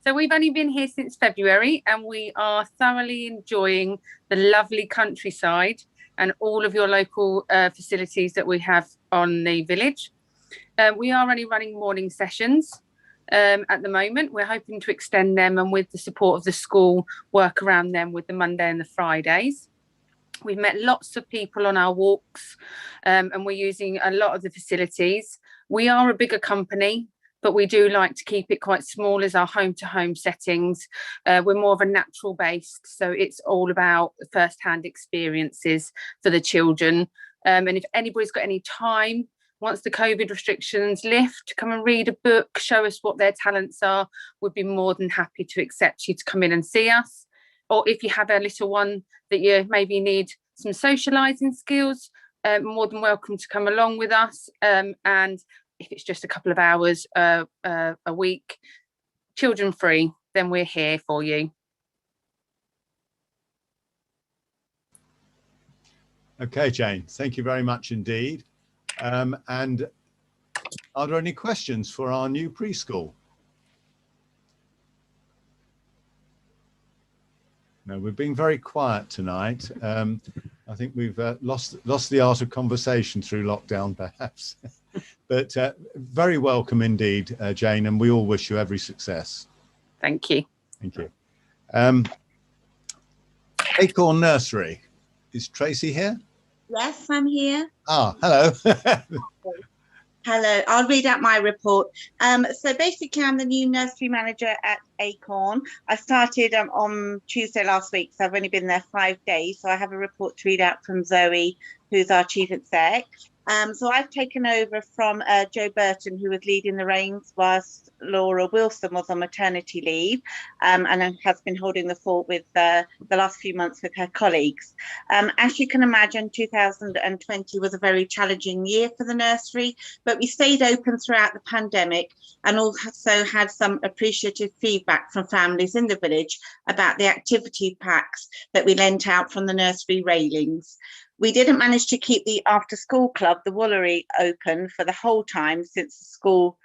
So we've only been here since February, and we are thoroughly enjoying the lovely countryside and all of your local facilities that we have on the village. We are only running morning sessions at the moment. We're hoping to extend them, and with the support of the school, work around them with the Monday and the Fridays. We've met lots of people on our walks, and we're using a lot of the facilities. We are a bigger company, but we do like to keep it quite small as our home-to-home settings. We're more of a natural based, so it's all about first-hand experiences for the children. And if anybody's got any time once the COVID restrictions lift, come and read a book, show us what their talents are. We'd be more than happy to accept you to come in and see us. Or if you have a little one that you maybe need some socialising skills, more than welcome to come along with us. And if it's just a couple of hours a week, children free, then we're here for you. Okay, Jane, thank you very much indeed. And are there any questions for our new preschool? No, we're being very quiet tonight. I think we've lost the art of conversation through lockdown, perhaps. But very welcome indeed, Jane, and we all wish you every success. Thank you. Thank you. Acorn Nursery. Is Tracy here? Yes, I'm here. Ah, hello. Hello, I'll read out my report. So basically, I'm the new nursery manager at Acorn. I started on Tuesday last week, so I've only been there 5 days. So I have a report to read out from Zoe, who's our chief exec. So I've taken over from Jo Burton, who was leading the reins whilst Laura Wilson was on maternity leave, and has been holding the fort with the last few months with her colleagues. As you can imagine, 2020 was a very challenging year for the nursery, but we stayed open throughout the pandemic and also had some appreciative feedback from families in the village about the activity packs that we lent out from the nursery railings. We didn't manage to keep the after school club, the Woolery, open for the whole time since the school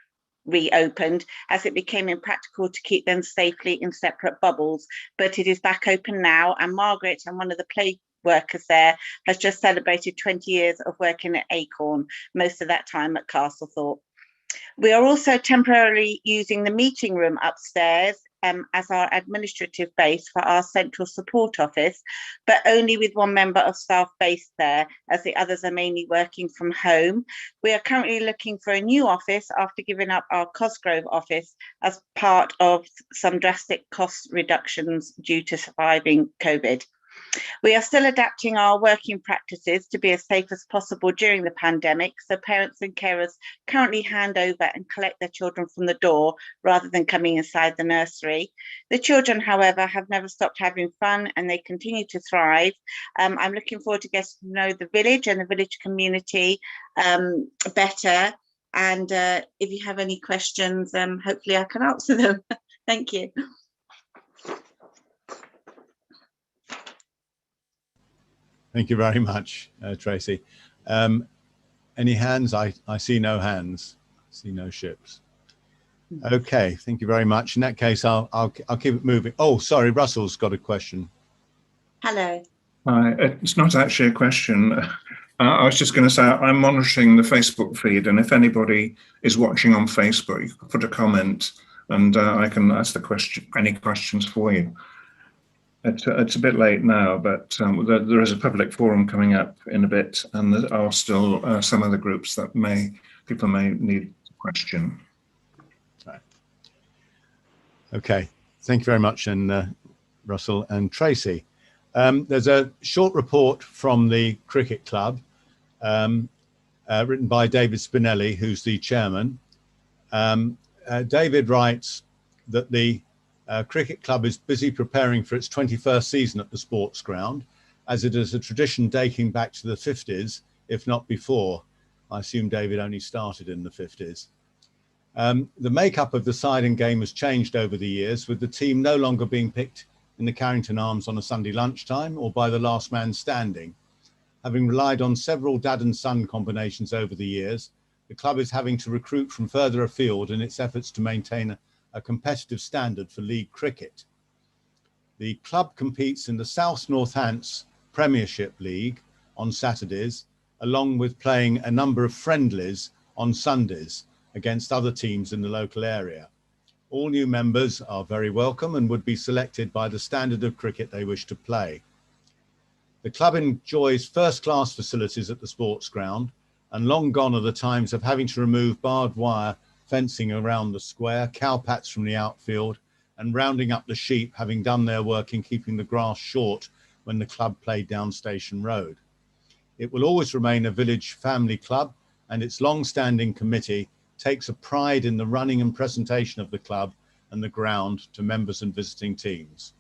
reopened, as it became impractical to keep them safely in separate bubbles. But it is back open now, and Margaret, and one of the play workers there, has just celebrated 20 years of working at Acorn, most of that time at Castlethorpe. We are also temporarily using the meeting room upstairs as our administrative base for our central support office, but only with one member of staff based there, as the others are mainly working from home. We are currently looking for a new office after giving up our Cosgrove office as part of some drastic cost reductions due to surviving COVID. We are still adapting our working practices to be as safe as possible during the pandemic, so parents and carers currently hand over and collect their children from the door rather than coming inside the nursery. The children, however, have never stopped having fun and they continue to thrive. I'm looking forward to getting to know the village and the village community better. And if you have any questions, hopefully I can answer them. Thank you. Thank you very much, Tracy. Any hands? I see no hands. I see no ships. Okay, thank you very much. In that case, I'll keep it moving. Oh, sorry, Russell's got a question. Hello. It's not actually a question. I was just going to say I'm monitoring the Facebook feed, and if anybody is watching on Facebook, you can put a comment, and I can ask the question, any questions for you. It's a bit late now, but there is a public forum coming up in a bit, and there are still some other groups that people may need a question. Right. Okay, thank you very much, and Russell and Tracy. There's a short report from the cricket club, written by David Spinelli, who's the chairman. David writes that the cricket club is busy preparing for its 21st season at the sports ground, as it is a tradition dating back to the 50s, if not before. I assume David only started in the 50s. The makeup of the side and game has changed over the years, with the team no longer being picked in the Carrington Arms on a Sunday lunchtime or by the last man standing. Having relied on several dad and son combinations over the years, the club is having to recruit from further afield in its efforts to maintain a competitive standard for league cricket. The club competes in the South Northants Premiership League on Saturdays, along with playing a number of friendlies on Sundays against other teams in the local area. All new members are very welcome and would be selected by the standard of cricket they wish to play. The club enjoys first-class facilities at the sports ground, and long gone are the times of having to remove barbed wire fencing around the square, cowpats from the outfield, and rounding up the sheep, having done their work in keeping the grass short when the club played down Station Road. It will always remain a village family club, and its long-standing committee takes a pride in the running and presentation of the club and the ground to members and visiting teams.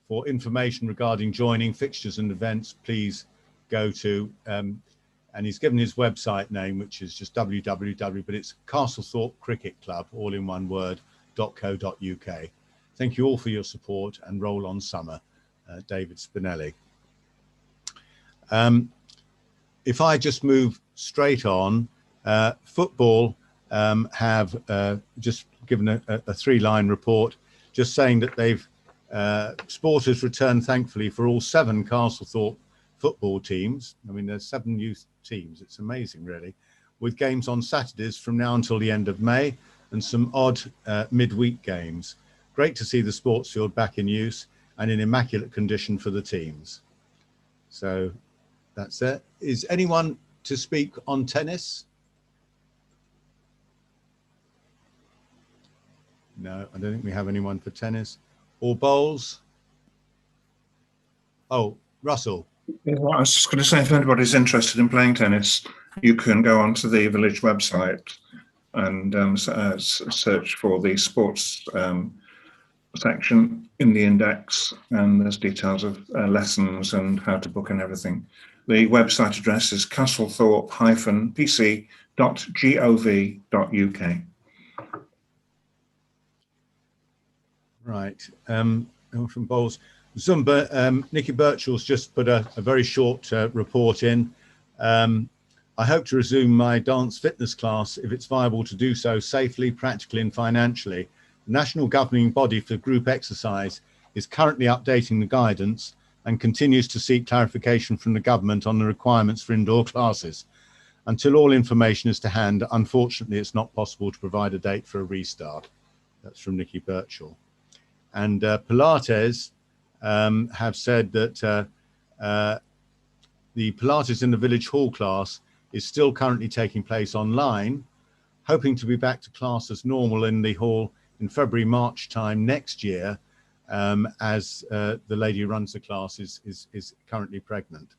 For information regarding joining fixtures and events, please go to, and he's given his website name, which is just www, but it's Castlethorpe Cricket Club, all in one word, .co.uk. Thank you all for your support, and roll on summer. David Spinelli. If I just move straight on, football have just given a three-line report, just saying that they've sport has returned thankfully for all 7 Castlethorpe football teams. I mean, there's 7 youth teams. It's amazing, really, with games on Saturdays from now until the end of May, and some odd midweek games. Great to see the sports field back in use and in immaculate condition for the teams. So that's it. Is anyone to speak on tennis? No, I don't think we have anyone for tennis. Or bowls? Oh, Russell. Yeah, well, I was just going to say, if anybody's interested in playing tennis, you can go onto the village website and search for the sports section in the index, and there's details of lessons and how to book and everything. The website address is castlethorpe-pc.gov.uk. Right, from bowls. Zumba, Nikki Birchall's just put a very short report in. I hope to resume my dance fitness class if it's viable to do so safely, practically and financially. The National Governing Body for Group Exercise is currently updating the guidance and continues to seek clarification from the government on the requirements for indoor classes. Until all information is to hand, unfortunately, it's not possible to provide a date for a restart. That's from Nikki Birchall. And Pilates have said that the Pilates in the Village Hall class is still currently taking place online, hoping to be back to class as normal in the hall in February, March time next year, as the lady who runs the class is currently pregnant.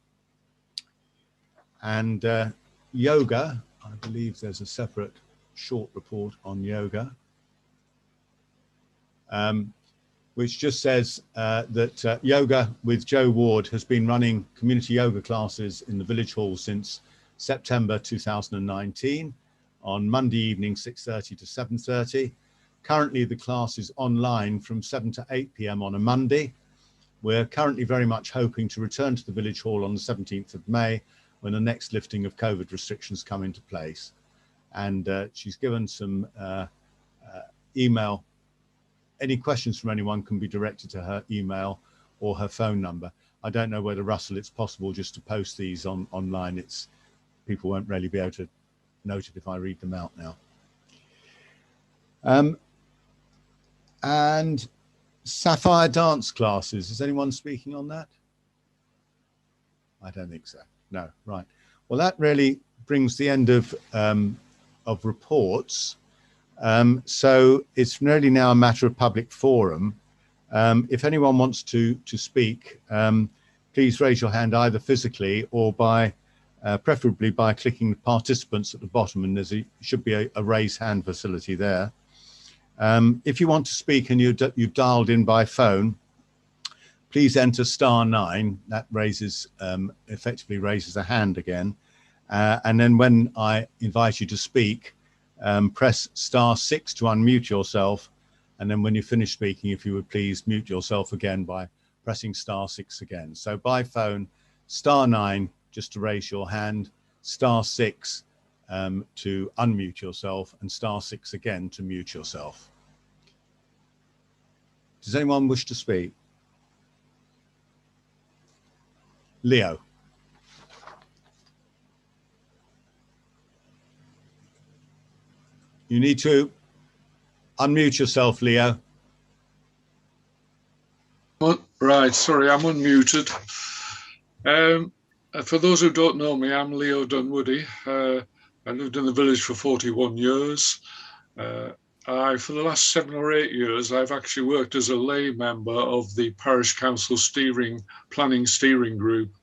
And yoga, I believe there's a separate short report on yoga, which just says that Yoga with Joe Ward has been running community yoga classes in the Village Hall since September 2019 on Monday evening 6:30 to 7:30. Currently the class is online from 7 to 8 p.m. on a Monday. We're currently very much hoping to return to the Village Hall on the 17th of May when the next lifting of COVID restrictions come into place. And she's given some email. Any questions from anyone can be directed to her email or her phone number. I don't know whether, Russell, it's possible just to post these online. People won't really be able to note it if I read them out now. And Sapphire dance classes. Is anyone speaking on that? I don't think so. No, right. Well, that really brings the end of reports. So it's really now a matter of public forum. If anyone wants to speak, please raise your hand either physically or by, preferably by clicking the participants at the bottom, and should be a raise hand facility there. If you want to speak and you've dialed in by phone, please enter *9. That effectively raises a hand again. And then when I invite you to speak, press *6 to unmute yourself. And then when you finish speaking, if you would please mute yourself again by pressing *6 again. So by phone, *9 just to raise your hand, *6 to unmute yourself, and *6 again to mute yourself. Does anyone wish to speak? Leo. You need to unmute yourself, Leo. Right, sorry, I'm unmuted. For those who don't know me, I'm Leo Dunwoody. I lived in the village for 41 years. For the last 7 or 8 years, I've actually worked as a lay member of the Parish Council Planning Steering Group.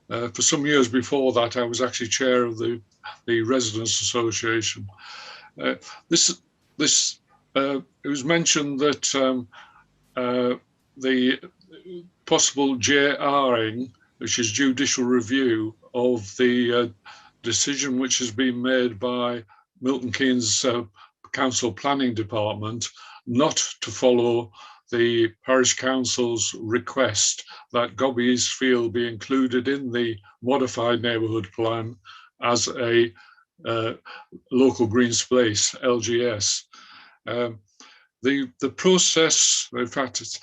For some years before that, I was actually chair of the Residents Association. It was mentioned that the possible JRing, which is judicial review of the decision which has been made by Milton Keynes Council Planning Department not to follow the Parish Council's request that Gobbies Field be included in the modified neighbourhood plan as a local green space, LGS. The process, in fact, it's,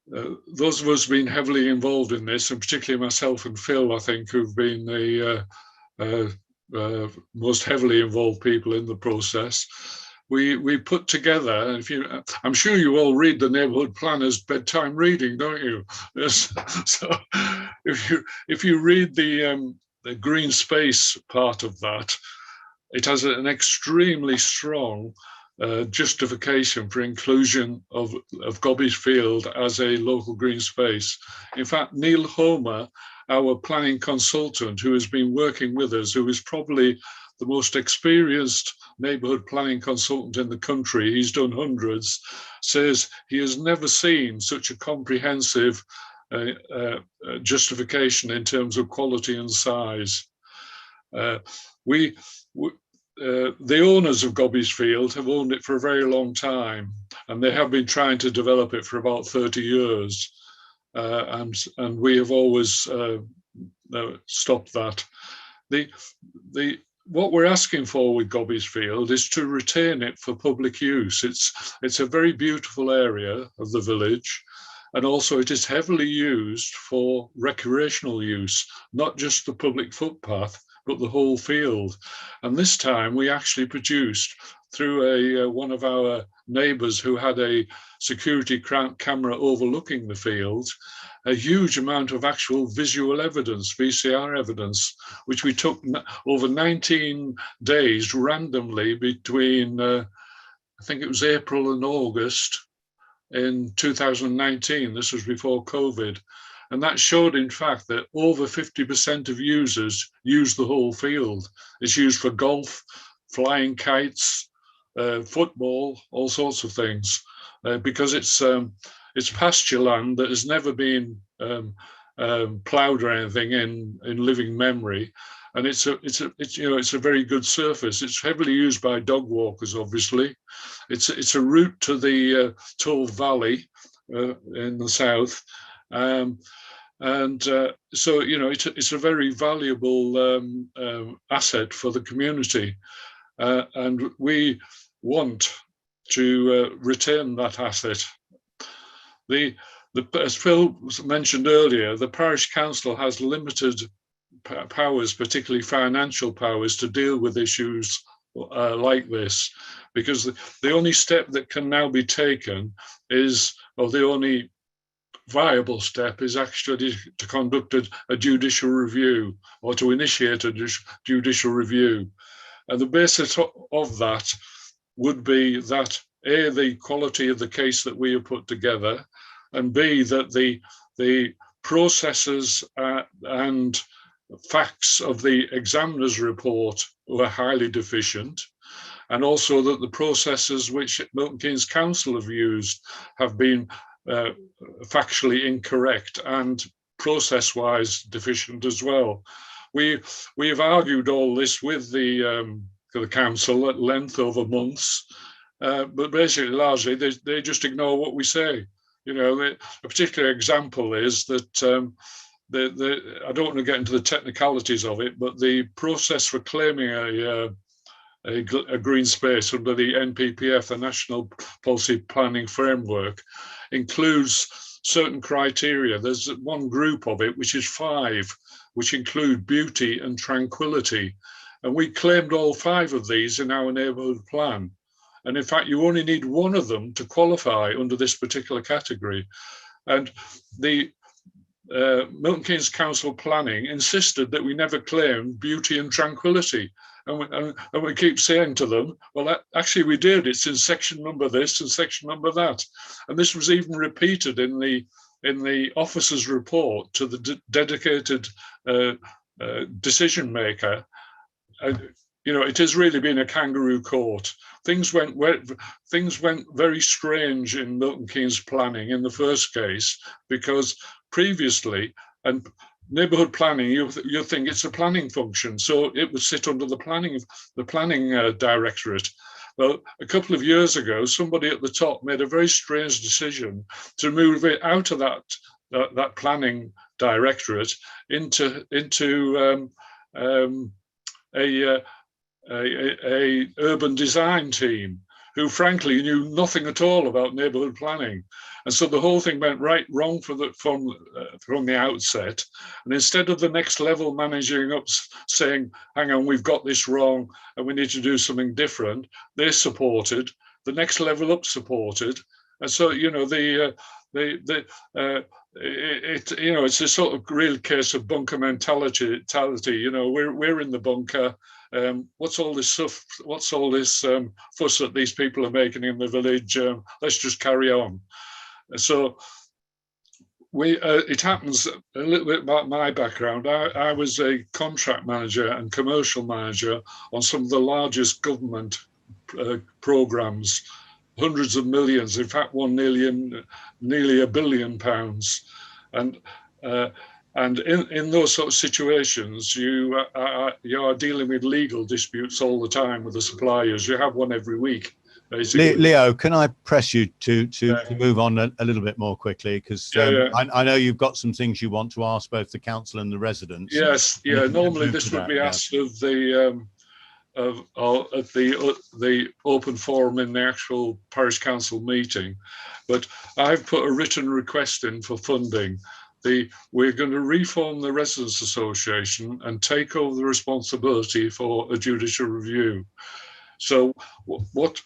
those of us who've been heavily involved in this, and particularly myself and Phil, I think, who've been the most heavily involved people in the process, we put together, and I'm sure you all read the neighbourhood plan as bedtime reading, don't you? Yes. So if you read the green space part of that, it has an extremely strong justification for inclusion of Gobbies Field as a local green space. In fact, Neil Homer, our planning consultant, who has been working with us, who is probably the most experienced neighbourhood planning consultant in the country, he's done hundreds, says he has never seen such a comprehensive justification in terms of quality and size. The owners of Gobbies Field have owned it for a very long time, and they have been trying to develop it for about 30 years. And we have always stopped that. What we're asking for with Gobbies Field is to retain it for public use. It's a very beautiful area of the village, and also it is heavily used for recreational use, not just the public footpath, but the whole field. And this time we actually produced, through one of our neighbours who had a security camera overlooking the field, a huge amount of actual visual evidence, VCR evidence, which we took over 19 days randomly between, I think it was April and August in 2019. This was before COVID. And that showed, in fact, that over 50% of users use the whole field. It's used for golf, flying kites, football, all sorts of things, because it's pasture land that has never been ploughed or anything in living memory, and it's a very good surface. It's heavily used by dog walkers, obviously. It's a route to the Tove Valley in the south. So it's a very valuable asset for the community, and we want to retain that asset. As Phil mentioned earlier, the Parish Council has limited powers, particularly financial powers, to deal with issues like this, because the only step that can now be taken is, or the only viable step is actually to conduct a judicial review, or to initiate a judicial review. And the basis of that would be that A, the quality of the case that we have put together, and B, that the processes and facts of the examiner's report were highly deficient, and also that the processes which Milton Keynes Council have used have been factually incorrect and process-wise deficient as well. We have argued all this with the council at length over months, but basically, largely, they just ignore what we say. A particular example is that I don't want to get into the technicalities of it, but the process for claiming a green space under the NPPF, the National Policy Planning Framework, includes certain criteria. There's one group of it, which is 5, which include beauty and tranquility. And we claimed all 5 of these in our neighbourhood plan. And in fact, you only need one of them to qualify under this particular category. And the Milton Keynes Council Planning insisted that we never claimed beauty and tranquility. And we keep saying to them, well, actually we did. It's in section number this and section number that. And this was even repeated in the in the officer's report to the dedicated decision maker, you know, it has really been a kangaroo court. Things went very strange in Milton Keynes planning in the first case, because previously, and neighbourhood planning, you think it's a planning function, so it would sit under the planning directorate. Well, a couple of years ago, somebody at the top made a very strange decision to move it out of that planning directorate into a urban design team, who frankly knew nothing at all about neighbourhood planning. And so the whole thing went wrong from the outset. And instead of the next level managing up saying, hang on, we've got this wrong and we need to do something different, they supported, the next level up supported. And so, you know, it's a sort of real case of bunker mentality. You know, we're in the bunker. What's all this stuff? What's all this fuss that these people are making in the village? Let's just carry on. So it happens a little bit about my background. I was a contract manager and commercial manager on some of the largest government programs, hundreds of millions. In fact, one nearly £1 billion. And in those sort of situations, you are dealing with legal disputes all the time with the suppliers. You have one every week, basically. Leo, can I press you to move on a little bit more quickly? Because I know you've got some things you want to ask both the council and the residents. Yes, yeah. Normally this would be asked of the at the open forum in the actual parish council meeting, but I've put a written request in for funding. We're going to reform the Residents Association and take over the responsibility for a judicial review. So what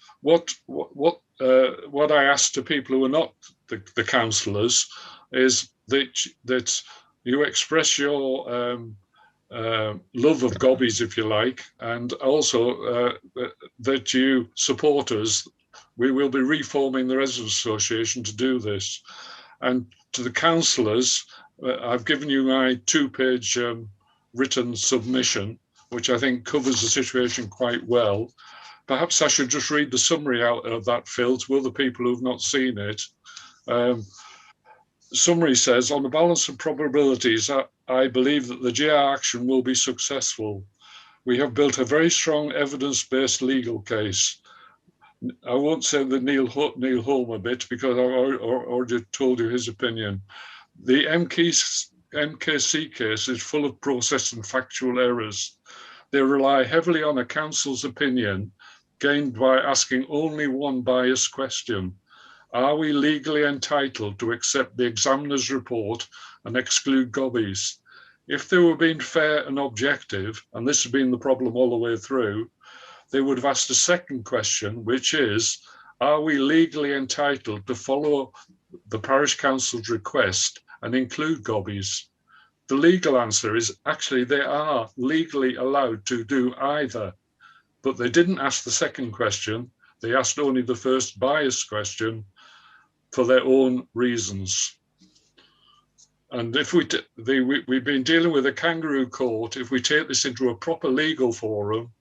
I ask to people who are not the councillors is that you express your love of gobbies, if you like, and also that you support us. We will be reforming the Residents Association to do this. And to the councillors, I've given you my 2-page written submission, which I think covers the situation quite well. Perhaps I should just read the summary out of that, Phil, to other people who've not seen it. Summary says, on the balance of probabilities, I believe that the GR action will be successful. We have built a very strong evidence-based legal case. I won't say the Neil Holmer bit because I've already told you his opinion. The MKC case is full of process and factual errors. They rely heavily on a council's opinion gained by asking only one biased question. Are we legally entitled to accept the examiner's report and exclude gobbies? If they were being fair and objective, and this has been the problem all the way through, they would have asked a second question, which is, are we legally entitled to follow the parish council's request and include gobbies? The legal answer is actually they are legally allowed to do either, but they didn't ask the second question. They asked only the first biased question for their own reasons. And if we've been dealing with a kangaroo court, if we take this into a proper legal forum,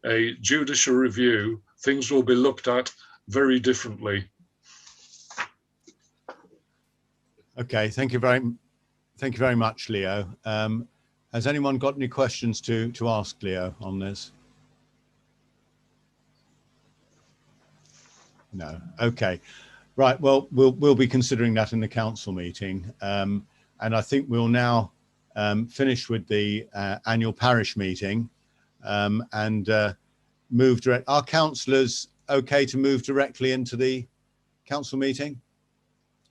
a judicial review, things will be looked at very differently. Okay, thank you very much, Leo. Has anyone got any questions to ask Leo on this? No. Okay. Right. Well, we'll be considering that in the council meeting, and I think we'll now finish with the annual parish meeting. And move direct. Are councillors okay to move directly into the council meeting?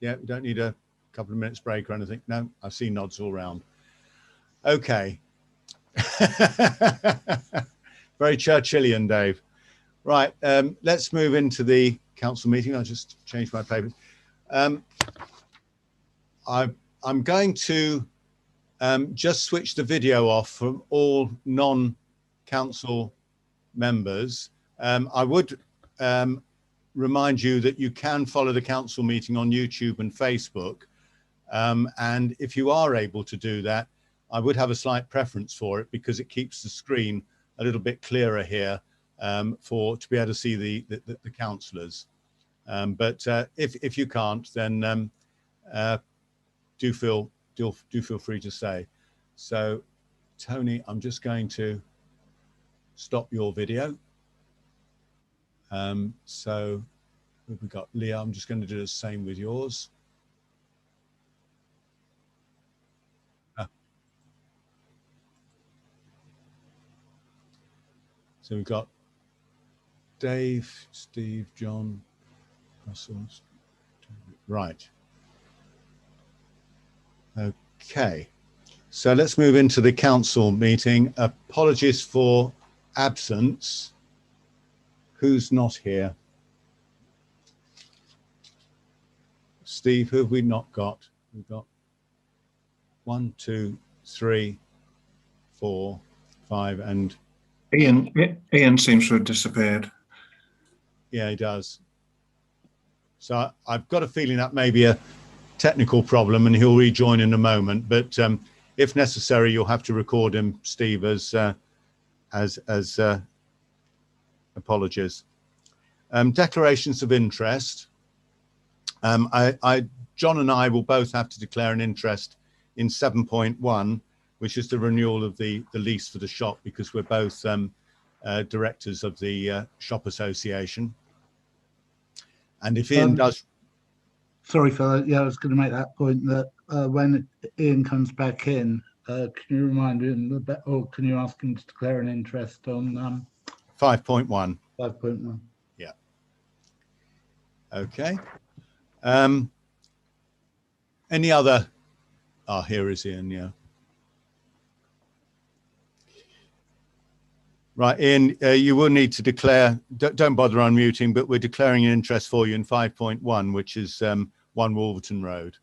Yeah, we don't need a couple of minutes break or anything. No, I see nods all round. Okay. Very Churchillian, Dave. Right, let's move into the council meeting. I'll just change my papers. I'm going to just switch the video off from all non-council members. I would remind you that you can follow the council meeting on YouTube and Facebook. And if you are able to do that, I would have a slight preference for it because it keeps the screen a little bit clearer here to be able to see the councillors. But if you can't, then do feel free to say. So, Tony, I'm just going to stop your video. So we've got Leah. I'm just going to do the same with yours. So we've got Dave, Steve, John, Russell. Right. Okay. So let's move into the council meeting. Apologies for absence. Who's not here? Steve, who have we not got? We've got 1, 2, 3, 4, 5, and Ian seems to have disappeared. Yeah, he does. So I've got a feeling that may be a technical problem, and he'll rejoin in a moment. But if necessary, you'll have to record him, Steve, as apologies. Declarations of interest. John and I will both have to declare an interest in 7.1, which is the renewal of the lease for the shop, because we're both directors of the shop association. And if Ian does... Sorry, Phil. Yeah, I was going to make that point that when Ian comes back in, can you remind him, or can you ask him to declare an interest on 5.1? 5.1. Yeah. Okay. Any other? Oh, here is Ian. Yeah. Right, Ian, you will need to declare, don't bother unmuting, but we're declaring an interest for you in 5.1, which is 1 Wolverton Road.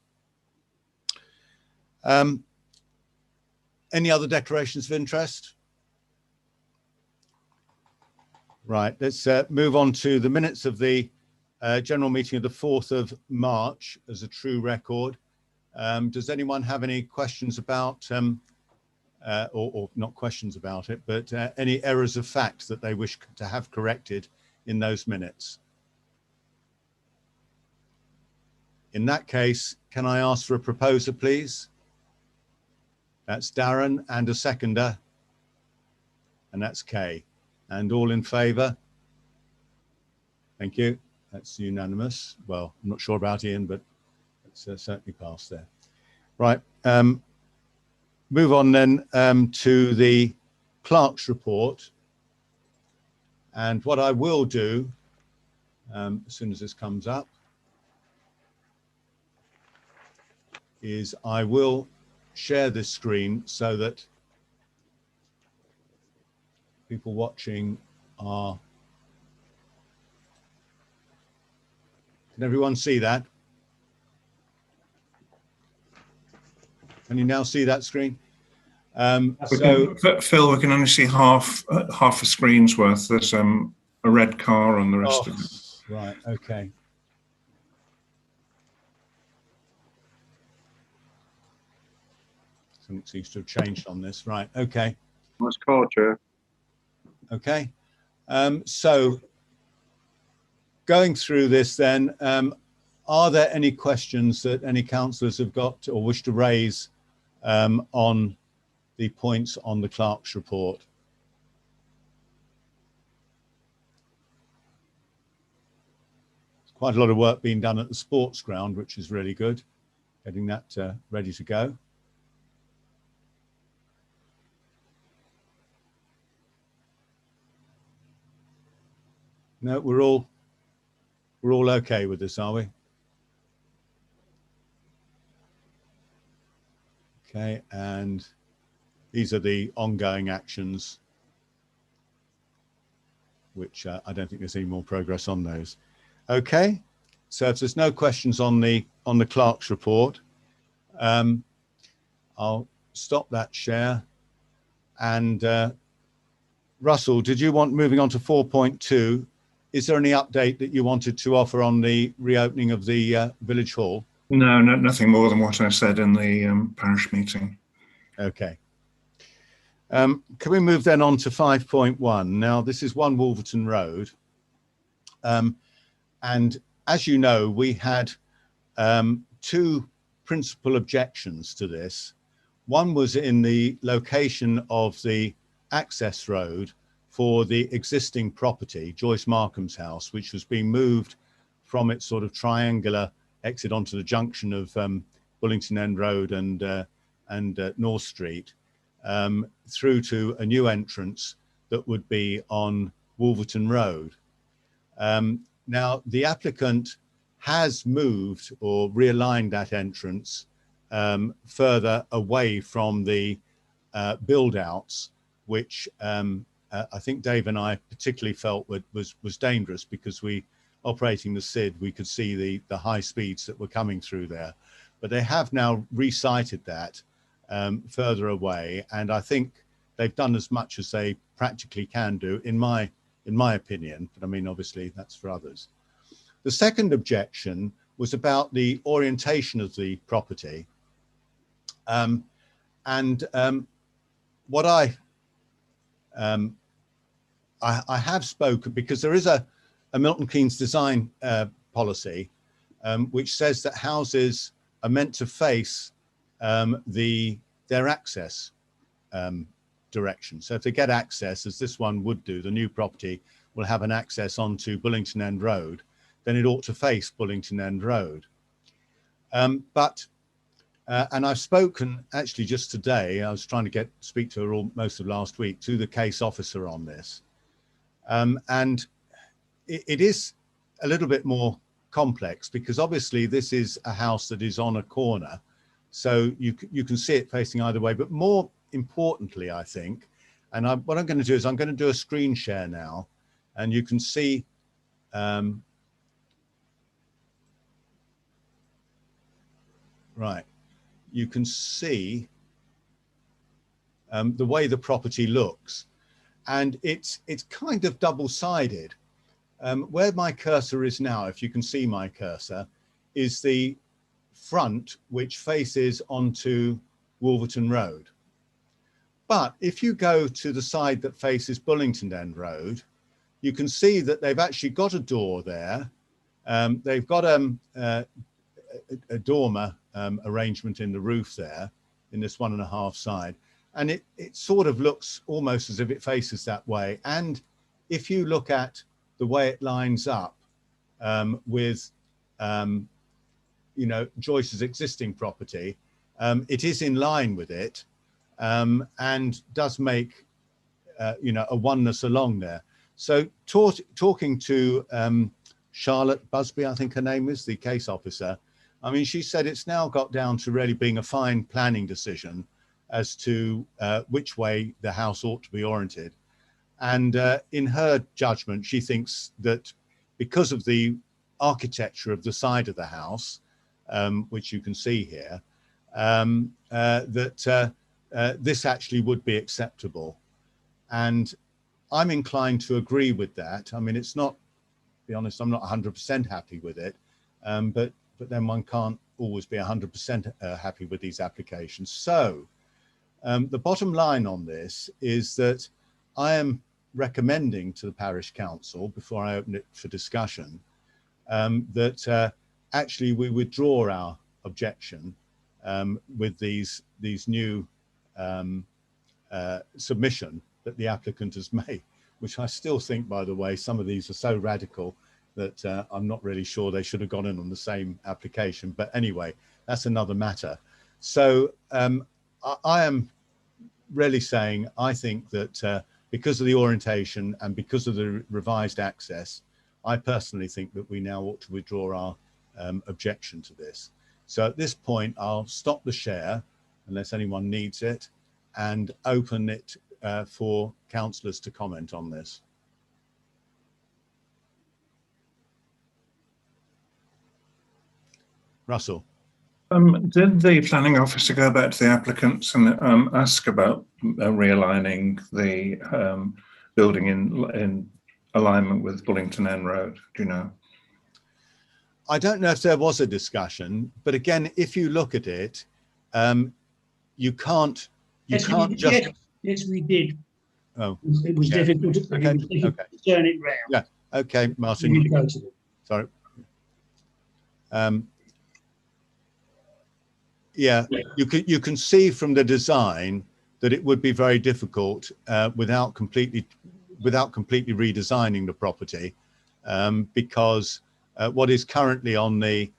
Any other declarations of interest? Right, let's move on to the minutes of the general meeting of the 4th of March as a true record. Does anyone have any questions about or not questions about it, but any errors of fact that they wish to have corrected in those minutes? In that case, can I ask for a proposer, please? That's Darren, and a seconder, and that's Kay. And all in favour? Thank you. That's unanimous. Well, I'm not sure about Ian, but it's certainly passed there. Right. Move on then to the clerk's report. And what I will do, as soon as this comes up, is I will share this screen so that people watching are... Can everyone see that? Can you now see that screen? Phil, we can only see half a screen's worth. There's a red car on the rest of it. Right, okay. Something seems to have changed on this. Right, okay. Nice car, Chair. Okay. So going through this then, are there any questions that any councillors have got or wish to raise on the points on the clerk's report? There's quite a lot of work being done at the sports ground, which is really good, getting that ready to go. No, we're all okay with this, are we? Okay, and these are the ongoing actions, which I don't think there's any more progress on those. Okay, so if there's no questions on the clerk's report, I'll stop that share. And Russell, did you want, moving on to 4.2, is there any update that you wanted to offer on the reopening of the village hall? No, nothing more than what I said in the parish meeting. Okay. Can we move then on to 5.1? Now, this is 1 Wolverton Road. And as you know, we had 2 principal objections to this. One was in the location of the access road for the existing property, Joyce Markham's house, which was being moved from its sort of triangular exit onto the junction of Bullington End Road and North Street, through to a new entrance that would be on Wolverton Road. Now, the applicant has moved or realigned that entrance further away from the build-outs, which I think Dave and I particularly felt was dangerous, because operating the SID, we could see the high speeds that were coming through there. But they have now resited that further away, and I think they've done as much as they practically can do, in my opinion. But I mean, obviously, that's for others. The second objection was about the orientation of the property. What I have spoken, because there is a Milton Keynes design policy which says that houses are meant to face their access direction. So if they get access, as this one would do, the new property will have an access onto Bullington End Road, then it ought to face Bullington End Road. And I've spoken actually just today, I was trying to speak to her most of last week, to the case officer on this. And it is a little bit more complex, because obviously this is a house that is on a corner, so you can see it facing either way. But more importantly, I think, and what I'm going to do is I'm going to do a screen share now, and you can see right, you can see the way the property looks, and it's kind of double-sided. Where my cursor is now, if you can see my cursor, is the front which faces onto Wolverton Road. But if you go to the side that faces Bullington End Road, you can see that they've actually got a door there. They've got a dormer arrangement in the roof there, in this 1.5 side. And it sort of looks almost as if it faces that way. And if you look at the way it lines up with, you know, Joyce's existing property, it is in line with it, and does make, you know, a oneness along there. So talking to Charlotte Busby, I think her name is, the case officer, I mean, she said it's now got down to really being a fine planning decision as to which way the house ought to be oriented. And in her judgment, she thinks that because of the architecture of the side of the house, which you can see here, that this actually would be acceptable. And I'm inclined to agree with that. I mean, it's not, to be honest, I'm not 100% happy with it, but then one can't always be 100% happy with these applications. So the bottom line on this is that I am recommending to the Parish Council, before I open it for discussion, that actually we withdraw our objection with these new submission that the applicant has made, which I still think, by the way, some of these are so radical that I'm not really sure they should have gone in on the same application. But anyway, that's another matter. So I am really saying, I think that because of the orientation and because of the revised access, I personally think that we now ought to withdraw our objection to this. So at this point, I'll stop the share unless anyone needs it, and open it for councillors to comment on this. Russell. Did the planning officer go back to the applicants and ask about realigning the building in alignment with Bullington End Road? Do you know? I don't know if there was a discussion, but again, if you look at it, you can't just. Yes, we did. Oh, it was difficult. Okay. It was difficult to turn it round. Yeah. Okay, Martin. You go to them. Sorry. Yeah, you can see from the design that it would be very difficult without completely redesigning the property, because what is currently on the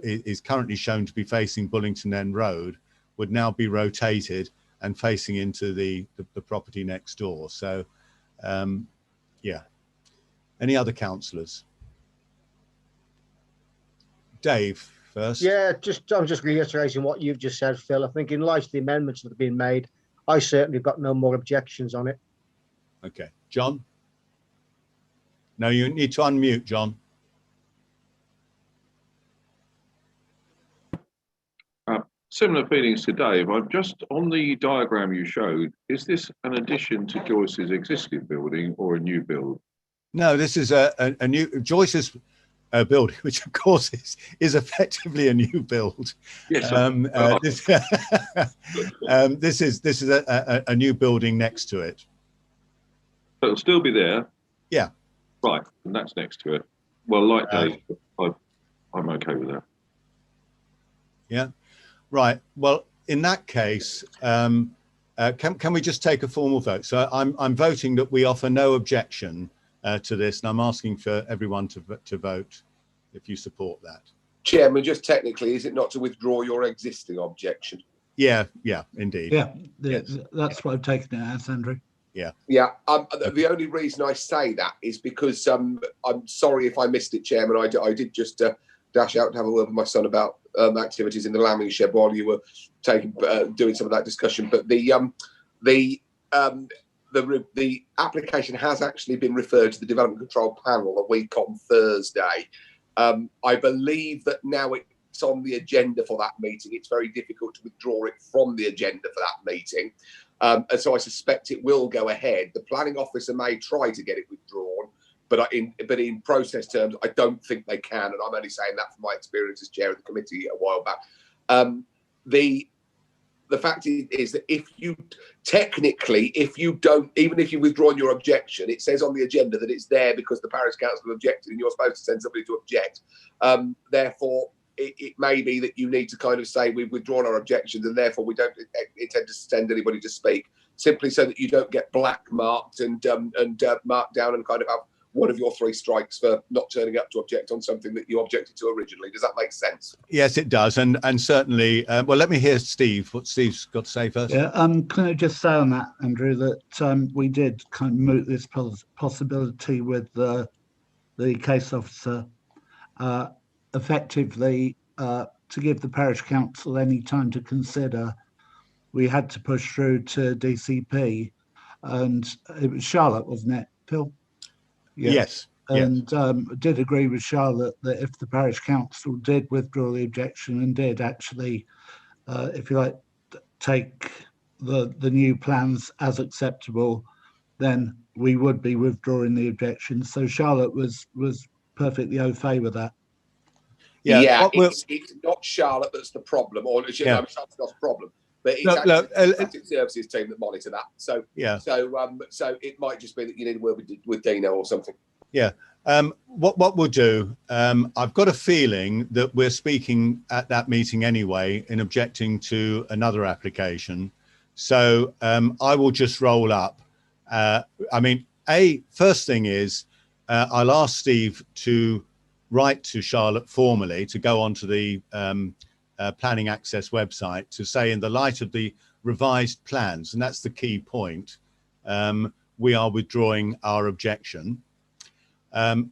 is currently shown to be facing Bullington End Road would now be rotated and facing into the property next door. So, yeah. Any other councillors? Dave first. Yeah, I'm just reiterating what you've just said, Phil. I think in light of the amendments that have been made, I certainly got no more objections on it. Okay, John? No, you need to unmute, John. Similar feelings to Dave. I'm just on the diagram you showed. Is this an addition to Joyce's existing building or a new build? No, this is a new Joyce's building, which of course is effectively a new build. Yes. This is a new building next to it. So it'll still be there. Yeah. Right, and that's next to it. Well, like Dave, I'm okay with that. Yeah. Right. Well, in that case, can we just take a formal vote? So I'm voting that we offer no objection to this, and I'm asking for everyone to vote if you support that. Chairman, just technically, is it not to withdraw your existing objection? Yeah, indeed. Yeah, that's what I've taken it as, Andrew. Yeah. Yeah. The only reason I say that is because I'm sorry if I missed it, Chairman. I did just dash out to have a word with my son about activities in the lambing shed while you were doing some of that discussion. But the application has actually been referred to the Development Control Panel a week on Thursday. I believe that now it's on the agenda for that meeting. It's very difficult to withdraw it from the agenda for that meeting. And so I suspect it will go ahead. The planning officer may try to get it withdrawn, but in process terms, I don't think they can. And I'm only saying that from my experience as chair of the committee a while back. The fact is that if you don't, even if you've withdrawn your objection, it says on the agenda that it's there because the parish council objected and you're supposed to send somebody to object. Therefore, it may be that you need to kind of say we've withdrawn our objections and therefore we don't intend to send anybody to speak, simply so that you don't get black marked and marked down and kind of have one of your three strikes for not turning up to object on something that you objected to originally. Does that make sense? Yes, it does. And certainly, well, let me hear Steve, what Steve's got to say first. Yeah, can I just say on that, Andrew, that we did kind of moot this possibility with the case officer, effectively to give the parish council any time to consider. We had to push through to DCP, and it was Charlotte, wasn't it, Phil? Yeah. Yes. And did agree with Charlotte that if the parish council did withdraw the objection and did actually, if you like, take the new plans as acceptable, then we would be withdrawing the objection. So Charlotte was perfectly au fait with that. Yeah, it's not Charlotte that's the problem, or Charlotte's not the problem. But it's actually the services team that monitor that. So yeah. So it might just be that you need to work with Dino or something. Yeah. What we'll do, I've got a feeling that we're speaking at that meeting anyway in objecting to another application. So I will just roll up. I mean, first thing is I'll ask Steve to write to Charlotte formally to go onto the Planning Access website to say, in the light of the revised plans, and that's the key point, we are withdrawing our objection.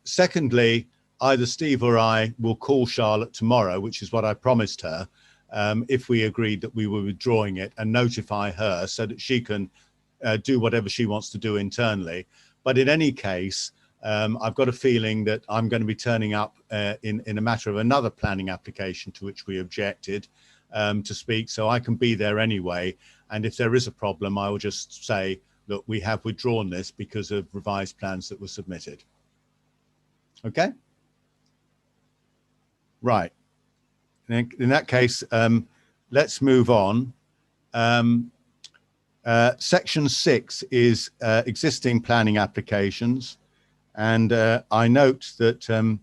Secondly, either Steve or I will call Charlotte tomorrow, which is what I promised her, if we agreed that we were withdrawing it, and notify her so that she can do whatever she wants to do internally. But in any case, I've got a feeling that I'm going to be turning up in a matter of another planning application to which we objected to speak, so I can be there anyway. And if there is a problem, I will just say, look, we have withdrawn this because of revised plans that were submitted. Okay? Right. In that case, let's move on. Section 6 is existing planning applications. And I note that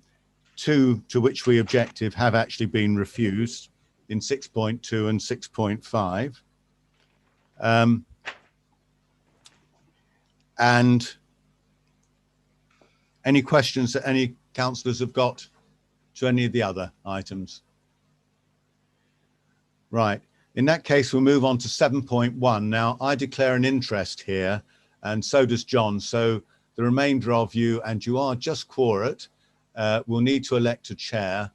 2 to which we objective have actually been refused in 6.2 and 6.5. And any questions that any councillors have got to any of the other items? Right. In that case, we'll move on to 7.1. Now, I declare an interest here, and so does John. So the remainder of you, and you are just quorate, will need to elect a chair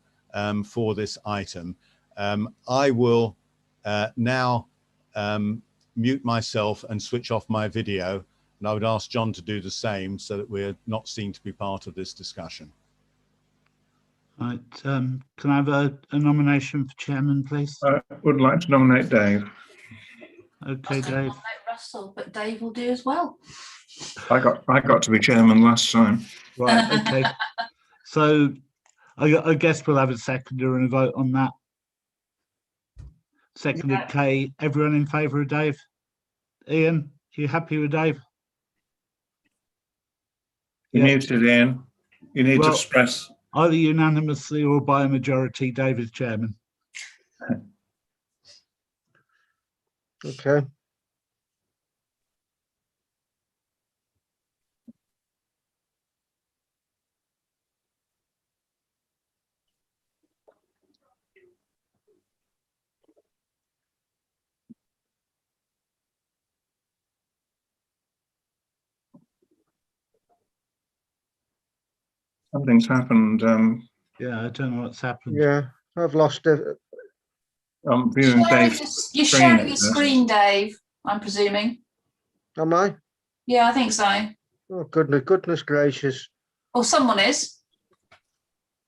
for this item. I will now mute myself and switch off my video, and I would ask John to do the same so that we're not seen to be part of this discussion. Right. Can I have a nomination for chairman, please? I would like to nominate Dave. Okay, Dave. Nominate Russell, but Dave will do as well. I got to be chairman last time. Right. Okay. So I guess we'll have a seconder and a vote on that. Seconded, yeah. Kay. Everyone in favour of Dave? Ian, are you happy with Dave? You muted, Ian. You need to express. Either unanimously or by a majority, Dave is chairman. Okay. Something's happened. Yeah, I don't know what's happened. Yeah, I've lost it. I'm viewing Dave's You're sharing your screen, Dave, I'm presuming. Am I? Yeah, I think so. Oh, goodness gracious. Or someone is.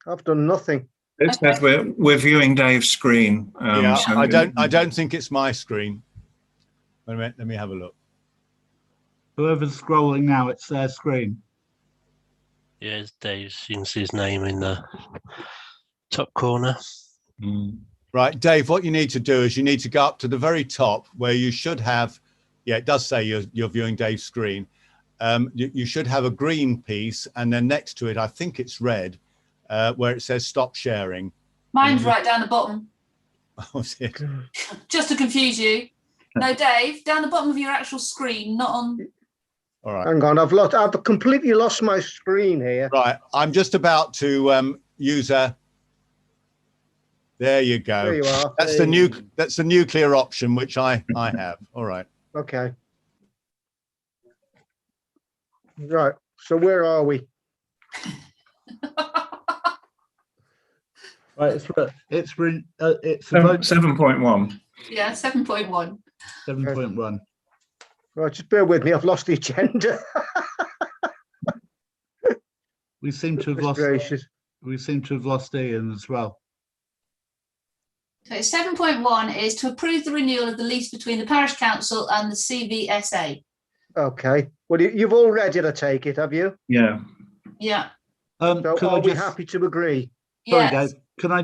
I've done nothing. It says we're viewing Dave's screen. Yeah, so I don't think it's my screen. Wait a minute, let me have a look. Whoever's scrolling now, it's their screen. Yeah, it's Dave's. You can see his name in the top corner. Right, Dave, what you need to do is you need to go up to the very top where you should have, yeah, it does say you're viewing Dave's screen. You should have a green piece, and then next to it, I think it's red, where it says stop sharing. Mine's right down the bottom. Oh, is it? Just to confuse you. No, Dave, down the bottom of your actual screen, not on... All right. Hang on, I've completely lost my screen here. Right, I'm just about to use a. There you go. There you are. That's the nuclear option, which I have. All right. Okay. Right. So where are we? Right. It's 7.1. Yeah, 7.1. 7.1. Right, just bear with me. I've lost the agenda. We seem to have lost. We seem to have lost Ian as well. Okay, 7.1 is to approve the renewal of the lease between the Parish Council and the CVSA. Okay. Well, you've all read it, I take it, have you? Yeah. Yeah. So are we happy to agree? Sorry, Yes. Dave. Can I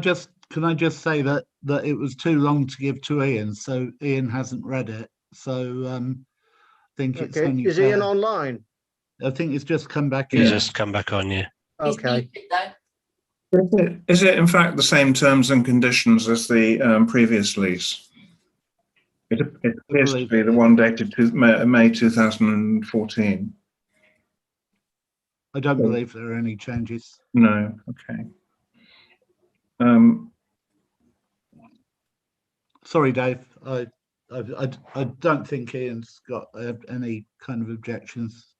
just say that it was too long to give to Ian, so Ian hasn't read it. So I think it's only. Is Ian online? I think it's just come back in. He's just come back on, yeah. Okay. Is it in fact the same terms and conditions as the previous lease? It appears to be the one dated to May 2014. I don't believe there are any changes. No. Okay. Sorry, Dave. I don't think Ian's got any kind of objections.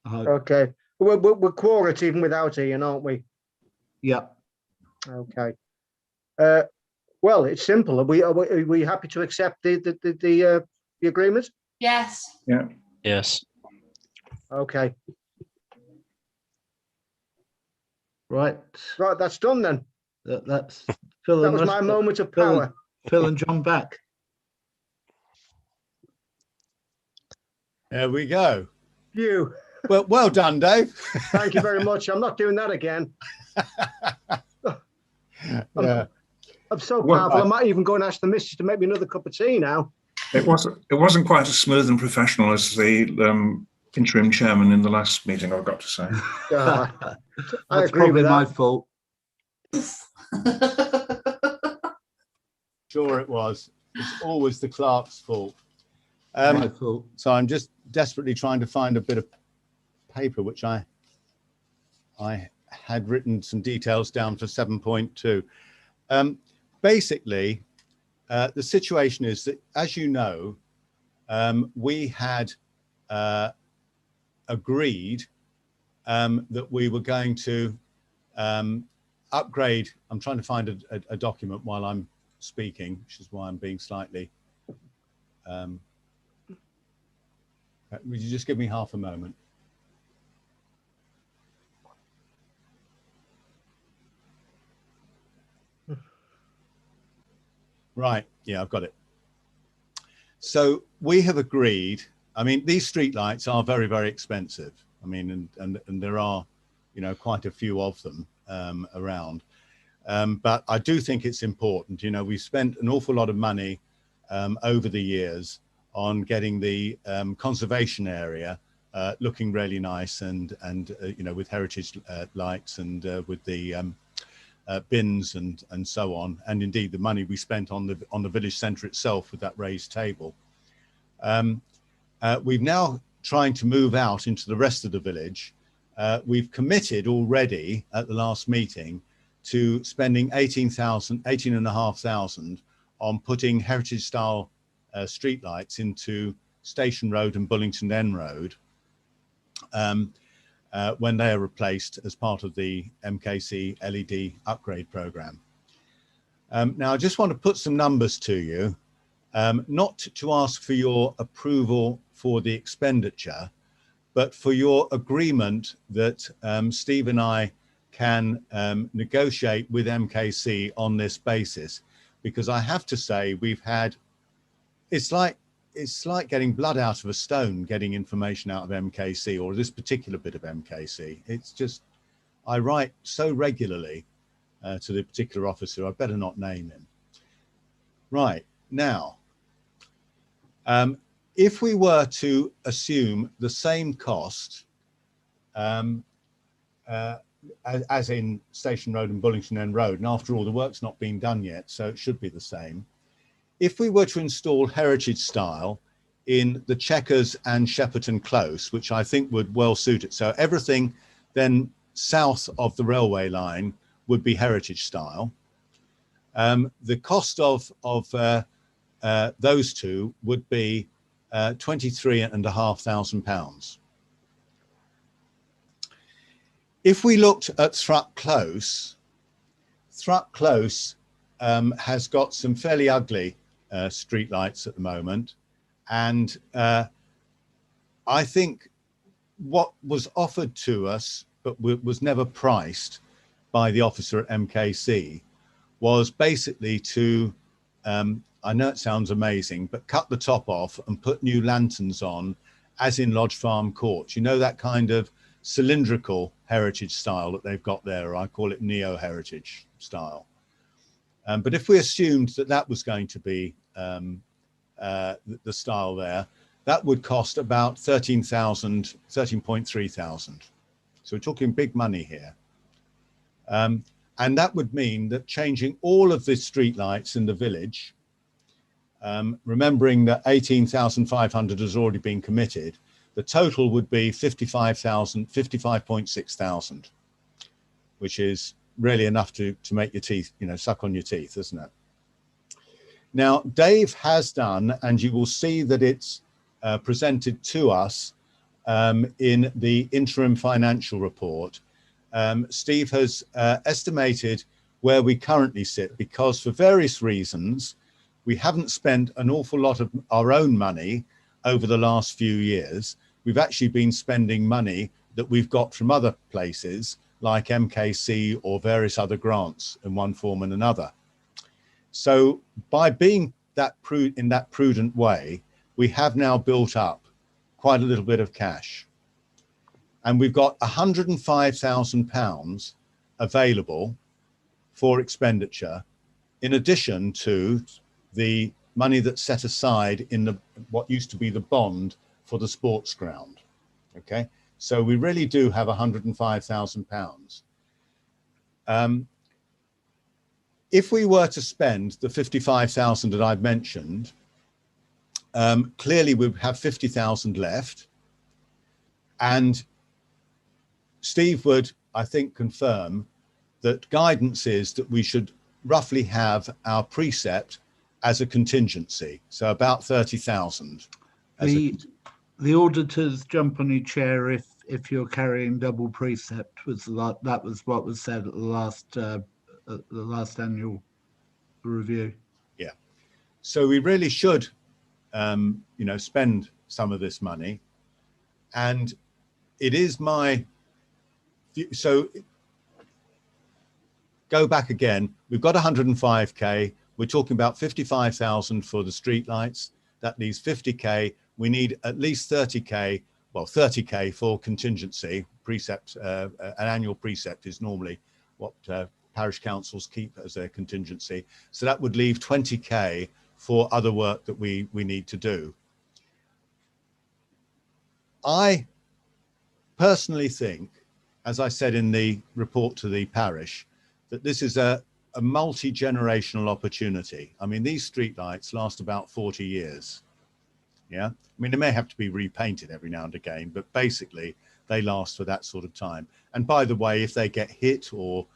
Okay. We're quorate even without Ian, aren't we? Yeah. Okay. Well, it's simple. Are we happy to accept the agreement? Yes. Yeah. Yes. Okay. Right. Right. That's done then. That's Phil. That was my moment of power. Phil and John back. There we go. You. Well done, Dave. Thank you very much. I'm not doing that again. Yeah. I'm so Well, powerful. I might even go and ask the missus to make me another cup of tea now. It wasn't quite as smooth and professional as the interim chairman in the last meeting, I've got to say. I That's agree with probably my that. fault. Sure it was. It's always the clerk's fault. My fault. So I'm just desperately trying to find a bit of paper, which I had written some details down for 7.2. Basically, the situation is that, as you know, we had agreed that we were going to upgrade. I'm trying to find a document while I'm speaking, which is why I'm being slightly. Would you just give me half a moment? Right, yeah, I've got it. So we have agreed, I mean, these streetlights are very, very expensive. I mean, and there are, you know, quite a few of them around. But I do think it's important. You know, we've spent an awful lot of money over the years on getting the conservation area looking really nice and you know, with heritage lights and with the bins and so on, and indeed the money we spent on the village centre itself with that raised table. We've now trying to move out into the rest of the village. We've committed already at the last meeting to spending 18,500 on putting heritage style streetlights into Station Road and Bullington End Road when they are replaced as part of the MKC LED upgrade programme. Now, I just want to put some numbers to you, not to ask for your approval for the expenditure, but for your agreement that Steve and I can negotiate with MKC on this basis, because I have to say we've had, it's like getting blood out of a stone, getting information out of MKC, or this particular bit of MKC. It's just, I write so regularly to the particular officer, I better not name him. Right, now, if we were to assume the same cost as in Station Road and Bullington End Road, and after all, the work's not been done yet, so it should be the same. If we were to install heritage style in the Chequers and Shepperton Close, which I think would well suit it, so everything then south of the railway line would be heritage style. The cost of those two would be £23,500. If we looked at Thrupp Close has got some fairly ugly streetlights at the moment, and I think what was offered to us but was never priced by the officer at MKC was basically to, I know it sounds amazing, but cut the top off and put new lanterns on, as in Lodge Farm Court. You know, that kind of cylindrical heritage style that they've got there, or I call it neo-heritage style. But if we assumed that that was going to be the style there, that would cost about 13.3 thousand. So we're talking big money here. And that would mean that changing all of the street lights in the village, remembering that 18,500 has already been committed, the total would be 55.6 thousand, which is really enough to make your teeth, you know, suck on your teeth, isn't it? Now, Dave has done, and you will see that it's presented to us in the interim financial report. Steve has estimated where we currently sit, because for various reasons, we haven't spent an awful lot of our own money over the last few years. We've actually been spending money that we've got from other places, like MKC or various other grants in one form and another. So by being in that prudent way, we have now built up quite a little bit of cash. And we've got £105,000 available for expenditure, in addition to the money that's set aside in the what used to be the bond for the sports ground. Okay, so we really do have £105,000. If we were to spend the 55,000 that I've mentioned, clearly we'd have 50,000 left, and Steve would, I think, confirm that guidance is that we should roughly have our precept as a contingency, so about 30,000. The auditors jump on your chair if you're carrying double precept. That was what was said at the last annual review. Yeah, so we really should, spend some of this money, and it is my view. So go back again. We've got 105k. We're talking about 55,000 for the streetlights. That leaves 50k. We need at least 30k. Well, 30k for contingency precept. An annual precept is normally what parish councils keep as their contingency. So that would leave 20k for other work that we need to do. I personally think, as I said in the report to the parish, that this is a multi-generational opportunity. I mean, these streetlights last about 40 years. Yeah, I mean, they may have to be repainted every now and again, but basically they last for that sort of time. And by the way, if they get hit or,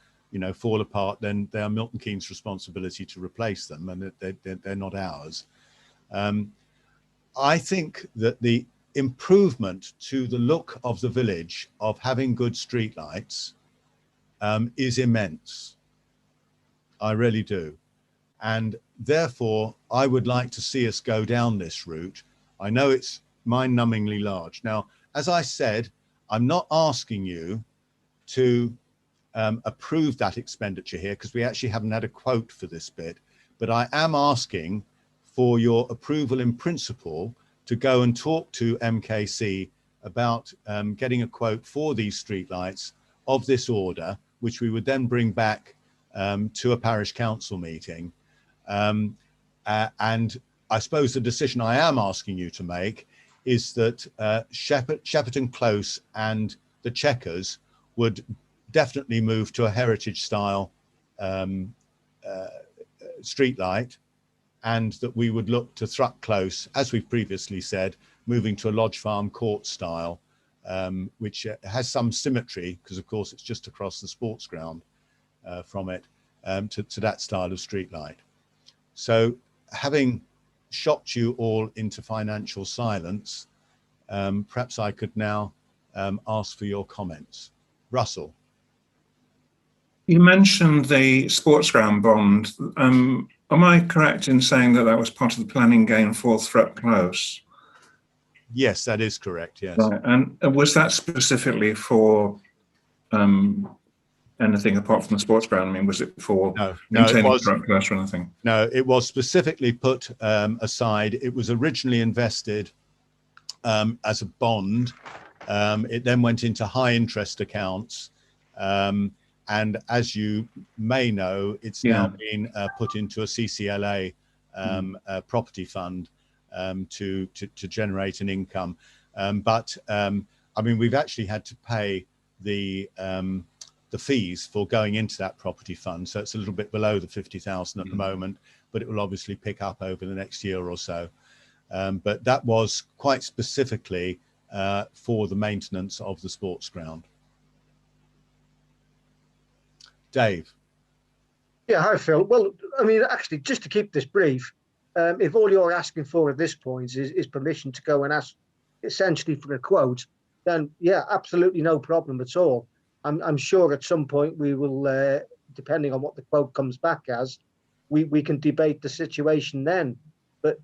fall apart, then they are Milton Keynes' responsibility to replace them, and they're not ours. I think that the improvement to the look of the village of having good streetlights is immense. I really do. And therefore, I would like to see us go down this route. I know it's mind-numbingly large. Now, as I said, I'm not asking you to approve that expenditure here, because we actually haven't had a quote for this bit, but I am asking for your approval in principle to go and talk to MKC about getting a quote for these streetlights of this order, which we would then bring back to a parish council meeting. And I suppose the decision I am asking you to make is that Shepperton Close and the Chequers would definitely move to a heritage style streetlight, and that we would look to Thrupp Close, as we've previously said, moving to a Lodge Farm Court style, which has some symmetry, because of course it's just across the sports ground from it, to that style of streetlight. So, having shocked you all into financial silence, perhaps I could now ask for your comments. Russell. You mentioned the sports ground bond. Am I correct in saying that that was part of the planning gain for Thrupp Close? Yes, that is correct, yes. Right. And was that specifically for anything apart from the sports ground? I mean, was it for maintaining Thrupp Close or anything? No, it was specifically put aside. It was originally invested as a bond. It then went into high interest accounts. And as you may know, it's now been put into a CCLA property fund to generate an income. But I mean, we've actually had to pay the fees for going into that property fund. So it's a little bit below the 50,000 at the moment, but it will obviously pick up over the next year or so. But that was quite specifically for the maintenance of the sports ground. Dave. Yeah, hi, Phil. Well, I mean, actually, just to keep this brief, if all you're asking for at this point is permission to go and ask essentially for a quote, then yeah, absolutely no problem at all. I'm sure at some point we will, depending on what the quote comes back as, we can debate the situation then. But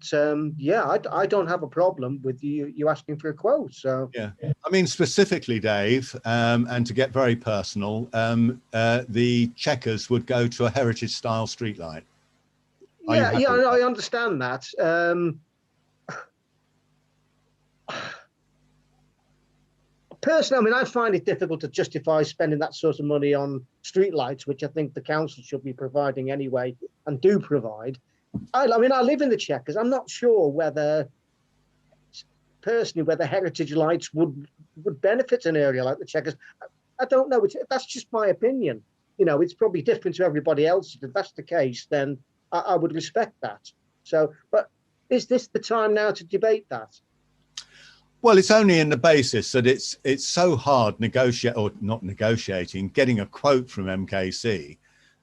yeah, I don't have a problem with you asking for a quote. So yeah, I mean, specifically, Dave, and to get very personal, the Chequers would go to a heritage style streetlight. Yeah, I understand that. personally, I mean, I find it difficult to justify spending that sort of money on streetlights, which I think the council should be providing anyway, and do provide. I mean, I live in the Chequers. I'm not sure whether, personally, whether heritage lights would benefit an area like the Chequers. I don't know. That's just my opinion. You know, it's probably different to everybody else. If that's the case, then I would respect that. So, but is this the time now to debate that? Well, it's only in the basis that it's so hard getting a quote from MKC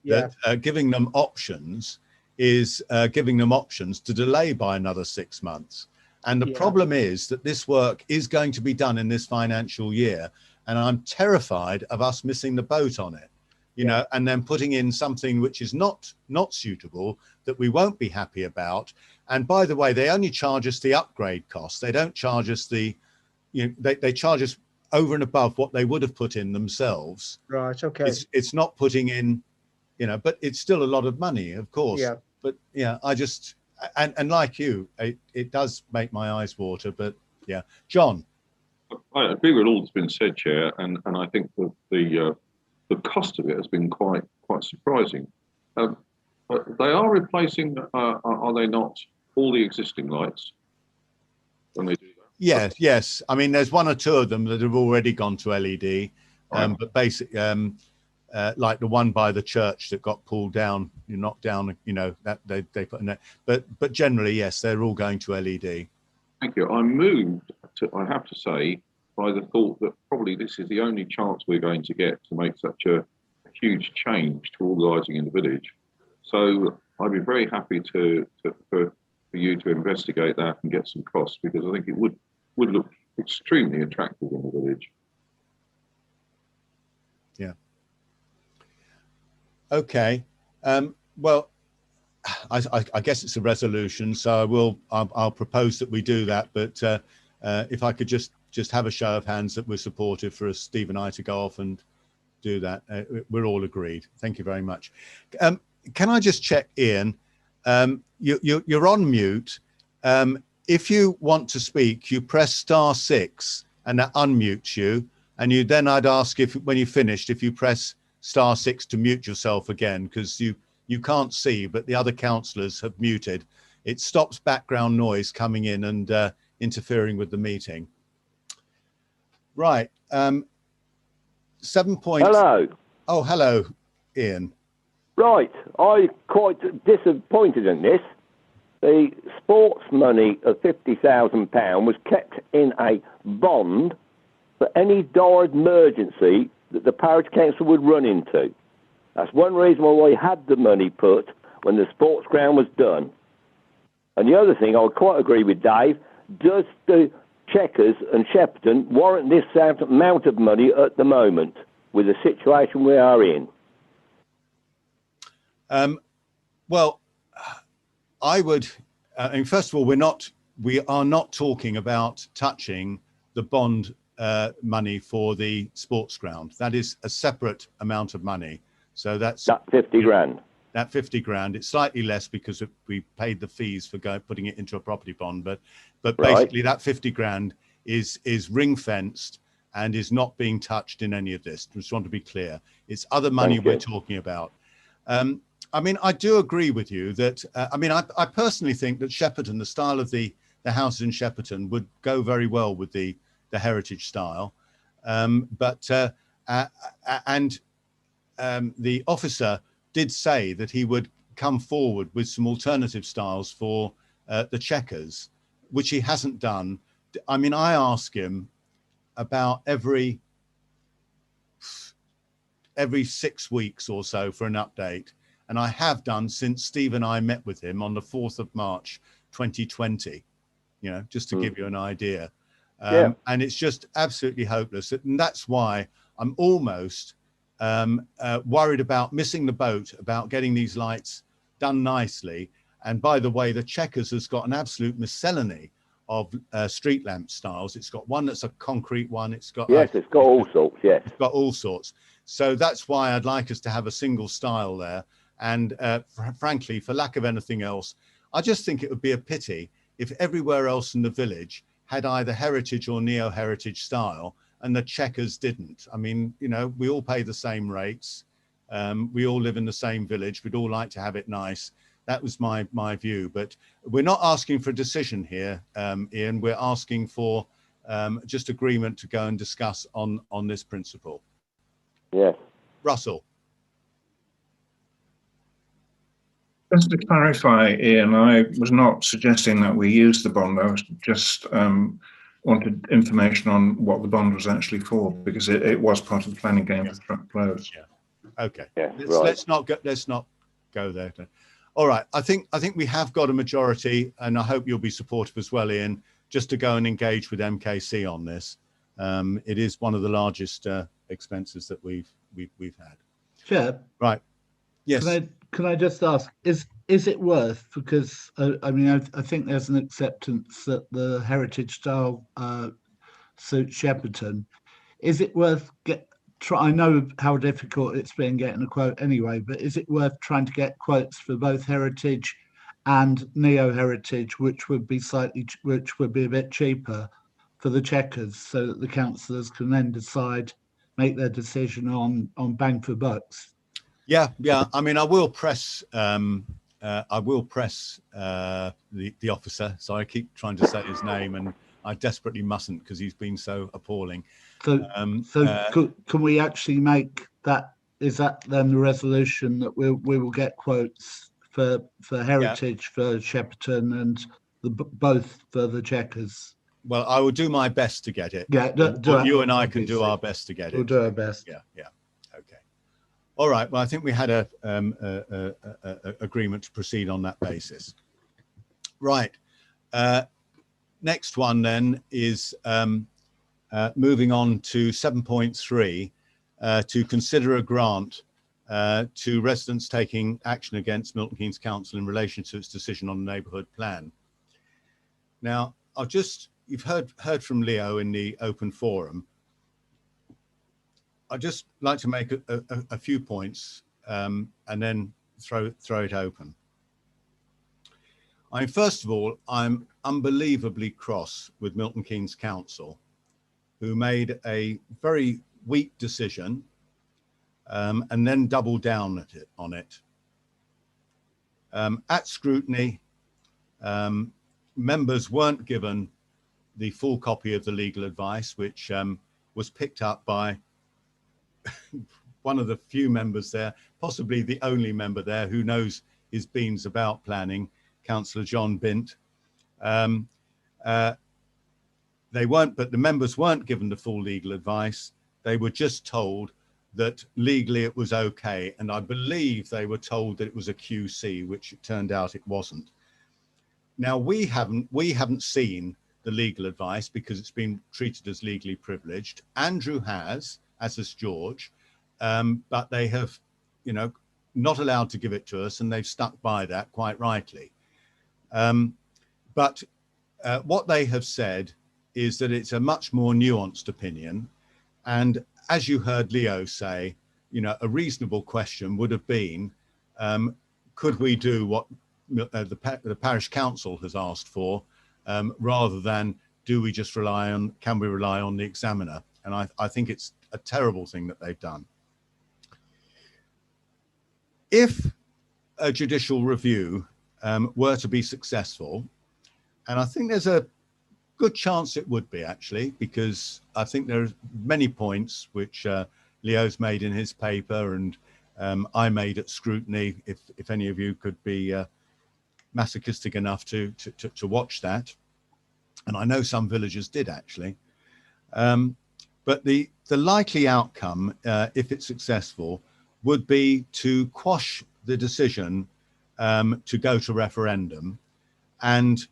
that giving them options is giving them options to delay by another 6 months. And the problem is that this work is going to be done in this financial year. And I'm terrified of us missing the boat on it, you know, and then putting in something which is not suitable, that we won't be happy about. And by the way, they only charge us the upgrade costs. They don't charge us the, you know, they charge us over and above what they would have put in themselves. Right. Okay. It's not putting in, you know, but it's still a lot of money, of course. Yeah. But yeah, I just, and like you, it does make my eyes water. But yeah, John. I agree with all that's been said, Chair, and I think that the cost of it has been quite surprising. But they are replacing, are they not, all the existing lights when they do that? Yes. I mean, there's one or two of them that have already gone to LED, but basically, like the one by the church that got pulled down, knocked down, you know, that they put in there. But generally, yes, they're all going to LED. Thank you. I'm moved, I have to say, by the thought that probably this is the only chance we're going to get to make such a huge change to all the lighting in the village. So I'd be very happy for you to investigate that and get some costs, because I think it would look extremely attractive in the village. Yeah. Okay. Well, I guess it's a resolution, so I'll propose that we do that. But if I could just have a show of hands that we're supportive for Steve and I to go off and do that. We're all agreed. Thank you very much. Can I just check, Ian? You're on mute. If you want to speak, you press *6 and that unmutes you. And I'd ask if, when you finished, if you press *6 to mute yourself again, because you can't see, but the other councillors have muted. It stops background noise coming in and interfering with the meeting. Right. 7 points. Hello. Oh, hello, Ian. Right. I'm quite disappointed in this. The sports money of £50,000 was kept in a bond for any dire emergency that the parish council would run into. That's one reason why we had the money put when the sports ground was done. And the other thing, I would quite agree with Dave, does the Chequers and Shepperton warrant this amount of money at the moment with the situation we are in? Well, I would, and first of all, we are not talking about touching the bond money for the sports ground. That is a separate amount of money. So that's that 50 grand. That 50 grand. It's slightly less because we paid the fees for putting it into a property bond, but basically that 50 grand is ring fenced and is not being touched in any of this. Just want to be clear. It's other money we're talking about. I mean, I do agree with you that, I mean, I personally think that Shepperton, the style of the houses in Shepperton would go very well with the heritage style. The officer did say that he would come forward with some alternative styles for the Chequers, which he hasn't done. I mean, I ask him about every 6 weeks or so for an update. And I have done since Steve and I met with him on the 4th of March, 2020, you know, just to give you an idea. And it's just absolutely hopeless. And that's why I'm almost worried about missing the boat, about getting these lights done nicely. And by the way, the Chequers has got an absolute miscellany of street lamp styles. It's got one that's a concrete one. It's got it's got all sorts. Yes, it's got all sorts. So that's why I'd like us to have a single style there. And frankly, for lack of anything else, I just think it would be a pity if everywhere else in the village had either heritage or neo-heritage style, and the Checkers didn't. I mean, you know, we all pay the same rates. We all live in the same village. We'd all like to have it nice. That was my view. But we're not asking for a decision here, Ian. We're asking for just agreement to go and discuss on this principle. Yes. Russell. Just to clarify, Ian, I was not suggesting that we use the bond. I was just wanted information on what the bond was actually for, because it was part of the planning game for truck flows. Yeah. Okay. Yeah, Let's not go there. All right. I think we have got a majority, and I hope you'll be supportive as well, Ian, just to go and engage with MKC on this. It is one of the largest expenses that we've had. Chair. Right. Yes. Can I just ask, is it worth, because I mean, I think there's an acceptance that the heritage style suits Shepperton. Is it worth I know how difficult it's been getting a quote anyway, but is it worth trying to get quotes for both heritage and neo-heritage, which would be a bit cheaper for the Checkers, so that the councillors can then make their decision on bang for bucks? Yeah. I mean, I will press the officer. So I keep trying to say his name, and I desperately mustn't because he's been so appalling. So, can we actually make that? Is that then the resolution that we will get quotes for heritage, for Shepperton, and both for the Checkers? Well, I will do my best to get it. Yeah, you and I can do our best to get it. We'll do our best. Yeah. Okay. All right. Well, I think we had a agreement to proceed on that basis. Right. Next one then is moving on to 7.3 to consider a grant to residents taking action against Milton Keynes Council in relation to its decision on the Neighbourhood Plan. Now, you've heard from Leo in the open forum. I'd just like to make a few points and then throw it open. I mean, first of all, I'm unbelievably cross with Milton Keynes Council, who made a very weak decision and then doubled down on it. At scrutiny, members weren't given the full copy of the legal advice, which was picked up by one of the few members there, possibly the only member there who knows his beans about planning, Councillor John Bint. But the members weren't given the full legal advice. They were just told that legally it was okay, and I believe they were told that it was a QC, which it turned out it wasn't. Now we haven't seen the legal advice because it's been treated as legally privileged. Andrew has, as has George, but they have, not allowed to give it to us, and they've stuck by that quite rightly. But what they have said is that it's a much more nuanced opinion. And as you heard Leo say, a reasonable question would have been, could we do what the parish council has asked for, rather than can we rely on the examiner? And I think it's a terrible thing that they've done. If a judicial review were to be successful, and I think there's a good chance it would be actually, because I think there are many points which Leo's made in his paper and I made at scrutiny, if any of you could be masochistic enough to watch that. And I know some villagers did actually. But the likely outcome, if it's successful, would be to quash the decision to go to referendum and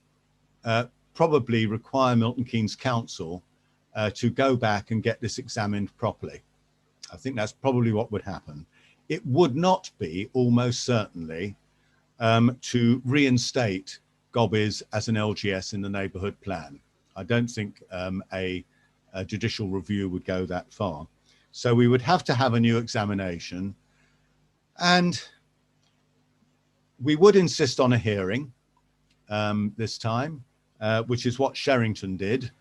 probably require Milton Keynes Council to go back and get this examined properly. I think that's probably what would happen. It would not be, almost certainly, to reinstate Gobbies as an LGS in the Neighbourhood Plan. I don't think a judicial review would go that far. So we would have to have a new examination, and we would insist on a hearing this time, which is what Sherrington did.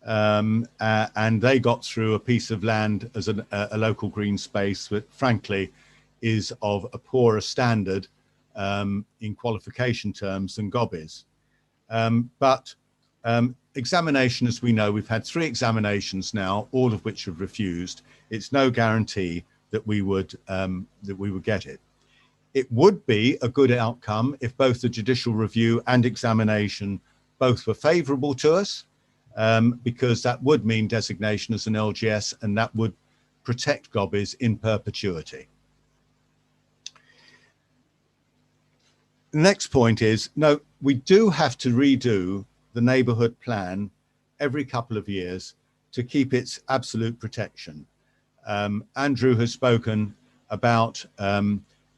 and they got through a piece of land as a local green space that frankly is of a poorer standard in qualification terms than Gob is. But examination, as we know, we've had 3 examinations now, all of which have refused. It's no guarantee that we would get it. It would be a good outcome if both the judicial review and examination both were favourable to us, because that would mean designation as an LGS, and that would protect Gobbies in perpetuity. The next point is, no, we do have to redo the neighbourhood plan every couple of years to keep its absolute protection. Andrew has spoken about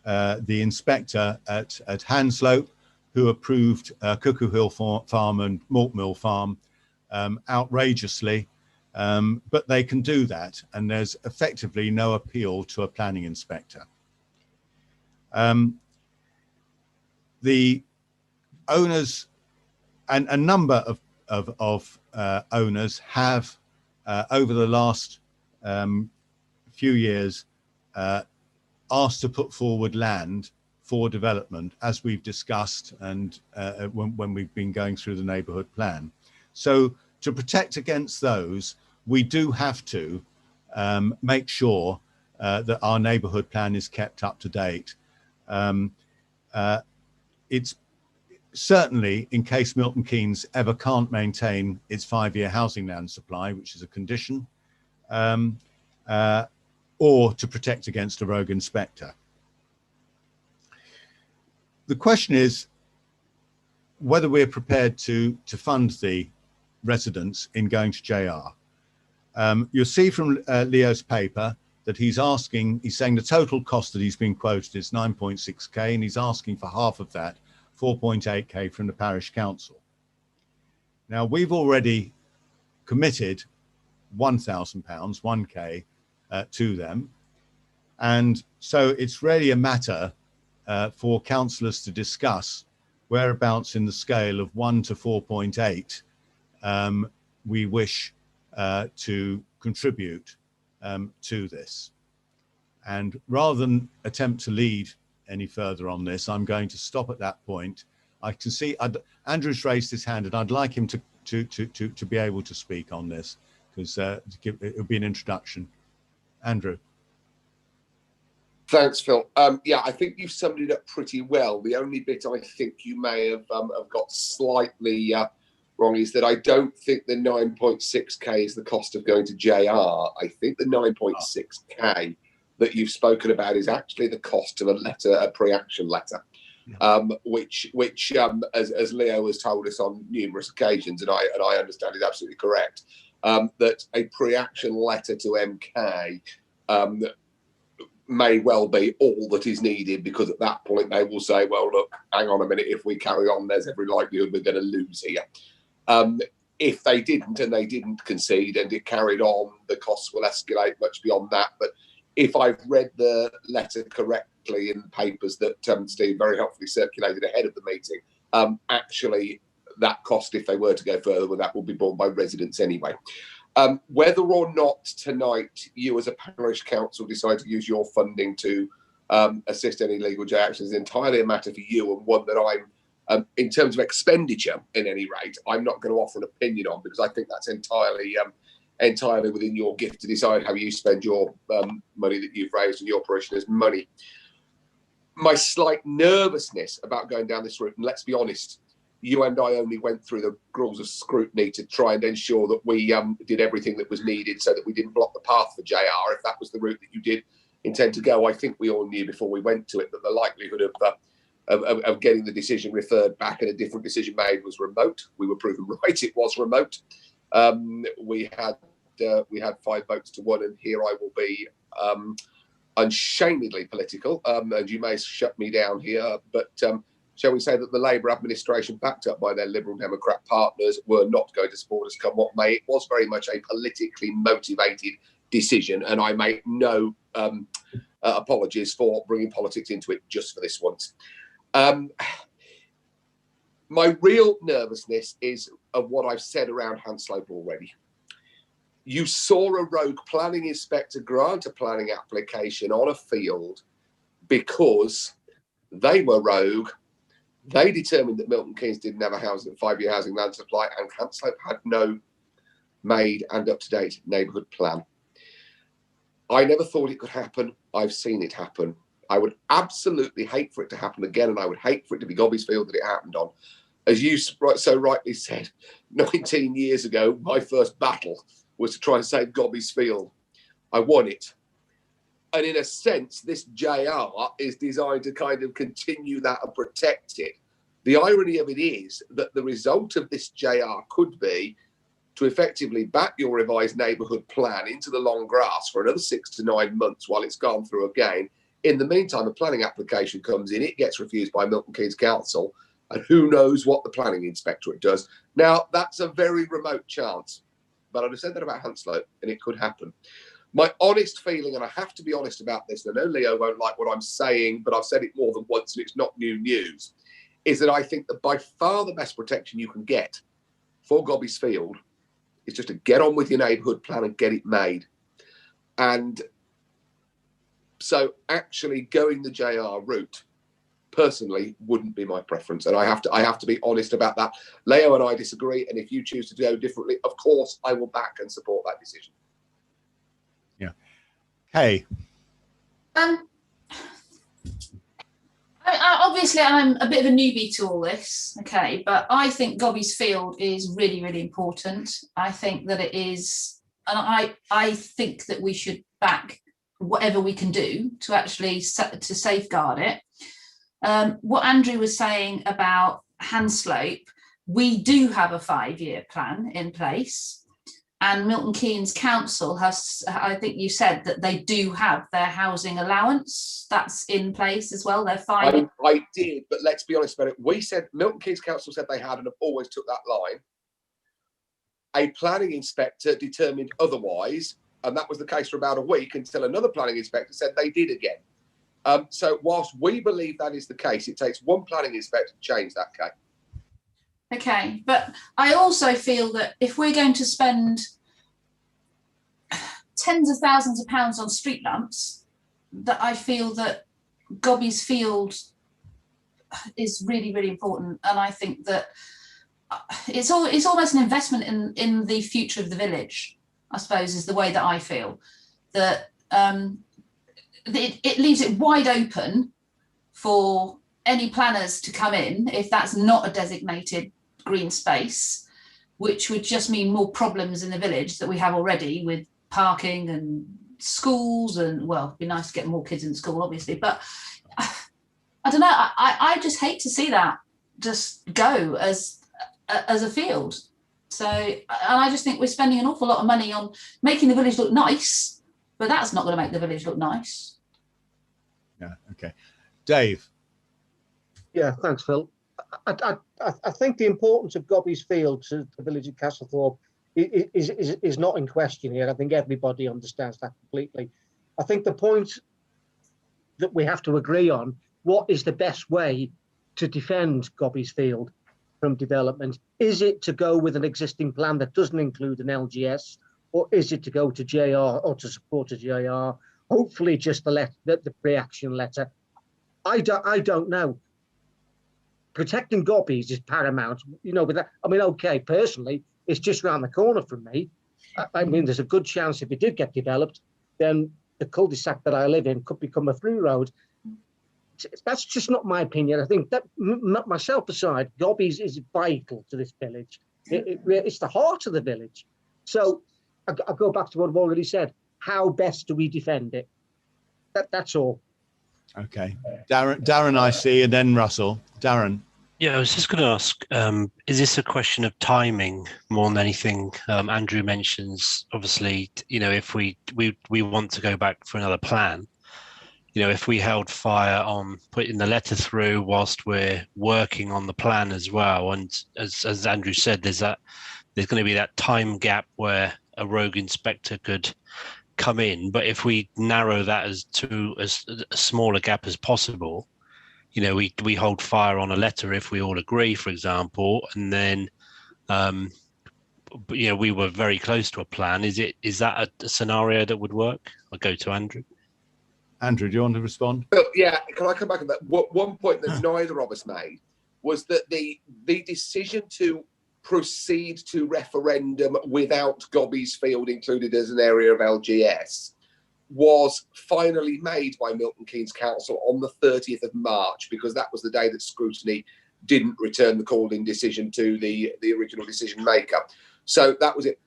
the inspector at Hanslope, who approved Cuckoo Hill Farm and Malt Mill Farm outrageously, but they can do that, and there's effectively no appeal to a planning inspector. The owners and a number of owners have over the last few years asked to put forward land for development, as we've discussed, and when we've been going through the neighbourhood plan. So to protect against those, we do have to make sure that our neighbourhood plan is kept up to date. It's certainly in case Milton Keynes ever can't maintain its 5-year housing land supply, which is a condition, or to protect against a rogue inspector. The question is whether we're prepared to fund the residents in going to JR. You'll see from Leo's paper that he's saying the total cost that he's been quoted is 9.6k, and he's asking for half of that, 4.8k, from the Parish Council. Now, we've already committed £1,000, 1k, to them. And so it's really a matter for councillors to discuss whereabouts in the scale of 1 to 4.8 we wish to contribute to this. And rather than attempt to lead any further on this, I'm going to stop at that point. I can see Andrew's raised his hand, and I'd like him to be able to speak on this, because it would be an introduction. Andrew. Thanks, Phil. Yeah, I think you've summed it up pretty well. The only bit I think you may have got slightly wrong is that I don't think the 9.6k is the cost of going to JR. I think the 9.6k that you've spoken about is actually the cost of a pre-action letter, which as Leo has told us on numerous occasions, and I understand is absolutely correct, that a pre-action letter to MK may well be all that is needed, because at that point they will say, well, look, hang on a minute, if we carry on, there's every likelihood we're going to lose here. If they didn't, and they didn't concede and it carried on, the costs will escalate much beyond that. But if I've read the letter correctly in the papers that Steve very helpfully circulated ahead of the meeting, actually that cost, if they were to go further, that will be borne by residents anyway. Whether or not tonight you as a parish council decide to use your funding to assist any legal J action is entirely a matter for you, and one that I'm, in terms of expenditure, in any rate, I'm not going to offer an opinion on, because I think that's entirely within your gift to decide how you spend your money that you've raised and your parishioners' money. My slight nervousness about going down this route, and let's be honest, you and I only went through the gruels of scrutiny to try and ensure that we did everything that was needed so that we didn't block the path for JR. If that was the route that you did intend to go, I think we all knew before we went to it that the likelihood of getting the decision referred back and a different decision made was remote. We were proven right; it was remote. We had 5 votes to 1, and here I will be unshamedly political, and you may shut me down here, but shall we say that the Labour administration, backed up by their Liberal Democrat partners, were not going to support us come what may. It was very much a politically motivated decision, and I make no apologies for bringing politics into it just for this once. My real nervousness is of what I've said around Hanslope already. You saw a rogue planning inspector grant a planning application on a field because they were rogue. They determined that Milton Keynes didn't have a 5-year housing land supply, and Hanslope had no made and up-to-date neighbourhood plan. I never thought it could happen. I've seen it happen. I would absolutely hate for it to happen again, and I would hate for it to be Gobby's Field that it happened on. As you so rightly said, 19 years ago, my first battle was to try and save Gobby's Field. I won it. And in a sense, this JR is designed to kind of continue that and protect it. The irony of it is that the result of this JR could be to effectively back your revised neighbourhood plan into the long grass for another 6 to 9 months while it's gone through again. In the meantime, a planning application comes in, it gets refused by Milton Keynes Council, and who knows what the planning inspectorate does. Now, that's a very remote chance, but I'd have said that about Hanslope, and it could happen. My honest feeling, and I have to be honest about this, and I know Leo won't like what I'm saying, but I've said it more than once and it's not new news, is that I think that by far the best protection you can get for Gobby's Field is just to get on with your neighbourhood plan and get it made. And so actually going the JR route, personally, wouldn't be my preference. And I have to be honest about that. Leo and I disagree, and if you choose to go differently, of course, I will back and support that decision. Yeah. Hey. Obviously, I'm a bit of a newbie to all this, okay, but I think Gobby's Field is really, really important. I think that it is, and I think that we should back whatever we can do to actually to safeguard it. What Andrew was saying about Hanslope, we do have a 5-year plan in place. And Milton Keynes Council has, I think you said that they do have their housing allowance. That's in place as well. They're fine. I did, but let's be honest about it. We said, Milton Keynes Council said they had and have always took that line. A planning inspector determined otherwise, and that was the case for about a week until another planning inspector said they did again. So whilst we believe that is the case, it takes one planning inspector to change that case. Okay, but I also feel that if we're going to spend tens of thousands of pounds on street lamps, that I feel that Gobby's Field is really, really important. And I think that it's almost an investment in the future of the village, I suppose, is the way that I feel. That it leaves it wide open for any planners to come in if that's not a designated green space, which would just mean more problems in the village that we have already with parking and schools, and well, it'd be nice to get more kids in school, obviously, but I don't know, I just hate to see that just go as a field. So, and I just think we're spending an awful lot of money on making the village look nice, but that's not going to make the village look nice. Yeah, okay. Dave. Yeah, thanks, Phil. I think the importance of Gobby's Field to the village of Castlethorpe is not in question here. I think everybody understands that completely. I think the point that we have to agree on, what is the best way to defend Gobby's Field from development? Is it to go with an existing plan that doesn't include an LGS, or is it to go to JR or to support a JR? Hopefully just the pre-action letter. I don't know. Protecting Gobby's is paramount, you know, but that, I mean, okay, personally, it's just around the corner from me. I mean, there's a good chance if it did get developed, then the cul-de-sac that I live in could become a through road. That's just not my opinion. I think that, myself aside, Gobby's is vital to this village. It's the heart of the village. So I go back to what I've already said. How best do we defend it? That's all. Okay. Darren, I see, and then Russell. Darren. Yeah, I was just going to ask, is this a question of timing more than anything? Andrew mentions, obviously, you know, if we want to go back for another plan, you know, if we held fire on putting the letter through whilst we're working on the plan as well, and as Andrew said, there's going to be that time gap where a rogue inspector could come in, but if we narrow that as a smaller gap as possible, you know, we hold fire on a letter if we all agree, for example, and then you know, we were very close to a plan. Is that a scenario that would work? I'll go to Andrew. Andrew, do you want to respond? Yeah, can I come back on that? One point that neither of us made was that the decision to proceed to referendum without Gobby's Field included as an area of LGS was finally made by Milton Keynes Council on the 30th of March, because that was the day that scrutiny didn't return the called-in decision to the original decision maker. So that was it.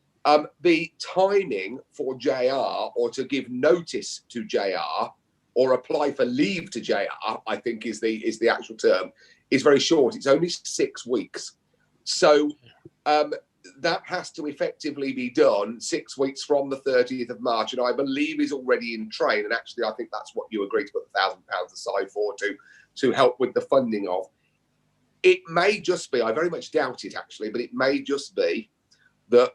The timing for JR, or to give notice to JR, or apply for leave to JR, I think is the actual term, is very short. It's only 6 weeks. So that has to effectively be done 6 weeks from the 30th of March, and I believe is already in train. And actually, I think that's what you agreed to put the £1,000 aside for, to help with the funding of. It may just be, I very much doubt it actually, but it may just be that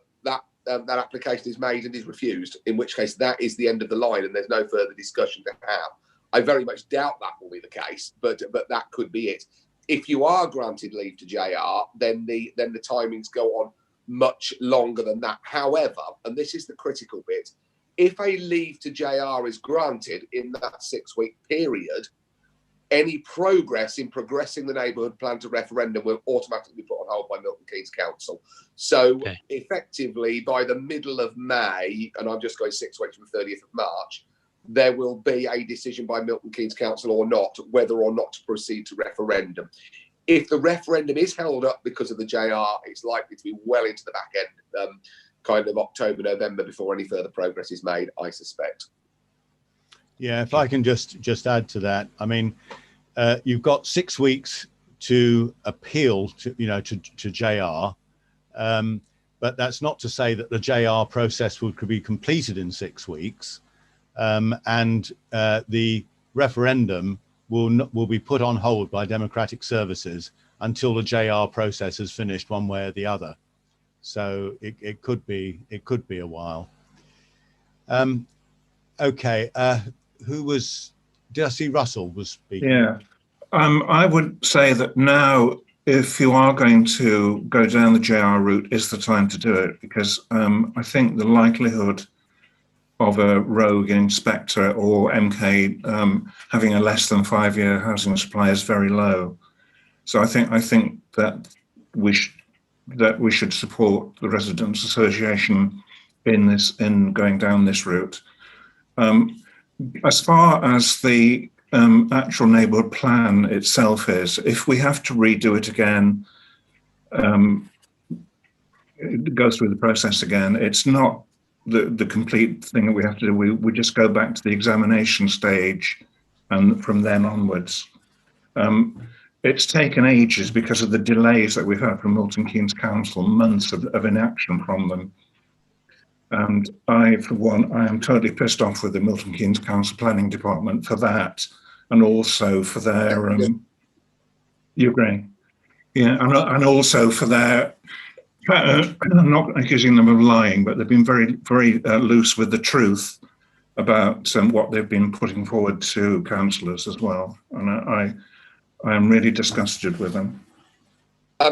application is made and is refused, in which case that is the end of the line and there's no further discussion to have. I very much doubt that will be the case, but that could be it. If you are granted leave to JR, then the timings go on much longer than that. However, and this is the critical bit, if a leave to JR is granted in that 6 week period, any progress in progressing the neighbourhood plan to referendum will automatically be put on hold by Milton Keynes Council. So effectively, by the middle of May, and I'm just going 6 weeks from the 30th of March, there will be a decision by Milton Keynes Council or not, whether or not to proceed to referendum. If the referendum is held up because of the JR, it's likely to be well into the back end, kind of October, November, before any further progress is made, I suspect. Yeah, if I can just add to that, I mean, you've got 6 weeks to appeal to JR, but that's not to say that the JR process could be completed in 6 weeks, and the referendum will be put on hold by Democratic Services until the JR process is finished one way or the other. So it could be a while. Okay. Did I see Russell was speaking? Yeah, I would say that now, if you are going to go down the JR route, is the time to do it, because I think the likelihood of a rogue inspector or MK having a less than 5 year housing supply is very low. So I think that we should support the Residents' Association in going down this route. As far as the actual neighbourhood plan itself is, if we have to redo it again, go through the process again, it's not the complete thing that we have to do. We just go back to the examination stage, and from then onwards. It's taken ages because of the delays that we've had from Milton Keynes Council, months of inaction from them. And I, for one, I am totally pissed off with the Milton Keynes Council Planning Department for that, and also for their, you agree? Yeah, and also for their, I'm not accusing them of lying, but they've been very, very loose with the truth about what they've been putting forward to councillors as well. And I am really disgusted with them.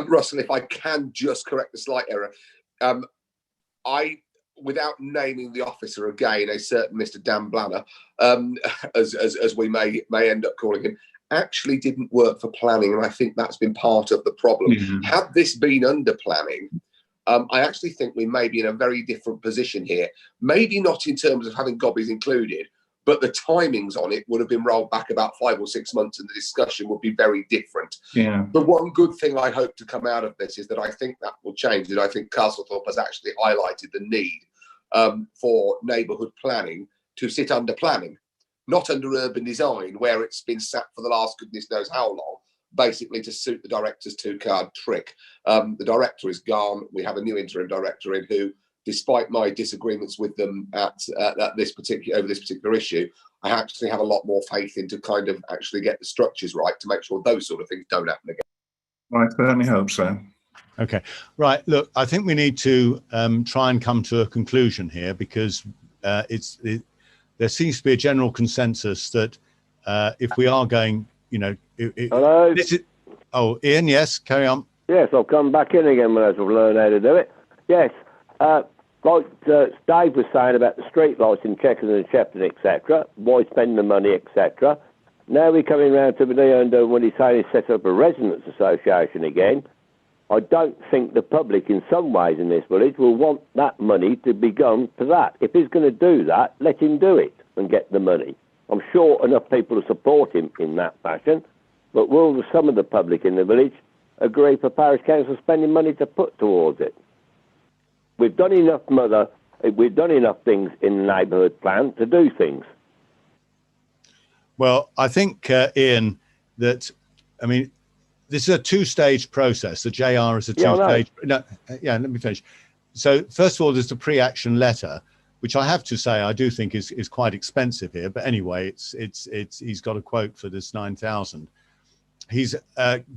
Russell, if I can just correct a slight error, without naming the officer again, a certain Mr. Dan Blanner, as we may end up calling him, actually didn't work for planning, and I think that's been part of the problem. Mm-hmm. Had this been under planning, I actually think we may be in a very different position here. Maybe not in terms of having gobbies included, but the timings on it would have been rolled back about 5 or 6 months, and the discussion would be very different. Yeah. The one good thing I hope to come out of this is that I think that will change, and I think Castlethorpe has actually highlighted the need for neighbourhood planning to sit under planning, not under urban design, where it's been sat for the last goodness knows how long, basically to suit the director's two-card trick. The director is gone. We have a new interim director in who, despite my disagreements with them over this particular issue, I actually have a lot more faith in to kind of actually get the structures right to make sure those sort of things don't happen again. I certainly hope so. Okay, right. Look, I think we need to try and come to a conclusion here, because there seems to be a general consensus that if we are going, Hello? Oh, Ian, yes, carry on. Yes, I'll come back in again when I've learned how to do it. Yes, Like Dave was saying about the streetlights in Checkerton and Shepton, etc. Why spend the money, etc. Now we're coming round to the end when he's saying he's set up a residents' association again. I don't think the public, in some ways in this village, will want that money to be gone to that. If he's going to do that, let him do it and get the money. I'm sure enough people to support him in that fashion, but will some of the public in the village agree for Parish Council spending money to put towards it? We've done enough things in the Neighbourhood Plan to do things. Well, I think, Ian, that, I mean, this is a two-stage process. The JR is a two-stage. Let me finish. So first of all, there's the pre-action letter, which I have to say I do think is quite expensive here. But anyway, he's got a quote for this 9,000. He's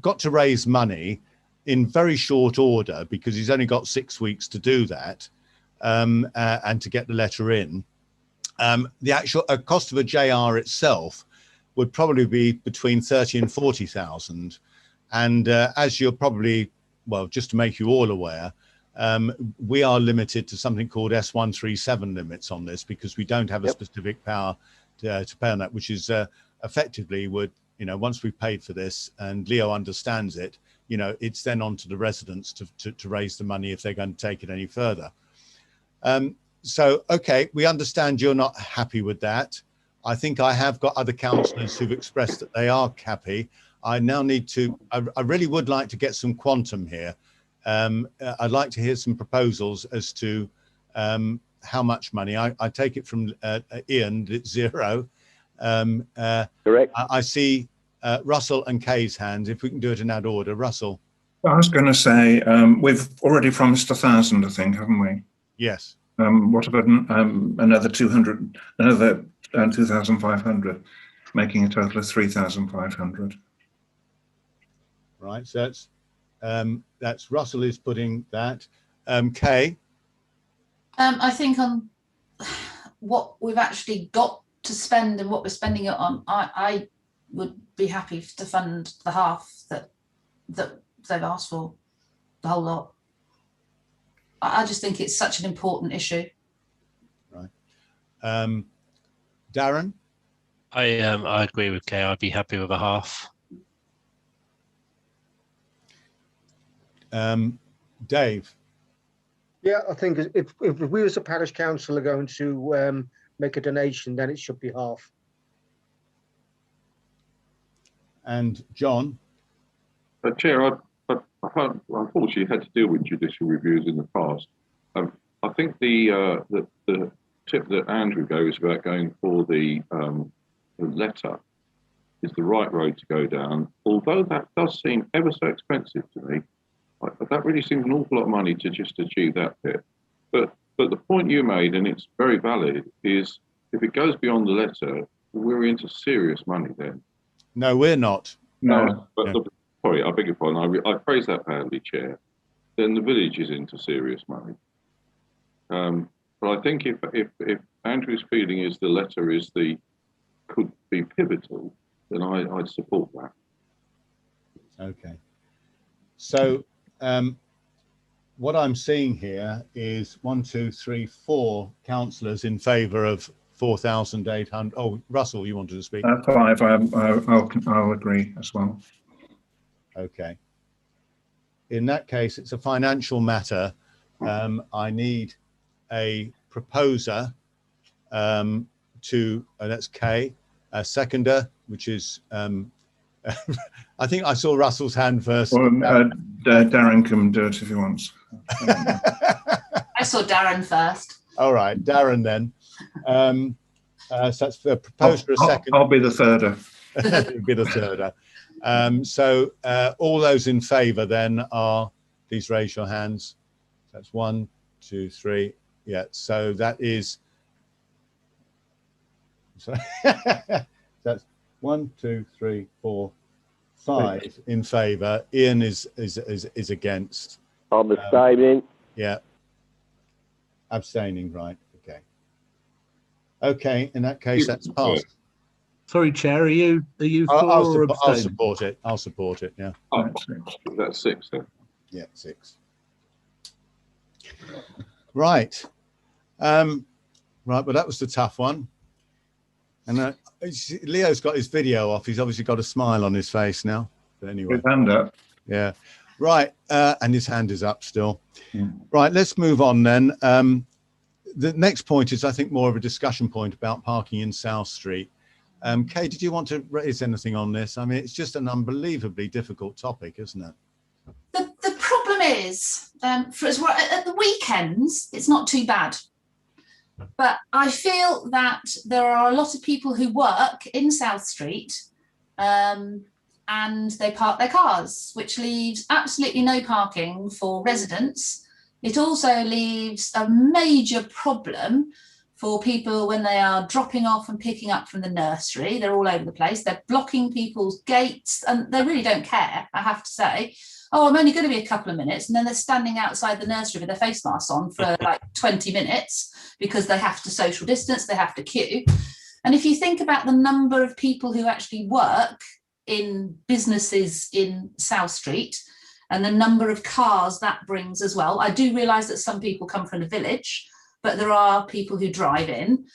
got to raise money in very short order because he's only got 6 weeks to do that, and to get the letter in. The actual cost of a JR itself would probably be between 30 and 40,000. And as you're probably, well, just to make you all aware, we are limited to something called S137 limits on this because we don't have a specific power to pay on that, which is effectively would, you know, once we've paid for this and Leo understands it, you know, it's then on to the residents to raise the money if they're going to take it any further. So, okay, we understand you're not happy with that. I think I have got other councillors who've expressed that they are happy. I now need to, I really would like to get some quantum here. I'd like to hear some proposals as to how much money. I take it from Ian, it's zero. Correct. I see Russell and Kay's hands. If we can do it in that order. Russell. I was going to say, we've already promised 1,000, I think, haven't we? Yes. What about another 200, another 2,500, making a total of 3,500? Right, so that's Russell is putting that. Kay? I think on what we've actually got to spend and what we're spending it on, I would be happy to fund the half that they've asked for, the whole lot. I just think it's such an important issue. Right. Darren? I agree with Kay. I'd be happy with a half. Dave? Yeah, I think if we as a parish council are going to make a donation, then it should be half. And John? Chair, I've unfortunately had to deal with judicial reviews in the past. I think the tip that Andrew gave about going for the letter is the right road to go down, although that does seem ever so expensive to me. That really seems an awful lot of money to just achieve that bit. But the point you made, and it's very valid, is if it goes beyond the letter, we're into serious money then. No, we're not. No. Sorry, I beg your pardon. I phrase that badly, Chair. Then the village is into serious money. But I think if Andrew's feeling is the letter could be pivotal, then I'd support that. Okay. So what I'm seeing here is 1, 2, 3, 4 councillors in favour of 4,800. Oh, Russell, you wanted to speak? 5. I'll agree as well. Okay. In that case, it's a financial matter. I need a proposer that's Kay, a seconder, which is I think I saw Russell's hand first. Well, Darren can do it if he wants. I saw Darren first. All right, Darren then. So that's the proposer, a second. I'll be the thirder. You'll be the thirder. So all those in favour then are, please raise your hands. That's 1, 2, 3. Yeah, so that is, so that's 1, 2, 3, 4, 5 in favour. Ian is against. I'm abstaining. Yeah. Abstaining, right. Okay. Okay, in that case, that's passed. Sorry, Chair, are you for or abstaining? I'll support it. I'll support it, yeah. That's 6 then. Yeah, 6. Right. Right, but that was the tough one. And Leo's got his video off. He's obviously got a smile on his face now. But anyway. His hand up. Yeah. Right. And his hand is up still. Right, let's move on then. The next point is, I think, more of a discussion point about parking in South Street. Kay, did you want to raise anything on this? I mean, it's just an unbelievably difficult topic, isn't it? The problem is, for as well, at the weekends, it's not too bad. But I feel that there are a lot of people who work in South Street and they park their cars, which leaves absolutely no parking for residents. It also leaves a major problem for people when they are dropping off and picking up from the nursery. They're all over the place. They're blocking people's gates and they really don't care, I have to say. Oh, I'm only going to be a couple of minutes. And then they're standing outside the nursery with their face masks on for like 20 minutes because they have to social distance, they have to queue. And if you think about the number of people who actually work in businesses in South Street and the number of cars that brings as well, I do realise that some people come from the village, but there are people who drive in.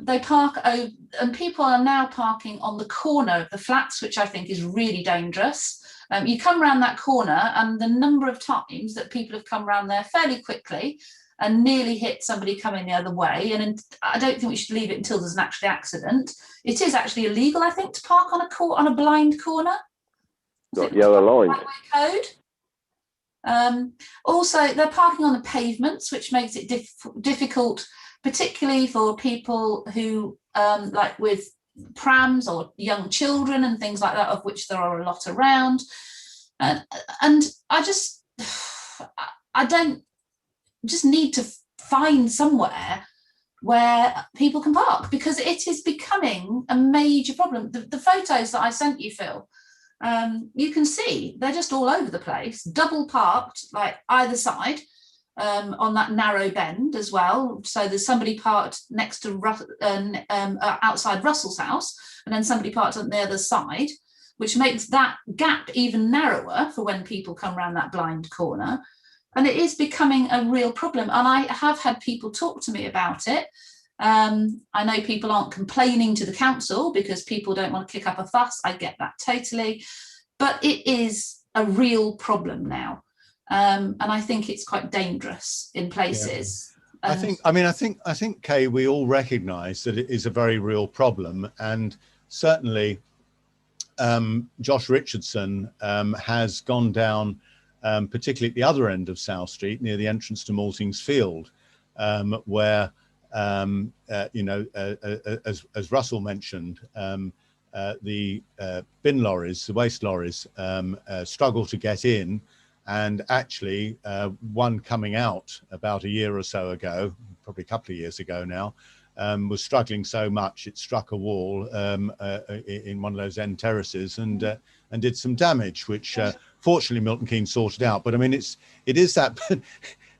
They park over, and people are now parking on the corner of the flats, which I think is really dangerous. You come around that corner and the number of times that people have come around there fairly quickly and nearly hit somebody coming the other way. And I don't think we should leave it until there's an actual accident. It is actually illegal, I think, to park on a blind corner. Got yellow line. Also, they're parking on the pavements, which makes it difficult, particularly for people who, like with prams or young children and things like that, of which there are a lot around. And I just need to find somewhere where people can park, because it is becoming a major problem. The photos that I sent you, Phil, you can see they're just all over the place, double parked, like either side, on that narrow bend as well. So there's somebody parked next to outside Russell's house, and then somebody parked on the other side, which makes that gap even narrower for when people come around that blind corner. And it is becoming a real problem. And I have had people talk to me about it. I know people aren't complaining to the council because people don't want to kick up a fuss. I get that totally. But it is a real problem now. And I think it's quite dangerous in places. Yeah. I think, Kay, we all recognise that it is a very real problem, and certainly Josh Richardson has gone down, particularly at the other end of South Street, near the entrance to Maltings Field, where as Russell mentioned, the bin lorries, the waste lorries, struggle to get in. And actually, one coming out about a year or so ago, probably a couple of years ago now, was struggling so much it struck a wall in one of those end terraces and did some damage, which fortunately Milton Keynes sorted out. But I mean, it is that.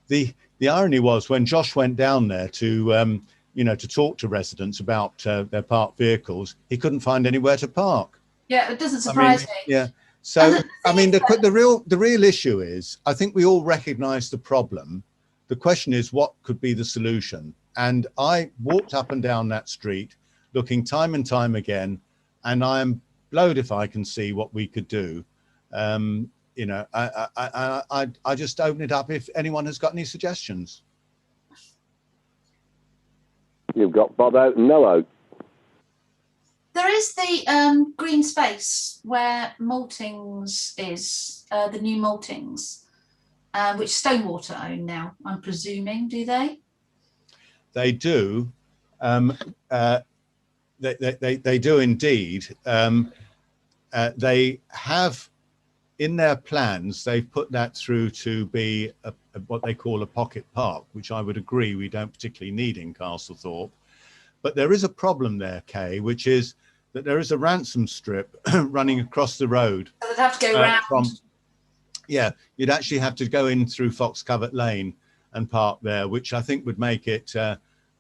The irony was when Josh went down there to to talk to residents about their parked vehicles, he couldn't find anywhere to park. Yeah, it doesn't surprise me. Yeah. So, I mean, the real issue is, I think we all recognise the problem. The question is, what could be the solution? And I walked up and down that street looking time and time again, and I am blowed if I can see what we could do. I just open it up if anyone has got any suggestions. You've got Bob out and Noah. There is the green space where Maltings is, the new Maltings, which Stonewater own now, I'm presuming, do they? They do. They do indeed. They have, in their plans, they've put that through to be what they call a pocket park, which I would agree we don't particularly need in Castlethorpe. But there is a problem there, Kay, which is that there is a ransom strip running across the road. So they'd have to go round. You'd actually have to go in through Fox Covert Lane and park there, which I think would make it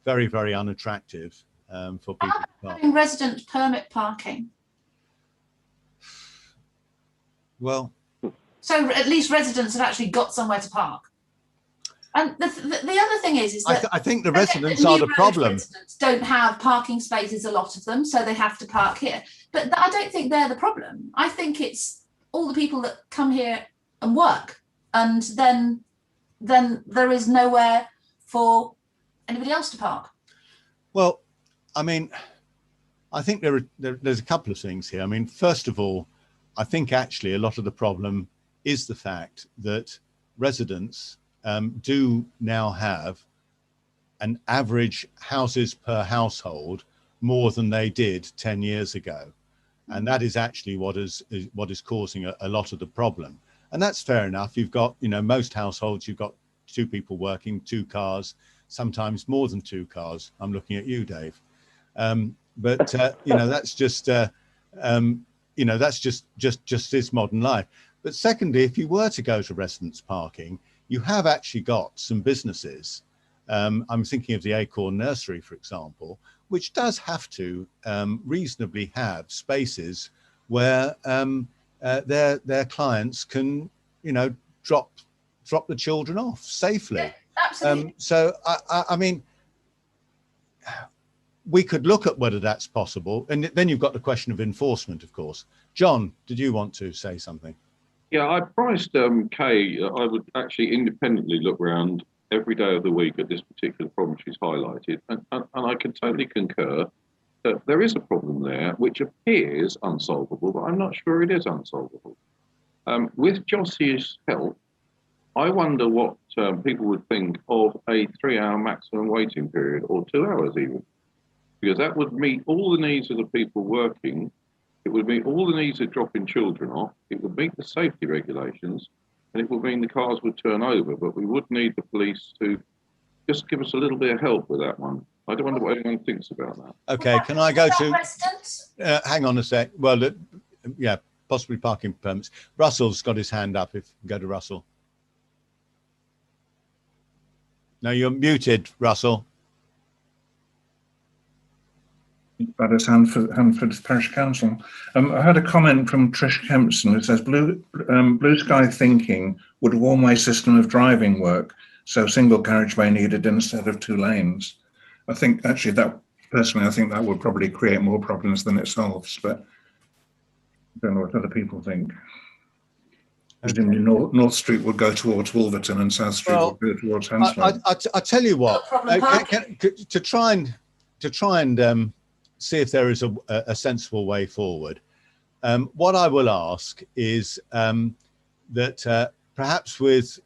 very, very unattractive for people to park. Having resident permit parking. Well, so at least residents have actually got somewhere to park. And the other thing is that I think the residents are the problem. Residents don't have parking spaces, a lot of them, so they have to park here. But I don't think they're the problem. I think it's all the people that come here and work, and then there is nowhere for anybody else to park. Well, I mean, I think there's a couple of things here. I mean, first of all, I think actually a lot of the problem is the fact that residents do now have an average houses per household more than they did 10 years ago. And that is actually what is causing a lot of the problem. And that's fair enough. You've got, most households, you've got 2 people working, 2 cars, sometimes more than 2 cars. I'm looking at you, Dave. But that's just, that's just this modern life. But secondly, if you were to go to residence parking, you have actually got some businesses. I'm thinking of the Acorn Nursery, for example, which does have to reasonably have spaces where their clients can, drop the children off safely. Yeah, absolutely. So I mean, we could look at whether that's possible, and then you've got the question of enforcement, of course. John, did you want to say something? Yeah, I promised Kay I would actually independently look around every day of the week at this particular problem she's highlighted, and I can totally concur that there is a problem there which appears unsolvable, but I'm not sure it is unsolvable. With Jossie's help, I wonder what people would think of a 3-hour maximum waiting period, or 2 hours even, because that would meet all the needs of the people working. It would meet all the needs of dropping children off. It would meet the safety regulations, and it would mean the cars would turn over, but we would need the police to just give us a little bit of help with that one. I don't wonder what anyone thinks about that. Okay, can I go to, hang on a sec. Well, yeah, possibly parking permits. Russell's got his hand up, if you go to Russell. No, you're muted, Russell. That is Hanford Parish Council. I had a comment from Trish Kempson. It says blue sky thinking, would a one-way system of driving work? So single carriageway needed instead of 2 lanes. I think actually that personally, I think that would probably create more problems than it solves, but I don't know what other people think. Presumably North Street would go towards Wolverton and South Street would go towards Hanslow. I tell you what, to try and see if there is a sensible way forward. What I will ask is that perhaps with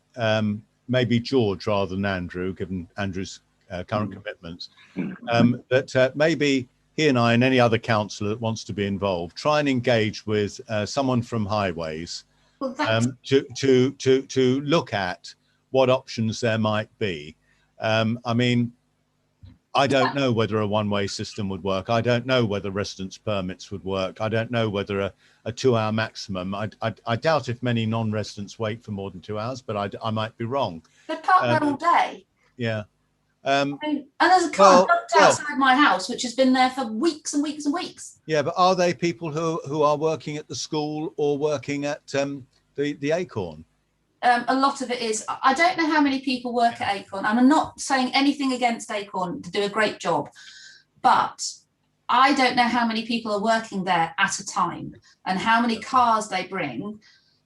maybe George rather than Andrew, given Andrew's current commitments, that maybe he and I and any other councillor that wants to be involved try and engage with someone from Highways to look at what options there might be. I mean, I don't know whether a one-way system would work. I don't know whether residence permits would work. I don't know whether a 2-hour maximum. I doubt if many non-residents wait for more than 2 hours, but I might be wrong. They park there all day. Yeah. And there's a car parked outside my house, which has been there for weeks and weeks and weeks. Yeah, but are they people who are working at the school or working at the Acorn? A lot of it is, I don't know how many people work at Acorn, and I'm not saying anything against Acorn, to do a great job, but I don't know how many people are working there at a time and how many cars they bring.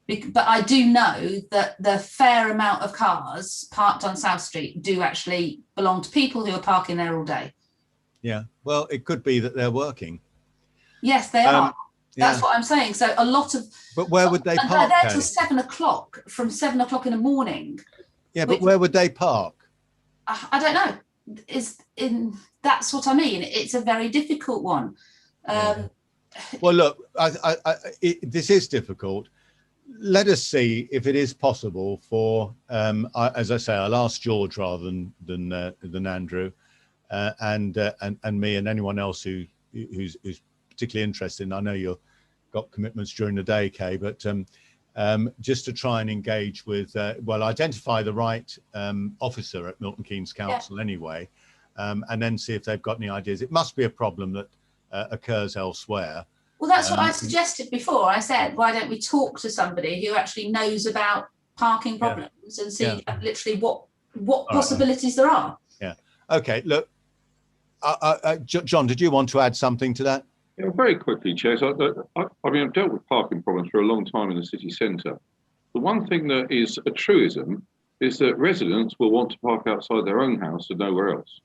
But I do know that the fair amount of cars parked on South Street do actually belong to people who are parking there all day. Yeah, well, it could be that they're working. Yes, they are. That's what I'm saying. So a lot of. But where would they park? They're there till 7 o'clock, from 7 o'clock in the morning. Yeah, but where would they park? I don't know. That's what I mean. It's a very difficult one. Well, look, this is difficult. Let us see if it is possible for, as I say, I'll ask George rather than Andrew, and me and anyone else who's particularly interested. And I know you've got commitments during the day, Kay, but just to try and engage with, identify the right officer at Milton Keynes Council anyway, and then see if they've got any ideas. It must be a problem that occurs elsewhere. Well, that's what I suggested before. I said, why don't we talk to somebody who actually knows about parking problems and see literally what possibilities there are. Yeah. Okay. Look, John, did you want to add something to that? Yeah, very quickly, Chair. So, I mean, I've dealt with parking problems for a long time in the city centre. The one thing that is a truism is that residents will want to park outside their own house and nowhere else.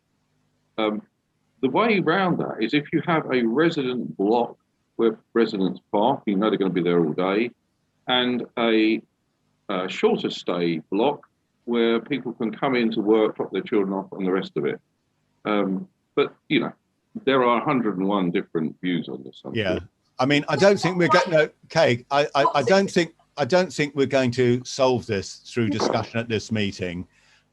The way around that is if you have a resident block where residents park, you know they're going to be there all day, and a shorter stay block where people can come in to work, drop their children off, and the rest of it. But you know, there are 101 different views on this. Yeah, I mean, I don't think we're going. No, Kay, I don't think we're going to solve this through discussion at this meeting.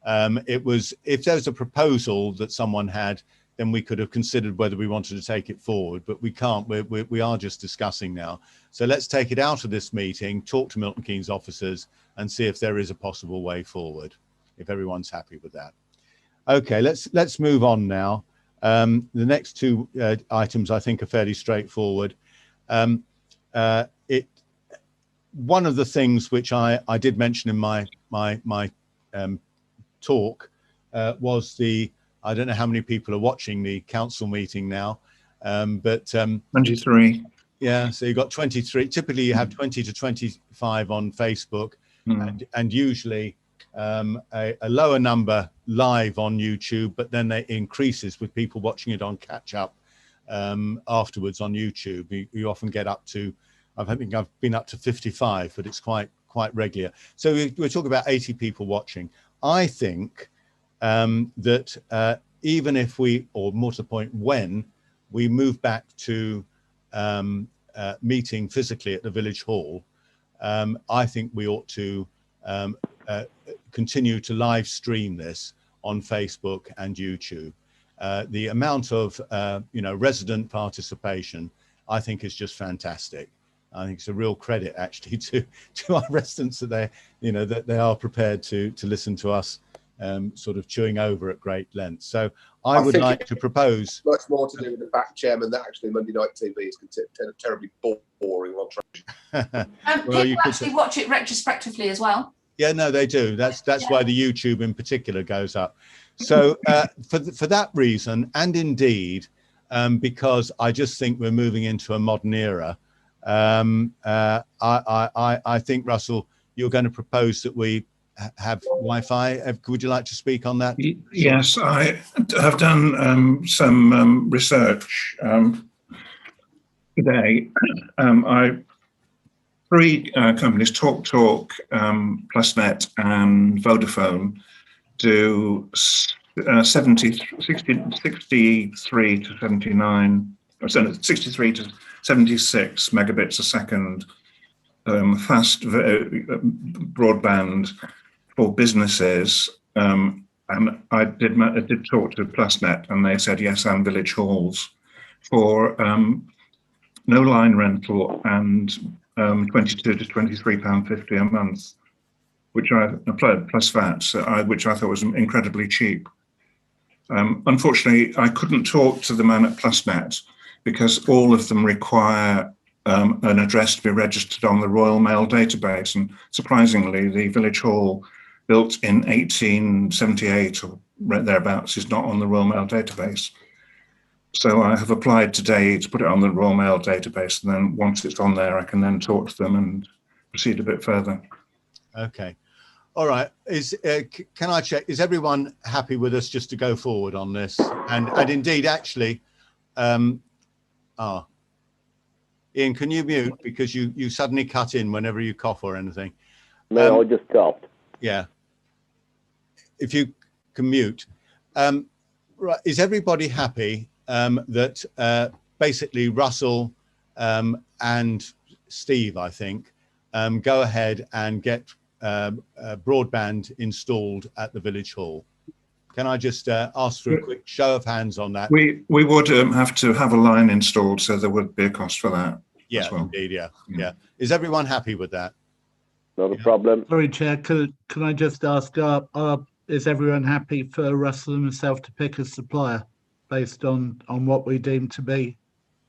It was, if there's a proposal that someone had, then we could have considered whether we wanted to take it forward, but we can't. We are just discussing now. So let's take it out of this meeting, talk to Milton Keynes officers, and see if there is a possible way forward, if everyone's happy with that. Okay, let's move on now. The next two items I think are fairly straightforward. One of the things which I did mention in my talk was the, I don't know how many people are watching the council meeting now, but 23. Yeah, so you've got 23. Typically you have 20 to 25 on Facebook, and usually a lower number live on YouTube, but then it increases with people watching it on catch up afterwards on YouTube. You often get up to, I think I've been up to 55, but it's quite regular. So we're talking about 80 people watching. I think that even if we, or more to the point, when we move back to meeting physically at the village hall, I think we ought to continue to live stream this on Facebook and YouTube. The amount of resident participation, I think, is just fantastic. I think it's a real credit actually to our residents that they are prepared to listen to us sort of chewing over at great length. So I would like to propose much more to do with the fact, Chairman, that actually Monday night TV is terribly boring on television. Well, people actually watch it retrospectively as well. Yeah, no, they do. That's why the YouTube in particular goes up. So for that reason, and indeed because I just think we're moving into a modern era, I think, Russell, you're going to propose that we have Wi-Fi. Would you like to speak on that? Yes, I have done some research today. Three companies, TalkTalk, PlusNet and Vodafone, do 63 to 79, or 63 to 76 megabits a second fast broadband for businesses. And I did talk to PlusNet, and they said yes, and village halls for no line rental and £22 to £23.50 a month, which I applied plus VAT, which I thought was incredibly cheap. Unfortunately, I couldn't talk to the man at PlusNet because all of them require an address to be registered on the Royal Mail database, and surprisingly, the village hall, built in 1878 or thereabouts, is not on the Royal Mail database. So I have applied today to put it on the Royal Mail database, and then once it's on there, I can then talk to them and proceed a bit further. Okay. All right. Can I check? Is everyone happy with us just to go forward on this? And indeed, actually, Ian, can you mute, because you suddenly cut in whenever you cough or anything? No, I just coughed. Yeah. If you can mute. Right. Is everybody happy that basically Russell and Steve, I think, go ahead and get broadband installed at the village hall? Can I just ask for a quick show of hands on that? We would have to have a line installed, so there would be a cost for that. Yeah, as well. Indeed, yeah. Is everyone happy with that? Not a problem. Sorry, Chair, can I just ask, is everyone happy for Russell and himself to pick a supplier based on what we deem to be?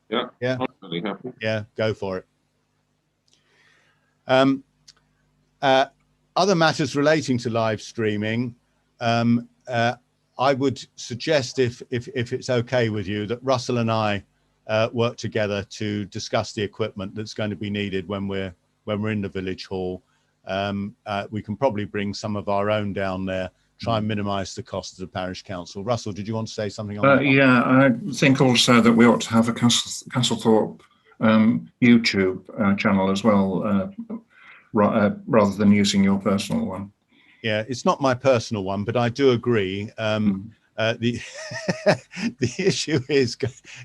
Yeah, yeah, I'm really happy. Yeah, go for it. Other matters relating to live streaming. I would suggest, if it's okay with you, that Russell and I work together to discuss the equipment that's going to be needed when we're in the village hall. We can probably bring some of our own down there, try and minimise the cost of the parish council. Russell, did you want to say something on that? Yeah, I think also that we ought to have a Castlethorpe YouTube channel as well, rather than using your personal one. Yeah, it's not my personal one, but I do agree. The the issue is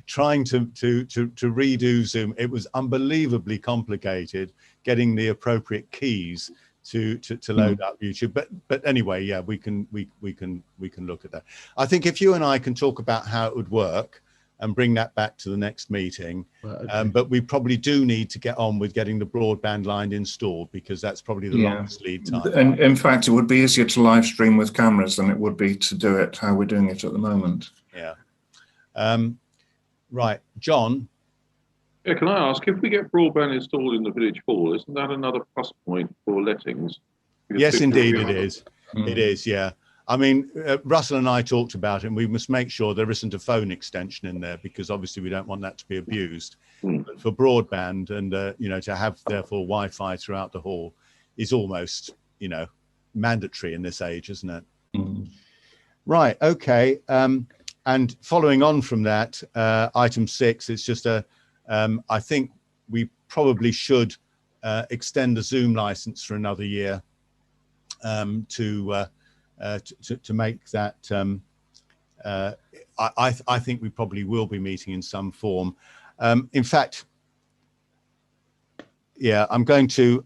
trying to redo Zoom. It was unbelievably complicated getting the appropriate keys to load up YouTube. But anyway, yeah, we can look at that. I think if you and I can talk about how it would work and bring that back to the next meeting. Okay. But we probably do need to get on with getting the broadband line installed, because that's probably the longest lead time. And in fact, it would be easier to live stream with cameras than it would be to do it how we're doing it at the moment. Yeah. Right, John. Yeah, can I ask, if we get broadband installed in the village hall, isn't that another plus point for lettings? Because yes, indeed it is. It is, yeah. I mean, Russell and I talked about it, and we must make sure there isn't a phone extension in there, because obviously we don't want that to be abused. But for broadband and, you know, to have therefore Wi-Fi throughout the hall is almost, you know, mandatory in this age, isn't it? Right, okay. And following on from that, item 6, it's just I think we probably should extend the Zoom license for another year to make that. I think we probably will be meeting in some form. In fact, yeah, I'm going to,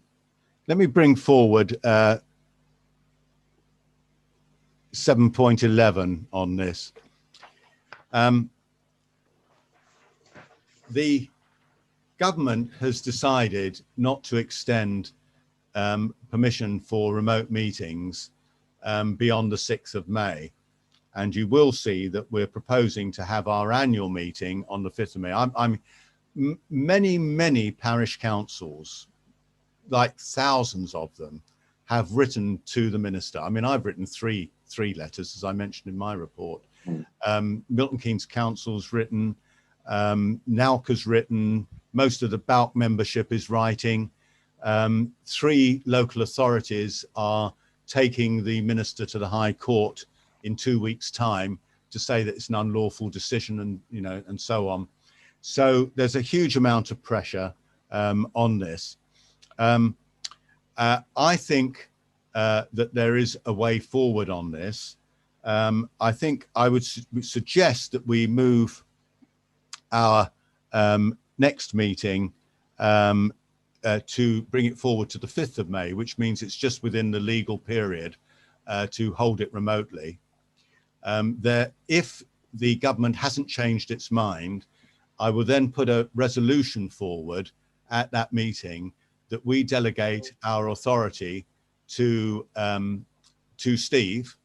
let me bring forward 7.11 on this. The government has decided not to extend permission for remote meetings beyond the 6th of May. And you will see that we're proposing to have our annual meeting on the 5th of May. Many parish councils, like thousands of them, have written to the minister. I mean, I've written three letters, as I mentioned in my report. Milton Keynes Council's written, Nauka's written, most of the BALC membership is writing. 3 local authorities are taking the minister to the High Court in 2 weeks' time to say that it's an unlawful decision, and you know, and so on. So there's a huge amount of pressure on this. I think that there is a way forward on this. I think I would suggest that we move our next meeting to bring it forward to the 5th of May, which means it's just within the legal period to hold it remotely. If the government hasn't changed its mind, I will then put a resolution forward at that meeting that we delegate our authority to Steve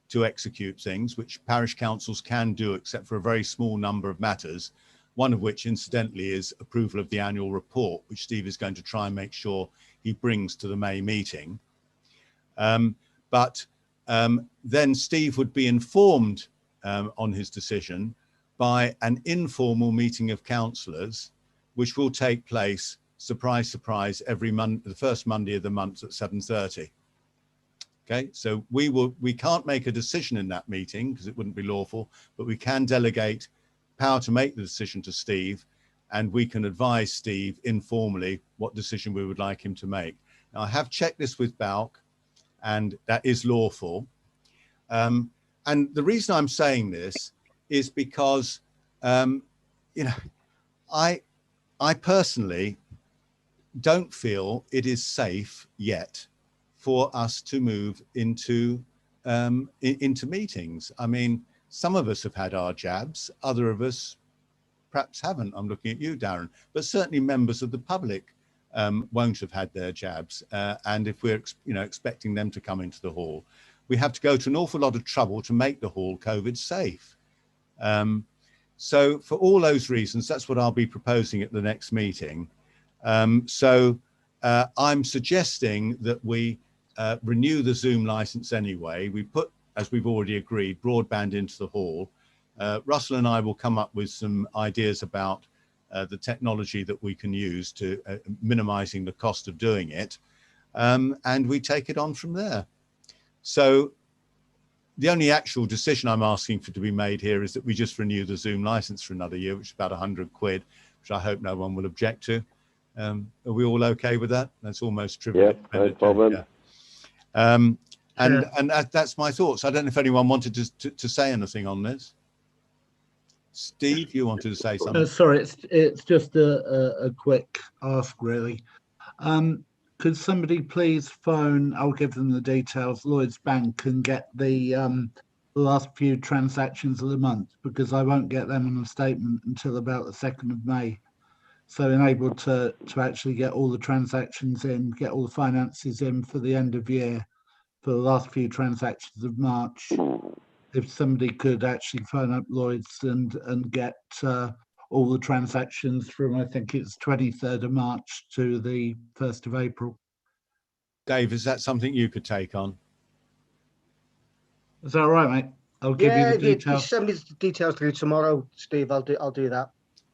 to execute things, which parish councils can do except for a very small number of matters, one of which incidentally is approval of the annual report, which Steve is going to try and make sure he brings to the May meeting. But then Steve would be informed on his decision by an informal meeting of councillors, which will take place, surprise, surprise, every month, the first Monday of the month at 7:30. Okay, so we can't make a decision in that meeting because it wouldn't be lawful, but we can delegate power to make the decision to Steve, and we can advise Steve informally what decision we would like him to make. Now, I have checked this with BALC, and that is lawful. And the reason I'm saying this is because, you know, I personally don't feel it is safe yet for us to move into meetings. I mean, some of us have had our jabs, other of us perhaps haven't. I'm looking at you, Darren, but certainly members of the public won't have had their jabs. And if we're expecting them to come into the hall, we have to go to an awful lot of trouble to make the hall COVID safe. So for all those reasons, that's what I'll be proposing at the next meeting. So I'm suggesting that we renew the Zoom license anyway. We put as we've already agreed, broadband into the hall. Russell and I will come up with some ideas about the technology that we can use to minimizing the cost of doing it. And we take it on from there. So the only actual decision I'm asking for to be made here is that we just renew the Zoom license for another year, which is about 100 quid, which I hope no one will object to. Are we all okay with that? That's almost trivial. Yeah, no problem. Yeah. And that's my thoughts. I don't know if anyone wanted to say anything on this. Steve, you wanted to say something? Sorry, it's just a quick ask, really. Could somebody please phone, I'll give them the details, Lloyds Bank, and get the last few transactions of the month, because I won't get them in a statement until about the 2nd of May. So enabled to actually get all the transactions in, get all the finances in for the end of year, for the last few transactions of March. If somebody could actually phone up Lloyds and get all the transactions from, I think it's 23rd of March to the 1st of April. Dave, is that something you could take on? Is that all right, mate? I'll give you the details. You send me the details through tomorrow, Steve. I'll do that.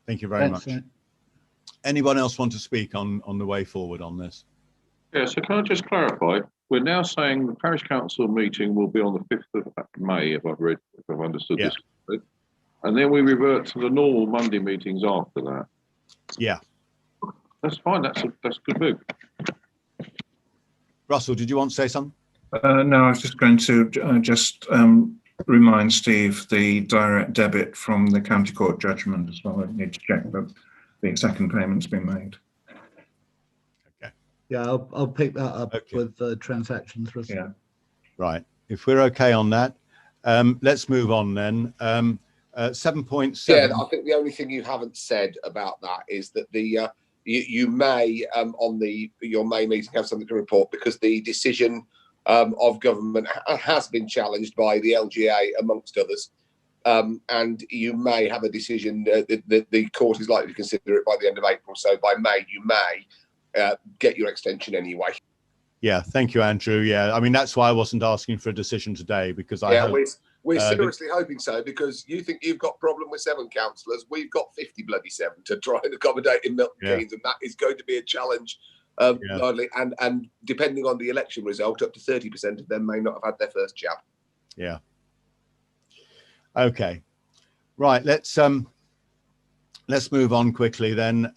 Thank you very Thanks, much. mate. Anyone else want to speak on the way forward on this? Yeah, so can I just clarify? We're now saying the parish council meeting will be on the 5th of May, if I've understood this correctly. And then we revert to the normal Monday meetings after that. Yeah. That's fine. That's a good move. Russell, did you want to say something? No, I was just going to remind Steve the direct debit from the county court judgment as well. I need to check that the second payment's been made. Okay. Yeah, I'll pick that up with the transactions. Yeah. Right. If we're okay on that, let's move on then. 7.7. Yeah, I think the only thing you haven't said about that is that the you may on your May meeting have something to report, because the decision of government has been challenged by the LGA amongst others, and you may have a decision. The court is likely to consider it by the end of April, so by May you may get your extension anyway. Yeah, thank you, Andrew. Yeah, I mean, that's why I wasn't asking for a decision today, because we're seriously hoping so, because you think you've got a problem with 7 councillors. We've got 50 bloody 7 to try and accommodate in Milton Keynes, and that is going to be a challenge. And depending on the election result, up to 30% of them may not have had their first jab. Yeah. Okay. Right. Let's move on quickly then.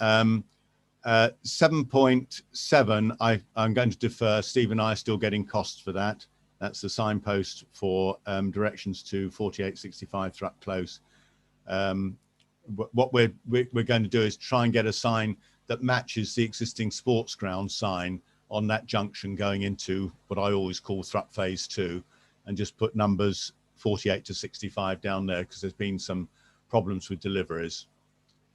7.7. I'm going to defer. Steve and I are still getting costs for that. That's the signpost for directions to 4865 Thrupp Close. What we're going to do is try and get a sign that matches the existing sports ground sign on that junction going into what I always call Thrupp Phase 2, and just put numbers 48 to 65 down there, because there's been some problems with deliveries.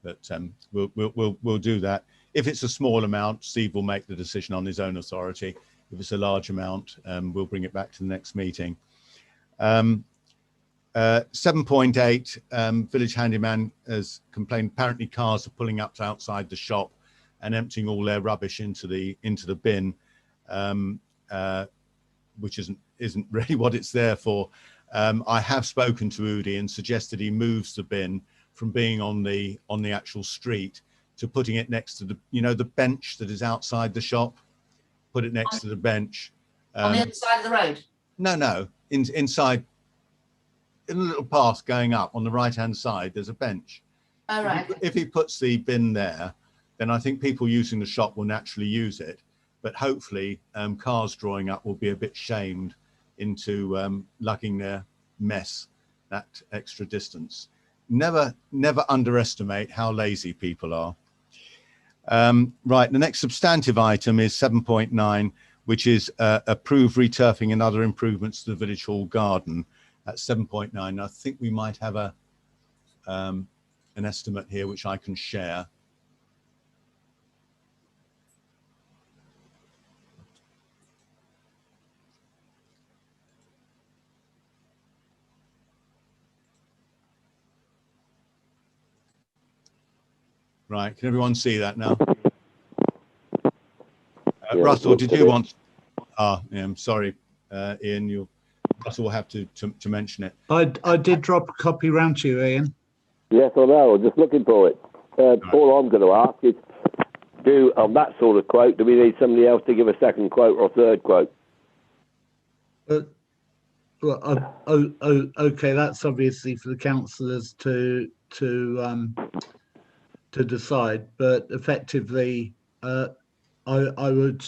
But we'll do that. If it's a small amount, Steve will make the decision on his own authority. If it's a large amount, we'll bring it back to the next meeting. 7.8, village handyman has complained apparently cars are pulling up to outside the shop and emptying all their rubbish into the bin, which isn't really what it's there for. I have spoken to Udi and suggested he moves the bin from being on the actual street to putting it next to the the bench that is outside the shop. Put it next to the bench. On the other side of the road? No, inside, in a little path going up on the right-hand side, there's a bench. Oh, right. If he puts the bin there, then I think people using the shop will naturally use it. But hopefully cars drawing up will be a bit shamed into lugging their mess that extra distance. Never underestimate how lazy people are. Right, the next substantive item is 7.9, which is approve returfing and other improvements to the village hall garden. That's 7.9. I think we might have an estimate here which I can share. Right, can everyone see that now? Yeah, Russell, did you want? Yeah, I'm sorry, Ian. Russell will have to mention it. I did drop a copy round to you, Ian. Yes, I know. I'm just looking for it. All I'm going to ask is, on that sort of quote, do we need somebody else to give a second quote or third quote? Well, okay, that's obviously for the councillors to decide. But effectively, I would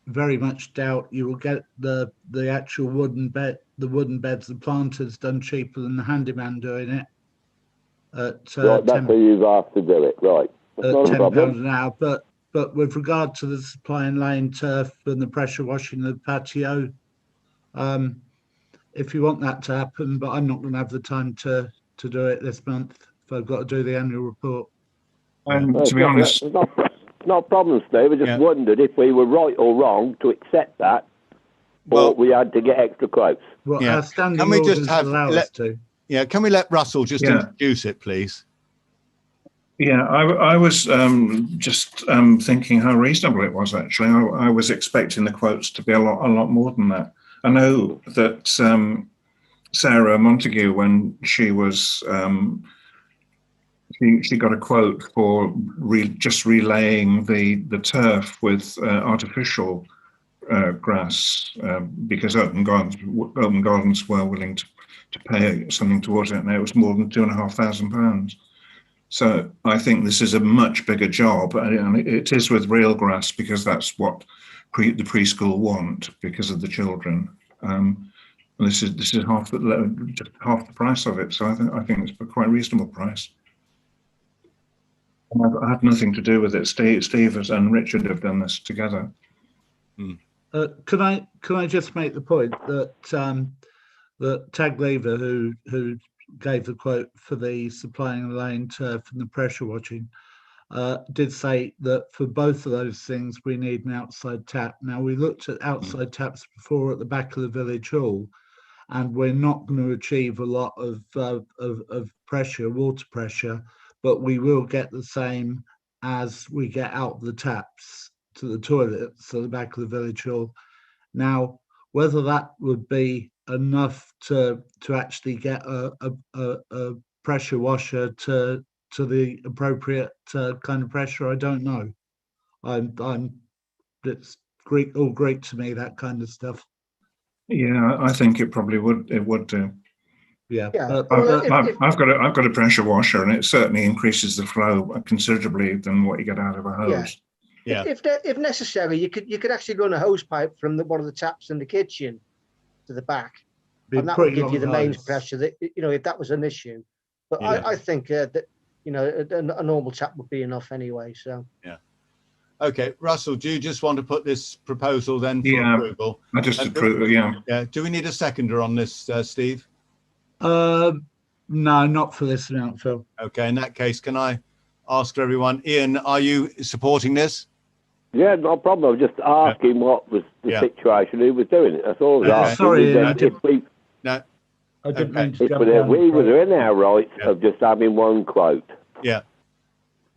very much doubt you will get the actual wooden beds, the planters, done cheaper than the handyman doing it. Right, that's who you've asked to do it, right? That's not a problem. £10 an hour, but with regard to the supply and laying turf and the pressure washing of the patio, if you want that to happen, but I'm not going to have the time to do it this month if I've got to do the annual report. To be honest, it's not a problem, Steve. I just wondered if we were right or wrong to accept that, or we had to get extra quotes. Well, our standing orders allow us to. Yeah, can we let Russell just introduce it, please? Yeah, I was just thinking how reasonable it was, actually. I was expecting the quotes to be a lot more than that. I know that Sarah Montague, when she was, she got a quote for just relaying the turf with artificial grass because Open Gardens were willing to pay something towards it, and it was more than £2,500. So I think this is a much bigger job, and it is with real grass because that's what the preschool want because of the children. And this is just half the price of it. So I think it's a quite reasonable price. And I had nothing to do with it. Steve and Richard have done this together. Can I just make the point that that Tag Lever, who gave the quote for the supplying and laying turf and the pressure washing, did say that for both of those things we need an outside tap. Now, we looked at outside taps before at the back of the village hall, and we're not going to achieve a lot of pressure, water pressure, but we will get the same as we get out the taps to the toilets at the back of the village hall. Now, whether that would be enough to actually get a pressure washer to the appropriate kind of pressure, I don't know. It's all Greek to me, that kind of stuff. Yeah, I think it probably would. It would do. Yeah, I've got a pressure washer, and it certainly increases the flow considerably than what you get out of a hose. Yeah. If necessary, you could actually run a hose pipe from one of the taps in the kitchen to the back, and that would give you the mains pressure. That if that was an issue, but I think that a normal tap would be enough anyway. So Okay, Russell, do you just want to put this proposal then for approval? I just approve. Yeah. Do we need a seconder on this, Steve? No, not for this amount, Phil. Okay, in that case, can I ask everyone, Ian, are you supporting this? Yeah, no problem. I was just asking what was the situation he was doing it. That's all I was asking. Sorry, Ian, I didn't mean to jump down. We were in our rights of just having one quote. Yeah.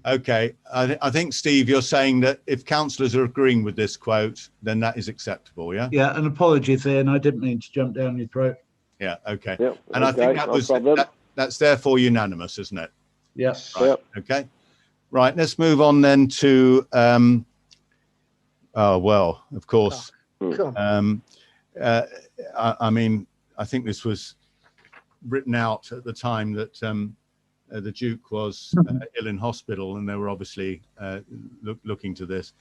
Okay. I think, Steve, you're saying that if councillors are agreeing with this quote, then that is acceptable, yeah? Yeah, and apologies, Ian, I didn't mean to jump down your throat. Yeah, okay. Yep, and I think that's therefore unanimous, isn't it? Yes. Right. Yep. Okay. Right, let's move on then to, well, of course. I mean, I think this was written out at the time that the Duke was ill in hospital, and they were obviously looking to this.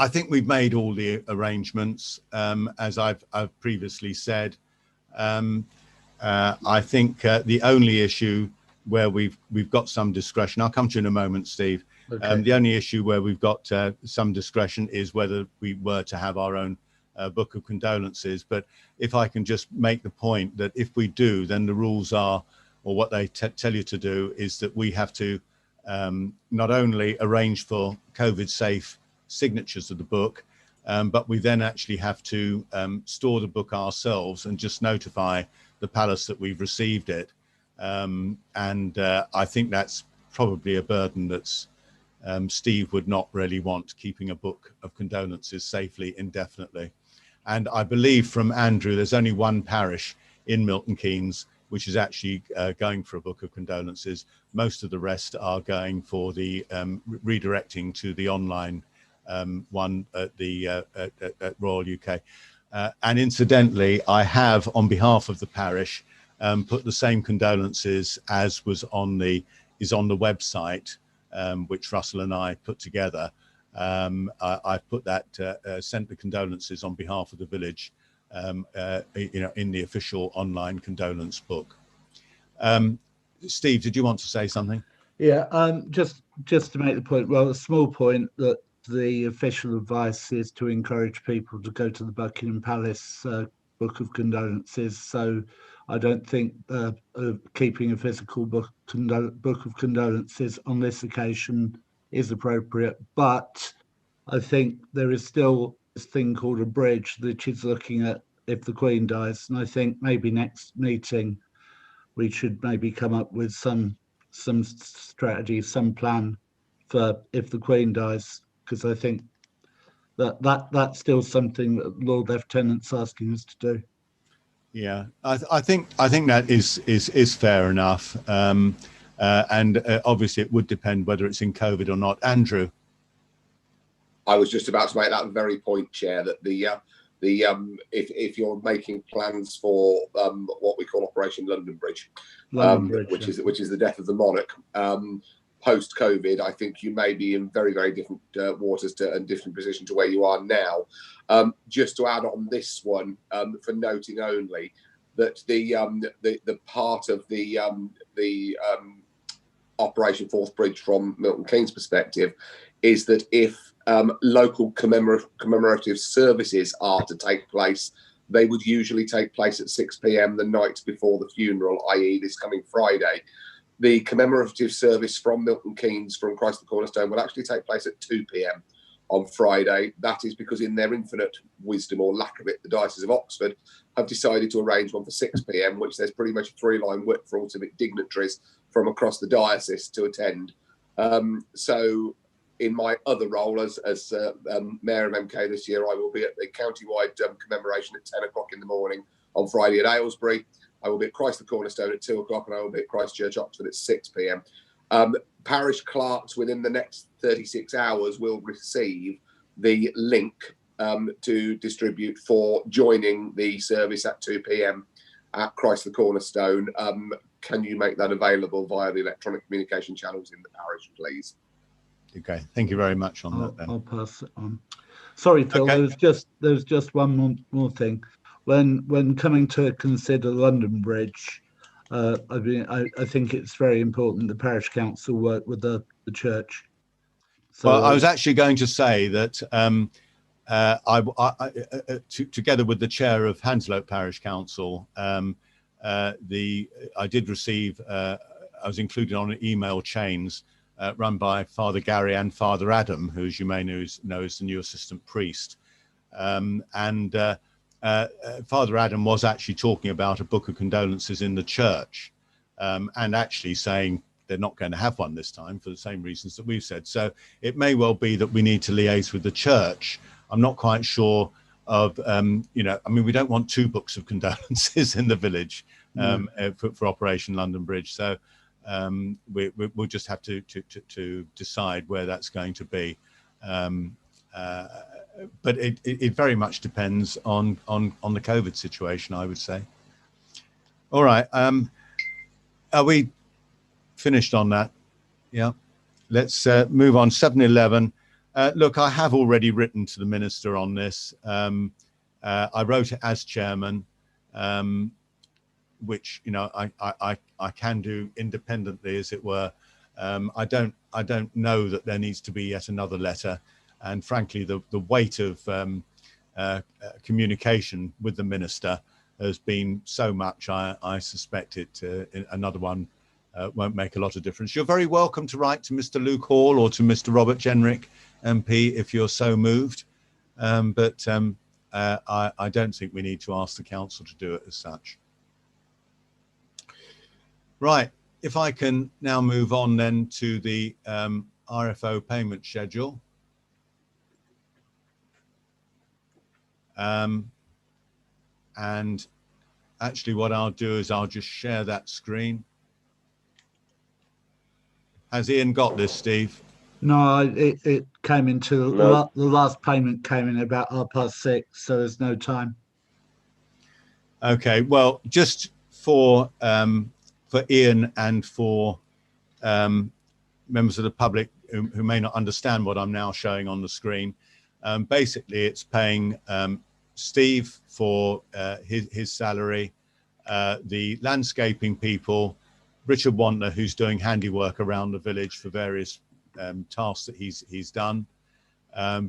I think we've made all the arrangements, as I've previously said. I think the only issue where we've got some discretion, I'll come to you in a moment, Steve. Okay. The only issue where we've got some discretion is whether we were to have our own book of condolences. But if I can just make the point that if we do, then the rules are, or what they tell you to do, is that we have to not only arrange for COVID-safe signatures of the book, but we then actually have to store the book ourselves and just notify the palace that we've received it. I think that's probably a burden that's Steve would not really want, keeping a book of condolences safely indefinitely. And I believe from Andrew, there's only one parish in Milton Keynes which is actually going for a book of condolences. Most of the rest are going for the redirecting to the online one at the at Royal UK. And incidentally, I have, on behalf of the parish, put the same condolences as was on the website, which Russell and I put together. I've put that, sent the condolences on behalf of the village, in the official online condolence book. Steve, did you want to say something? Yeah, just to make the point, well, a small point, that the official advice is to encourage people to go to the Buckingham Palace Book of Condolences. So I don't think keeping a physical book of condolences on this occasion is appropriate. But I think there is still this thing called a bridge, which is looking at if the Queen dies. And I think maybe next meeting we should maybe come up with some strategy, some plan for if the Queen dies, because I think that's still something that Lord Lieutenant's asking us to do. Yeah, I think that is fair enough, and obviously it would depend whether it's in COVID or not. Andrew, I was just about to make that very point, Chair, that if you're making plans for what we call Operation London Bridge, which is the death of the monarch, post COVID, I think you may be in very, very different waters and different position to where you are now. Just to add on this one, for noting only that the part of the Operation Fourth Bridge from Milton Keynes' perspective is that if local commemorative services are to take place, they would usually take place at 6 p.m. the night before the funeral, i.e. this coming Friday. The commemorative service from Milton Keynes, from Christ the Cornerstone, will actually take place at 2 p.m. on Friday. That is because, in their infinite wisdom or lack of it, the Diocese of Oxford have decided to arrange one for 6 p.m, which there's pretty much a 3-line whip for ultimate dignitaries from across the diocese to attend. So in my other role as Mayor of MK this year, I will be at the county-wide commemoration at 10 o'clock in the morning on Friday at Aylesbury. I will be at Christ the Cornerstone at 2 o'clock, and I will be at Christchurch, Oxford at 6 p.m. Parish clerks within the next 36 hours will receive the link to distribute for joining the service at 2 p.m. at Christ the Cornerstone. Can you make that available via the electronic communication channels in the parish, please? Okay, thank you very much on that. Then I'll pass it on. Sorry, Phil. Okay. There was just one more thing. When coming to consider London Bridge, I think it's very important the parish council work with the church. So, well, I was actually going to say that together with the chair of Hanslope Parish Council, I did receive. I was included on an email chains run by Father Gary and Father Adam, who, as you may know, is the new assistant priest, Father Adam was actually talking about a book of condolences in the church, and actually saying they're not going to have one this time for the same reasons that we've said. So it may well be that we need to liaise with the church. I'm not quite sure of, I mean, we don't want 2 books of condolences in the village for Operation London Bridge. So we'll just have to decide where that's going to be. But it very much depends on the COVID situation, I would say. All right. Are we finished on that? Yeah. Let's move on. 7-11. Look, I have already written to the minister on this. I wrote it as chairman, which I can do independently, as it were. I don't know that there needs to be yet another letter. And frankly, the weight of communication with the minister has been so much, I suspect another one won't make a lot of difference. You're very welcome to write to Mr. Luke Hall or to Mr. Robert Jenrick, MP, if you're so moved. But I don't think we need to ask the council to do it as such. Right. If I can now move on then to the RFO payment schedule. And actually what I'll do is I'll just share that screen. Has Ian got this, Steve? No, it came into No. the last payment came in about 6:30, so there's no time. Okay, well, just for Ian and for members of the public who may not understand what I'm now showing on the screen, basically it's paying Steve for his salary, the landscaping people, Richard Wantler, who's doing handiwork around the village for various tasks that he's done,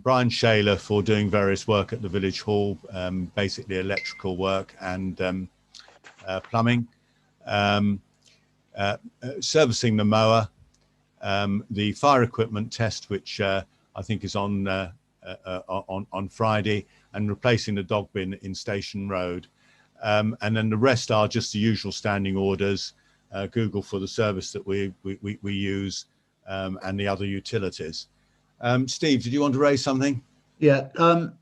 Brian Shaler for doing various work at the village hall, basically electrical work and plumbing, servicing the mower, the fire equipment test, which I think is on Friday, and replacing the dog bin in Station Road. And then the rest are just the usual standing orders, Google for the service that we use, and the other utilities. Steve, did you want to raise something? Yeah,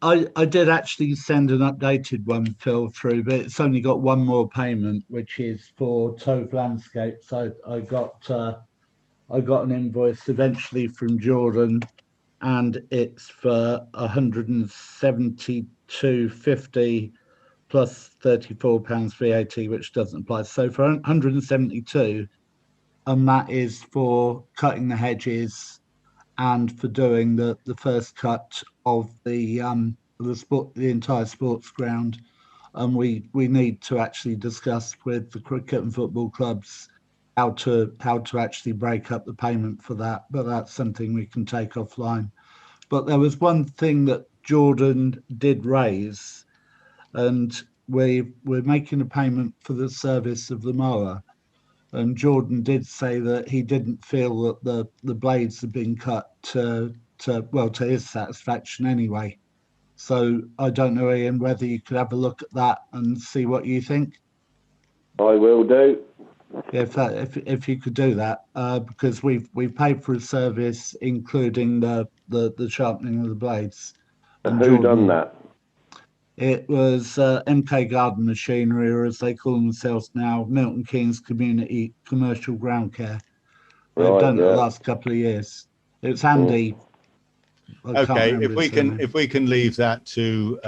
I did actually send an updated one, Phil, through, but it's only got one more payment, which is for Tove Landscapes. I got an invoice eventually from Jordan, and it's for 172.50 plus £34 VAT, which doesn't apply. So for 172, and that is for cutting the hedges and for doing the first cut of the entire sports ground. And we need to actually discuss with the cricket and football clubs how to actually break up the payment for that, but that's something we can take offline. But there was one thing that Jordan did raise, and we're making a payment for the service of the mower. And Jordan did say that he didn't feel that the blades had been cut to his satisfaction anyway. So I don't know, Ian, whether you could have a look at that and see what you think. I will do. If you could do that, because we've paid for a service including the sharpening of the blades. And who done that? It was MK Garden Machinery, or as they call themselves now, Milton Keynes Community Commercial Ground Care. They've done it the last couple of years. It's Andy. Okay, if we can leave that to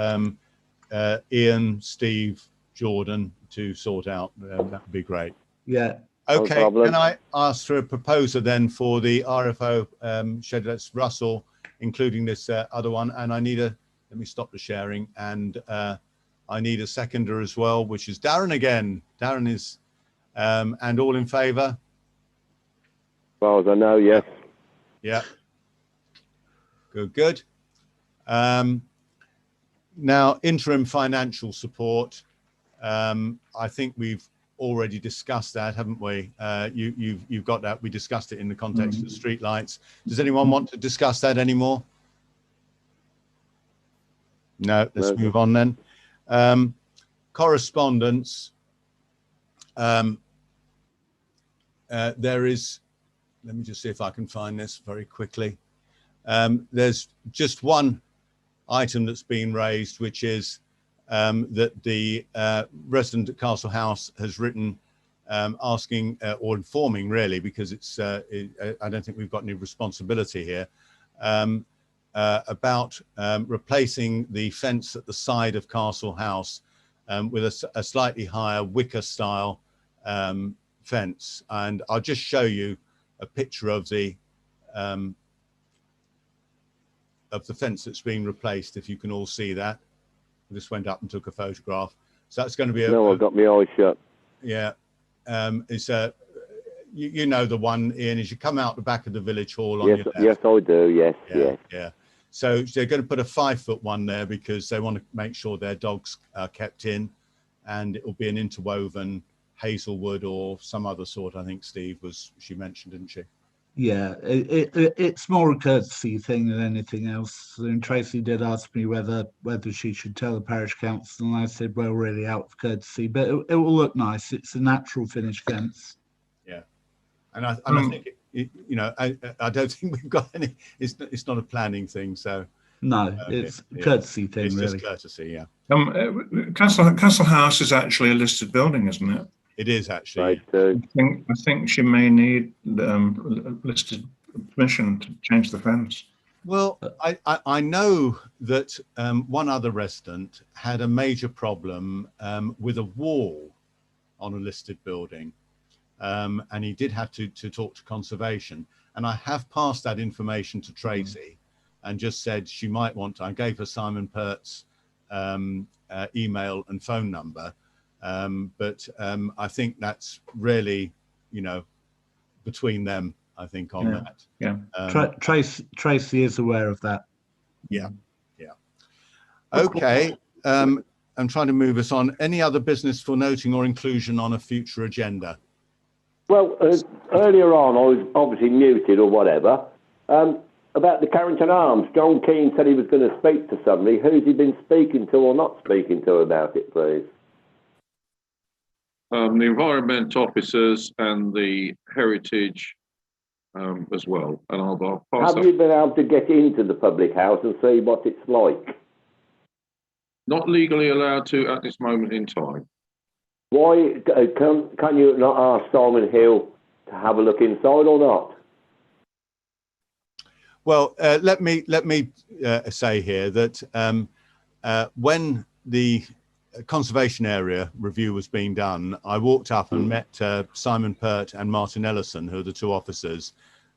Ian, Steve, Jordan to sort out, that would be great. Yeah. Okay, can I ask for a proposer then for the RFO schedule? That's Russell, including this other one, and I need let me stop the sharing, and I need a seconder as well, which is Darren again. Darren is, and all in favour? As far as I know, yes. Yeah. Good. Now, interim financial support. I think we've already discussed that, haven't we? You've got that. We discussed it in the context of the streetlights. Does anyone want to discuss that anymore? No, let's move on then. Correspondence. There is, let me just see if I can find this very quickly. There's just one item that's been raised, which is that the resident at Castle House has written asking or informing, really, because it's I don't think we've got any responsibility here, about replacing the fence at the side of Castle House with a slightly higher wicker style fence. And I'll just show you a picture of the fence that's being replaced, if you can all see that. I just went up and took a photograph. So that's going to be No, I've got my eyes shut. Yeah. It's you know the one, Ian, as you come out the back of the village hall on your left. Yes, I do. Yes. Yeah. So they're going to put a 5-foot one there because they want to make sure their dogs are kept in, and it will be an interwoven hazelwood or some other sort. I think she mentioned, didn't she? Yeah, it's more a courtesy thing than anything else. And Tracy did ask me whether she should tell the parish council, and I said, well, really out of courtesy, but it will look nice. It's a natural finish fence. Yeah, and I think I don't think we've got any. It's not a planning thing, so No, it's a courtesy thing, it's really. just courtesy, yeah. Castle House is actually a listed building, isn't it? It is actually. Right, I think she may need listed permission to change the fence. Well, I know that one other resident had a major problem with a wall on a listed building, and he did have to talk to conservation. And I have passed that information to Tracy and just said she might want to. I gave her Simon Pert's email and phone number, but I think that's really, between them, I think, on that. Yeah. Tracy is aware of that. Yeah. Okay. I'm trying to move us on. Any other business for noting or inclusion on a future agenda? Well, earlier on, I was obviously muted or whatever. About the Carrington Arms, John Keane said he was going to speak to somebody. Who's he been speaking to or not speaking to about it, please? The environment officers and the heritage as well. And I'll pass Have you been able to get into the public house and see what it's like? Not legally allowed to at this moment in time. Why can you not ask Simon Hill to have a look inside or not? Well, let me say here that when the conservation area review was being done, I walked up and met Simon Pert and Martin Ellison, who are the two officers,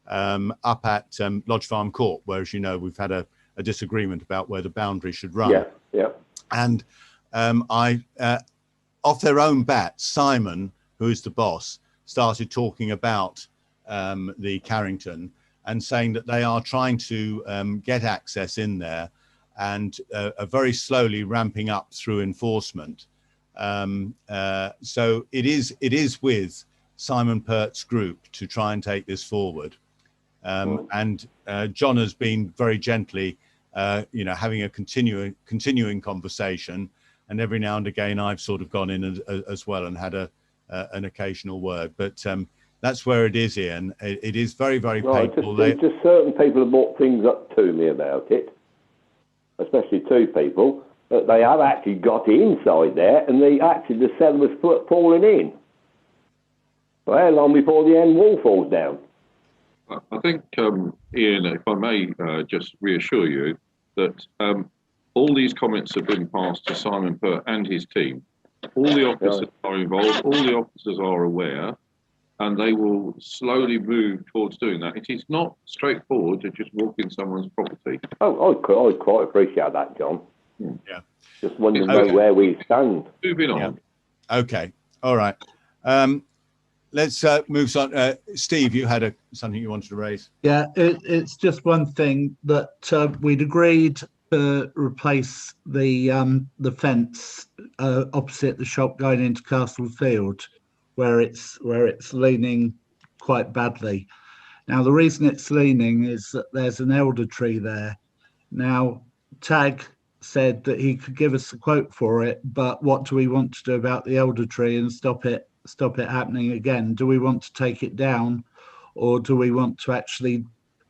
up at Lodge Farm Court, where, as you know, we've had a disagreement about where the boundary should run. Yeah. And off their own bat, Simon, who is the boss, started talking about the Carrington and saying that they are trying to get access in there and are very slowly ramping up through enforcement. So it is with Simon Pert's group to try and take this forward. And John has been very gently, having a continuing conversation. And every now and again, I've sort of gone in as well and had an occasional word. But that's where it is, Ian. It is very, very painful. Just certain people have brought things up to me about it, especially two people, that they have actually got inside there and the cellar was falling in. Well, how long before the end wall falls down? I think, Ian, if I may just reassure you that all these comments have been passed to Simon Pert and his team. All the officers are involved, all the officers are aware, and they will slowly move towards doing that. It is not straightforward to just walk in someone's property. Oh, I quite appreciate that, John. Yeah. Just wanted to know where we stand. Moving on. Yeah. Okay. All right. Let's move on. Steve, you had something you wanted to raise. Yeah, it's just one thing that we'd agreed to replace the fence opposite the shop going into Castle Field, where it's leaning quite badly. Now, the reason it's leaning is that there's an elder tree there. Now, Tag said that he could give us a quote for it, but what do we want to do about the elder tree and stop it happening again? Do we want to take it down, or do we want to actually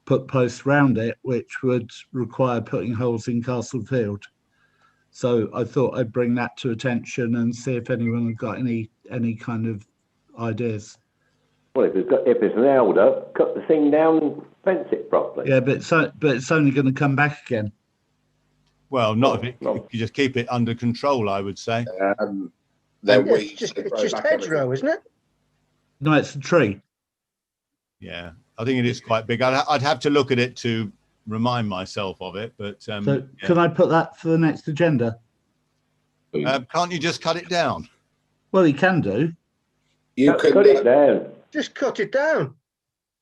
put posts around it, which would require putting holes in Castle Field? So I thought I'd bring that to attention and see if anyone had got any kind of ideas. Well, if it's an elder, cut the thing down and fence it properly. Yeah, but it's only going to come back again. Well, not if you just keep it under control, I would say. It's just hedgerow, isn't it? No, it's a tree. Yeah, I think it is quite big. I'd have to look at it to remind myself of it. But so can I put that for the next agenda? Can't you just cut it down? Well, you can do. You can cut it down. Just cut it down.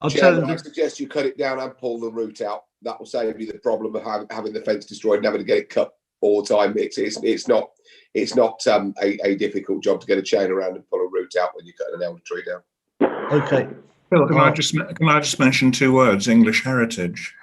I suggest you cut it down and pull the root out. That will save you the problem of having the fence destroyed and having to get it cut all the time. It's not a difficult job to get a chain around and pull a root out when you cut an elder tree down. Okay. Phil, can I just mention two words? English heritage.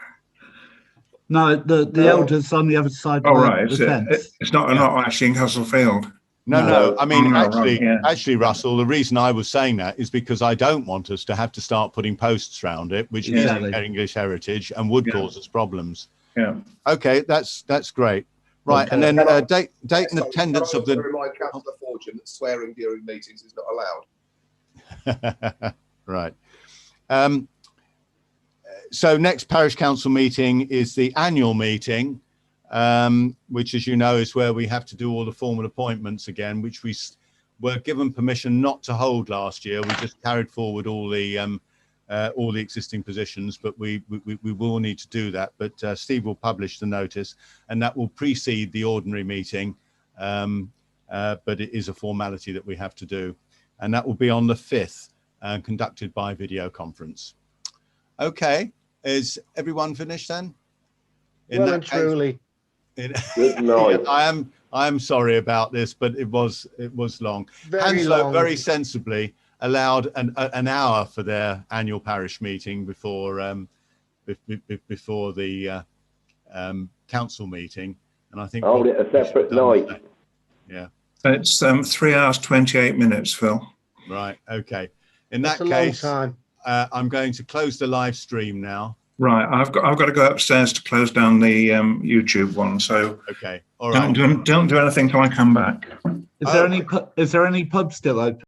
No, the elders on the other side. Oh, right. The fence. It's not actually in Castle Field. No. I mean, right, yeah. actually, Russell, the reason I was saying that is because I don't want us to have to start putting posts around it, which is English heritage and would cause us problems. Yeah. Okay, that's great. Right, Okay. and then date and Sorry, attendance can I of the. also remind Councillor Fortune that swearing during meetings is not allowed. Right. So next parish council meeting is the annual meeting, which, as you know, is where we have to do all the formal appointments again, which we were given permission not to hold last year. We just carried forward all the existing positions, but we will need to do that. But Steve will publish the notice, and that will precede the ordinary meeting. But it is a formality that we have to do, and that will be on the 5th, conducted by video conference. Okay, is everyone finished then? Well and truly. Good night. I am sorry about this, but it was long. Very Hanslow long. very sensibly allowed an hour for their annual parish meeting before the council meeting, and I think hold it a separate night. Yeah, it's 3 hours 28 minutes, Phil. Right. Okay. In That's that a long case, time. I'm going to close the live stream now. Right, I've got to go upstairs to close down the YouTube one. So okay, all right. Don't do anything till I come back. Is there any pub still open?